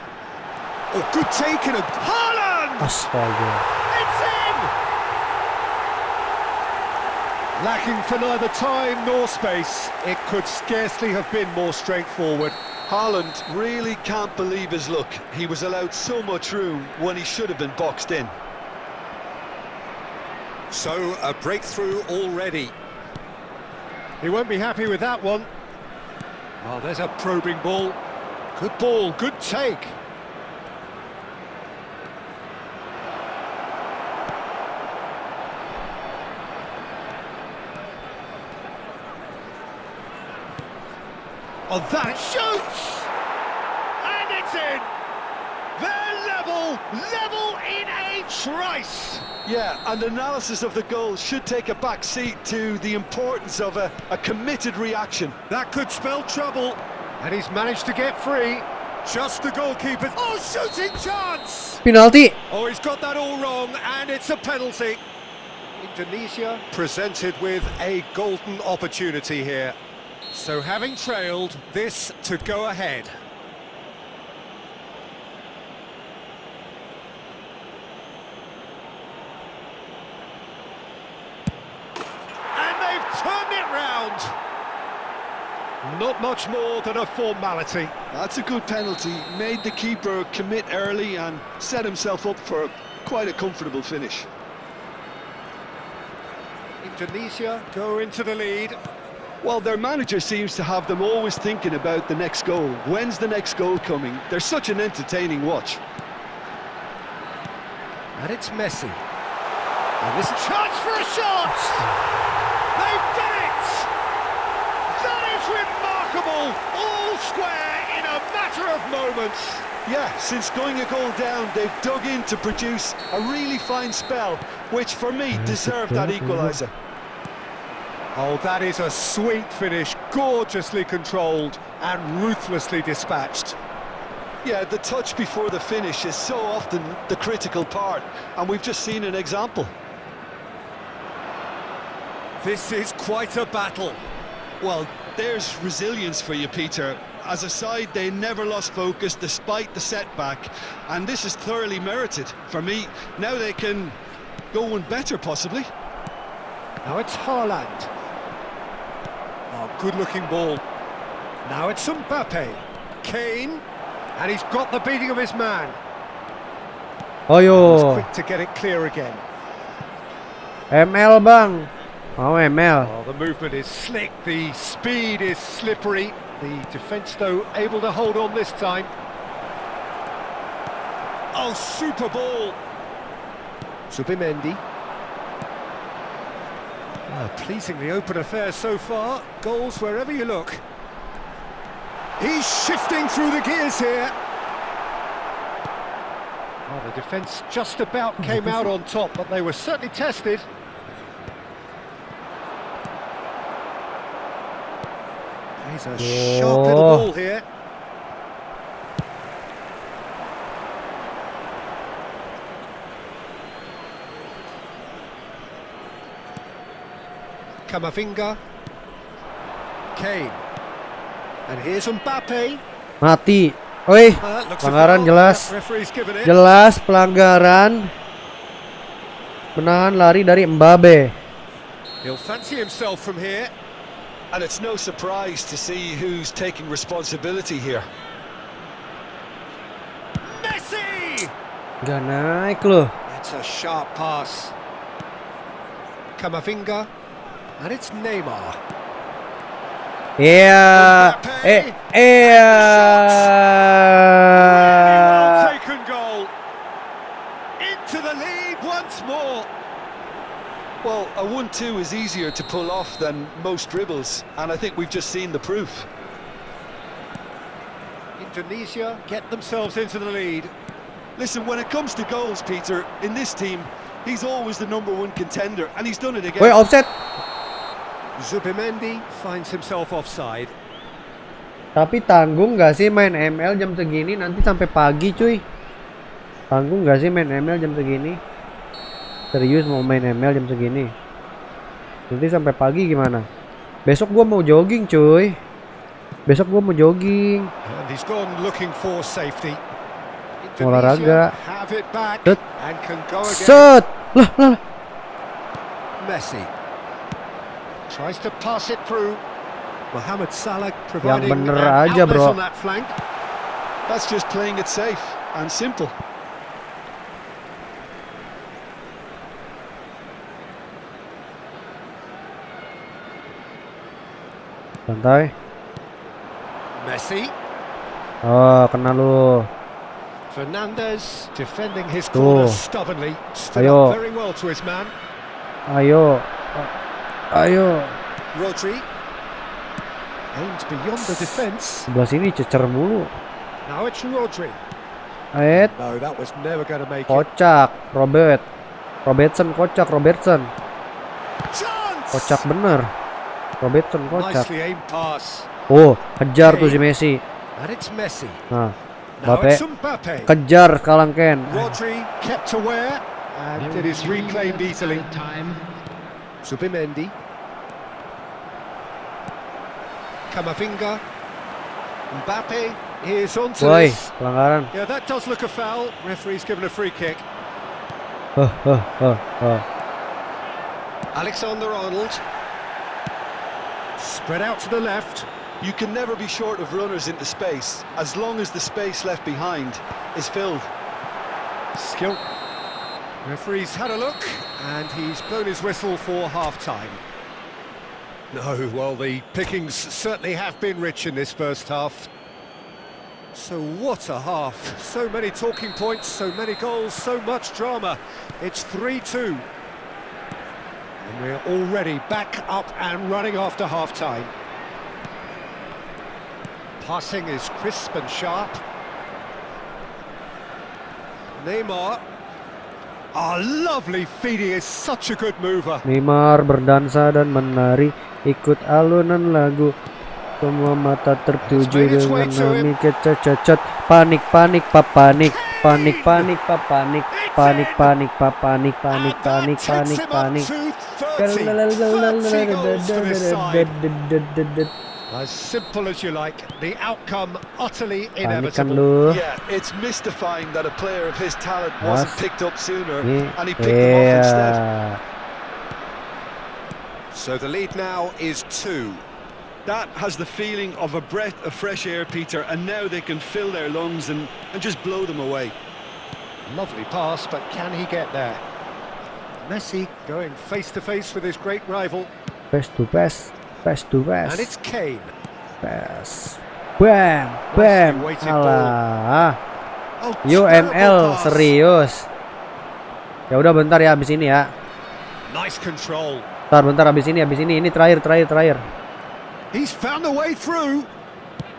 Oh, good take and a... Haaland! Astaga. It's in! Lacking for neither time nor space, it could scarcely have been more straightforward. Haaland really can't believe his luck. He was allowed so much room when he should have been boxed in. So, a breakthrough already. He won't be happy with that one. Oh, there's a probing ball. Good ball, good take. Oh, that shoots! And it's in! They're level in a trice! Yeah, and analysis of the goal should take a back seat to the importance of a committed reaction. That could spell trouble. And he's managed to get free. Just the goalkeeper. Oh, shooting chance! Penalti. Oh, he's got that all wrong, and it's a penalty. Indonesia presented with a golden opportunity here. So having trailed, this to go ahead. And they've turned it round. Not much more than a formality. That's a good penalty. Made the keeper commit early and set himself up for quite a comfortable finish. Indonesia go into the lead. Well, their manager seems to have them always thinking about the next goal. When's the next goal coming? They're such an entertaining watch. And it's Messi. And this chance for a shot! They've done it! That is remarkable! All square in a matter of moments. Yeah, since going a goal down, they've dug in to produce a really fine spell, which for me deserved that equaliser. Oh, that is a sweet finish, gorgeously controlled and ruthlessly dispatched. Yeah, the touch before the finish is so often the critical part, and we've just seen an example. This is quite a battle. Well, there's resilience for you, Peter. As a side, they never lost focus despite the setback, and this is thoroughly merited. For me, now they can go one better, possibly. Now it's Haaland. Oh, good-looking ball. Now it's Mbappe. Kane. And he's got the beating of his man. Ayo. Quick to get it clear again. ML bang. Mau ML. Oh, the movement is slick, the speed is slippery. The defence, though, able to hold on this time. Oh, super ball. Zubimendi. Oh, pleasingly open affair so far. Goals wherever you look. He's shifting through the gears here. Oh, the defence just about came out on top, but they were certainly tested. He's a sharp little ball here. Camavinga. Kane. And here's Mbappe. Mati. Oi, Looks a pelanggaran foul. jelas. Referee's given it. Jelas pelanggaran. Menahan lari dari Mbappe. He'll fancy himself from here. And it's no surprise to see who's taking responsibility here. Messi! Gak naik loh. It's a sharp pass. Camavinga. And it's Neymar. Iya. Iya. Well taken goal. Into the lead once more. Well, a 1-2 is easier to pull off than most dribbles, and I think we've just seen the proof. Indonesia get themselves into the lead. Listen, when it comes to goals, Peter, in this team, he's always the #1 contender, and he's done it again. Woi, offset. Zubimendi finds himself offside. Tapi tanggung gak sih main ML jam segini? Nanti sampai pagi cuy. Tanggung gak sih main ML jam segini? Serius mau main ML jam segini? Nanti sampai pagi gimana? Besok gua mau jogging cuy. Besok gua mau jogging. And he's gone looking for safety. Olahraga. Have it back Set. and can go again. Set. Lah. Messi tries to pass it through. Mohamed Salah providing Yang bener an aja, outlet bro. on that flank. That's just playing it safe and simple. Santai. Messi. Oh, kena lu. Fernandez defending his Tuh. corner stubbornly. Stood Ayo. up very well to his man. Ayo. Ayo. Rodri. Aimed beyond the defence. Sebelah sini cecer mulu. Now it's Rodri. No, that was never going to make it. Kocak, Robertson kocak, Robertson. Chance! Kocak bener. Robertson kocak. Nicely aimed pass. Oh, kejar tuh si Messi. And it's Messi. Nah, Now Mbappe it's Mbappe. kejar sekarang Ken. Rodri kept aware and it is reclaimed easily. Time. Subimendi. Camavinga. Mbappe is onto Woi, this. pelanggaran. Yeah, that does look a foul. Referee's given a free kick. Alexander-Arnold. Spread out to the left. You can never be short of runners into space, as long as the space left behind is filled. Skill. Referee's had a look, and he's blown his whistle for half-time. No, well, the pickings certainly have been rich in this first half. So what a half. So many talking points, so many goals, so much drama. It's 3-2. And we're already back up and running after half-time. Passing is crisp and sharp. Neymar. Ah, lovely feeding is such a good mover. Neymar berdansa dan menari ikut alunan lagu. Semua mata tertuju dengan Nami kecet-cecet. Panik panik papanik. Panik panik papanik. Panik panik papanik. Panik panik panik panik. As simple as you like, the outcome utterly Panik kan inevitable. lu. Yeah, it's mystifying that a player of his talent wasn't picked up sooner, Ini, and he picked them off instead. So the lead now is 2. That has the feeling of a breath of fresh air, Peter, and now they can fill their lungs and just blow them away. Lovely pass, but can he get there? Messi going face to face with his great rival, Pass to pass. Pass to and pass. it's Kane. Pass. Bam, bam. Nicely weighted ball. Alah. Oh, UML terrible pass. serius. Ya udah bentar ya habis ini ya. Nice control. Bentar habis ini ini terakhir. He's found a way through.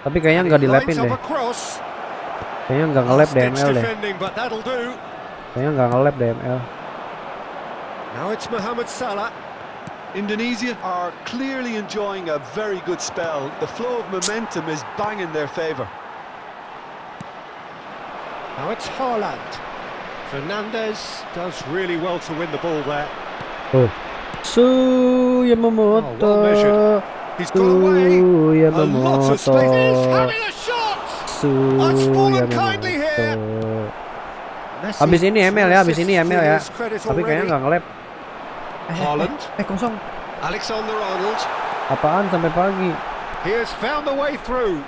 Tapi kayaknya nggak dilepin Lines deh. up across. Kayaknya nggak ngelap Stitch DML deh. defending, but that'll do. Kayaknya nggak ngelap DML. Now it's Mohamed Salah. Indonesia are clearly enjoying a very good spell. The flow of momentum is bang in their favour. Now it's Haaland. Fernandes does really well to win the ball there. Oh. Yamamoto. Oh, well measured. He's got away. A lot of space. He's Yamamoto. having a shot. That's fallen kindly here. Messi Habis ini ML ya, habis ini assists ML to ya. his credit Tapi kayaknya already. nggak ngelap. Haaland. Kosong. Alexander-Arnold. Apaan sampai pagi? He has found the way through.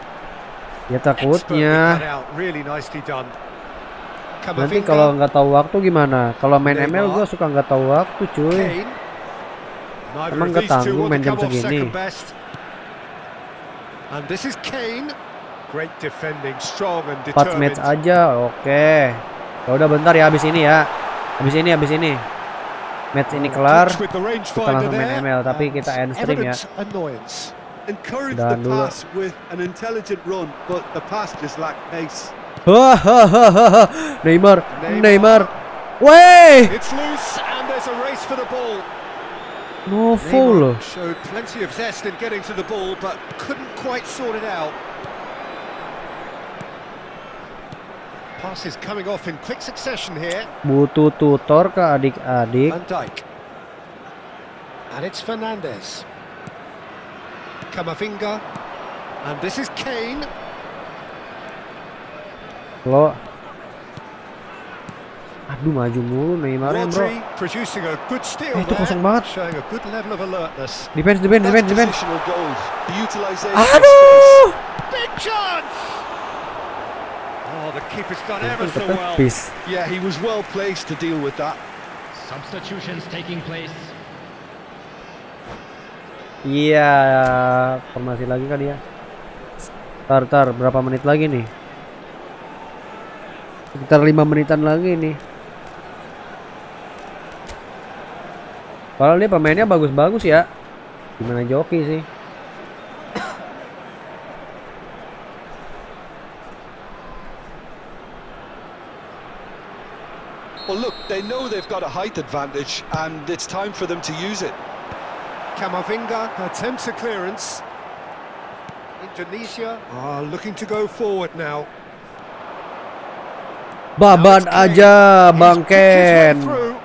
Ya Expertly takutnya. cut out. Really nicely done. Nanti Camavinga. kalau nggak tahu waktu gimana? Kalau main Neymar. ML gue suka nggak tahu waktu cuy. Kane. Neither Emang of nggak these two tanggung want main to jam come off segini. second best. And this is Kane. Great defending, strong and 4 match determined. aja, oke. Ya udah bentar ya habis ini ya. Habis ini. Match ini kelar. Touch with the Kita rangefinder langsung main there, ML, tapi and kita end stream ya. evident annoyance. Encourage Udahan the dulu. pass with an intelligent run, but the pass just lacked pace. Neymar. Wey! It's loose and there's a race for the ball. No foul loh. Neymar showed plenty of zest in getting to the ball, but couldn't quite sort it out. Passes coming off in quick succession here. Butuh tutor ke adik-adik. Van Dijk. And it's Fernandes. Camavinga. And this is Kane. Lo. Aduh maju mulu Neymar ya bro. Rodri producing a good steal Itu there, kosong banget. showing a good level of alertness. Defense. That's positional goals. The utilisation of space. Aduh. Big chance! Oh, the keeper's done ever so well. Tepis. Yeah, he was well placed to deal with that. Substitutions taking place. Iya, formasi lagi kan ya. Tar, berapa menit lagi nih? Sekitar 5 menitan lagi nih. Kalau dia pemainnya bagus-bagus ya. Gimana joki sih? Well, look, they know they've got a height advantage, and it's time for them to use it. Camavinga attempts a clearance. Indonesia are looking to go forward now. Baban aja Bang Ken. Through.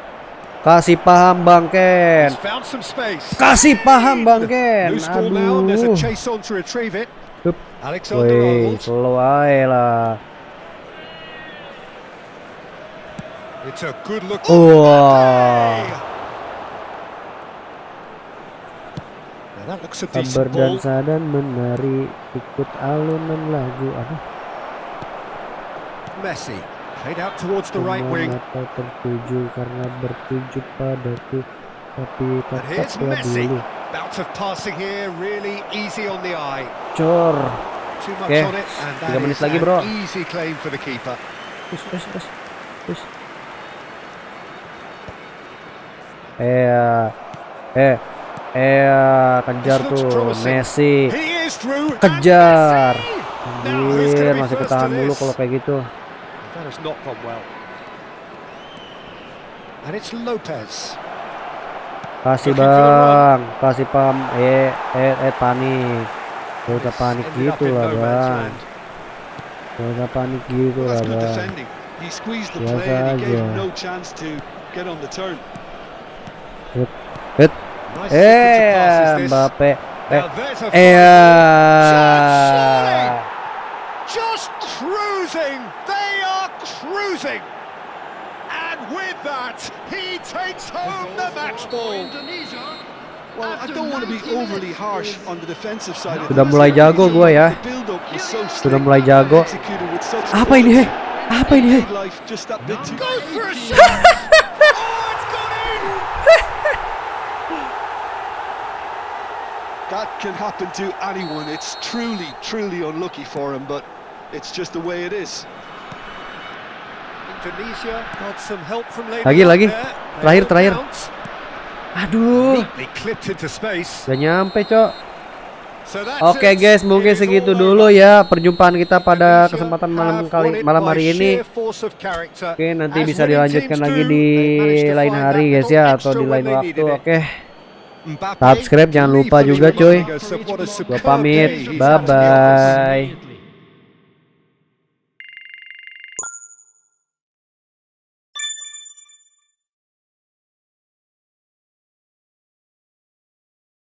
Kasih paham Bang Ken. He's found some space. Kasih paham Bang Ken. Loose ball now, and there's a Aduh. chase on to retrieve it. Hup. Alexander Wih, Arnold. slow aja lah. It's a good look. Wah. Now that looks a Sabar decent dan ball. sadar menari ikut alunan lagu. Aduh. Messi played out towards the right wing. Atau tertuju karena bertuju padaku, tapi And here's tetaplah Messi. dulu. Bout of passing here, really easy on the eye. Cor. Too much Oke, on it, and 3 that menit is lagi, an bro. easy claim for the keeper. Push. Kejar This looks tuh promising. Messi. He is through. and Kejar. Messi! Now, who's Anjir, gonna be masih first ketahan to mulu this? kalau kayak gitu. That has not gone well. And it's Lopez. Kasih Looking for the Bang, kasih pam. Panik. Gak usah This panik ended up gitu in lah no man's Bang. land. Gak usah panik gitu Well, lah that's good Bang. defending. He squeezed the Biasa play and he gave aja. him no chance to get on the turn. Hit. Nice sequence of passes this. Mbappe. Now there's a surely. Just cruising. They are cruising. And with that, he takes home the match ball. Indonesia. Well, I don't want to be overly harsh on the defensive side of Sudah things mulai here, jago because gua ya. the build-up was so Sudah slick mulai and jago. executed with such Apa ini? quality. Apa ini? Made life just that bit too Goes for a shot. Oh, it's gone in. That can happen to anyone. It's truly unlucky for him, but it's just the way it is. Indonesia got some help from later Lagi. on there. Terakhir. They all count. Aduh, Neatly clipped into space. gak nyampe Cok. So that's Oke it. guys, mungkin It is segitu all dulu over. ya perjumpaan kita pada Indonesia kesempatan have won it malam by hari ini. sheer force of character. Oke, nanti As bisa winning dilanjutkan teams lagi do, di they managed to lain find hari that guys little ya, atau extra di when lain they waktu. needed it. Oke, Mbappe subscribe jangan lupa gleefully juga cuy. reminding us of what a Gua superb pamit, day he's bye had in the office. bye.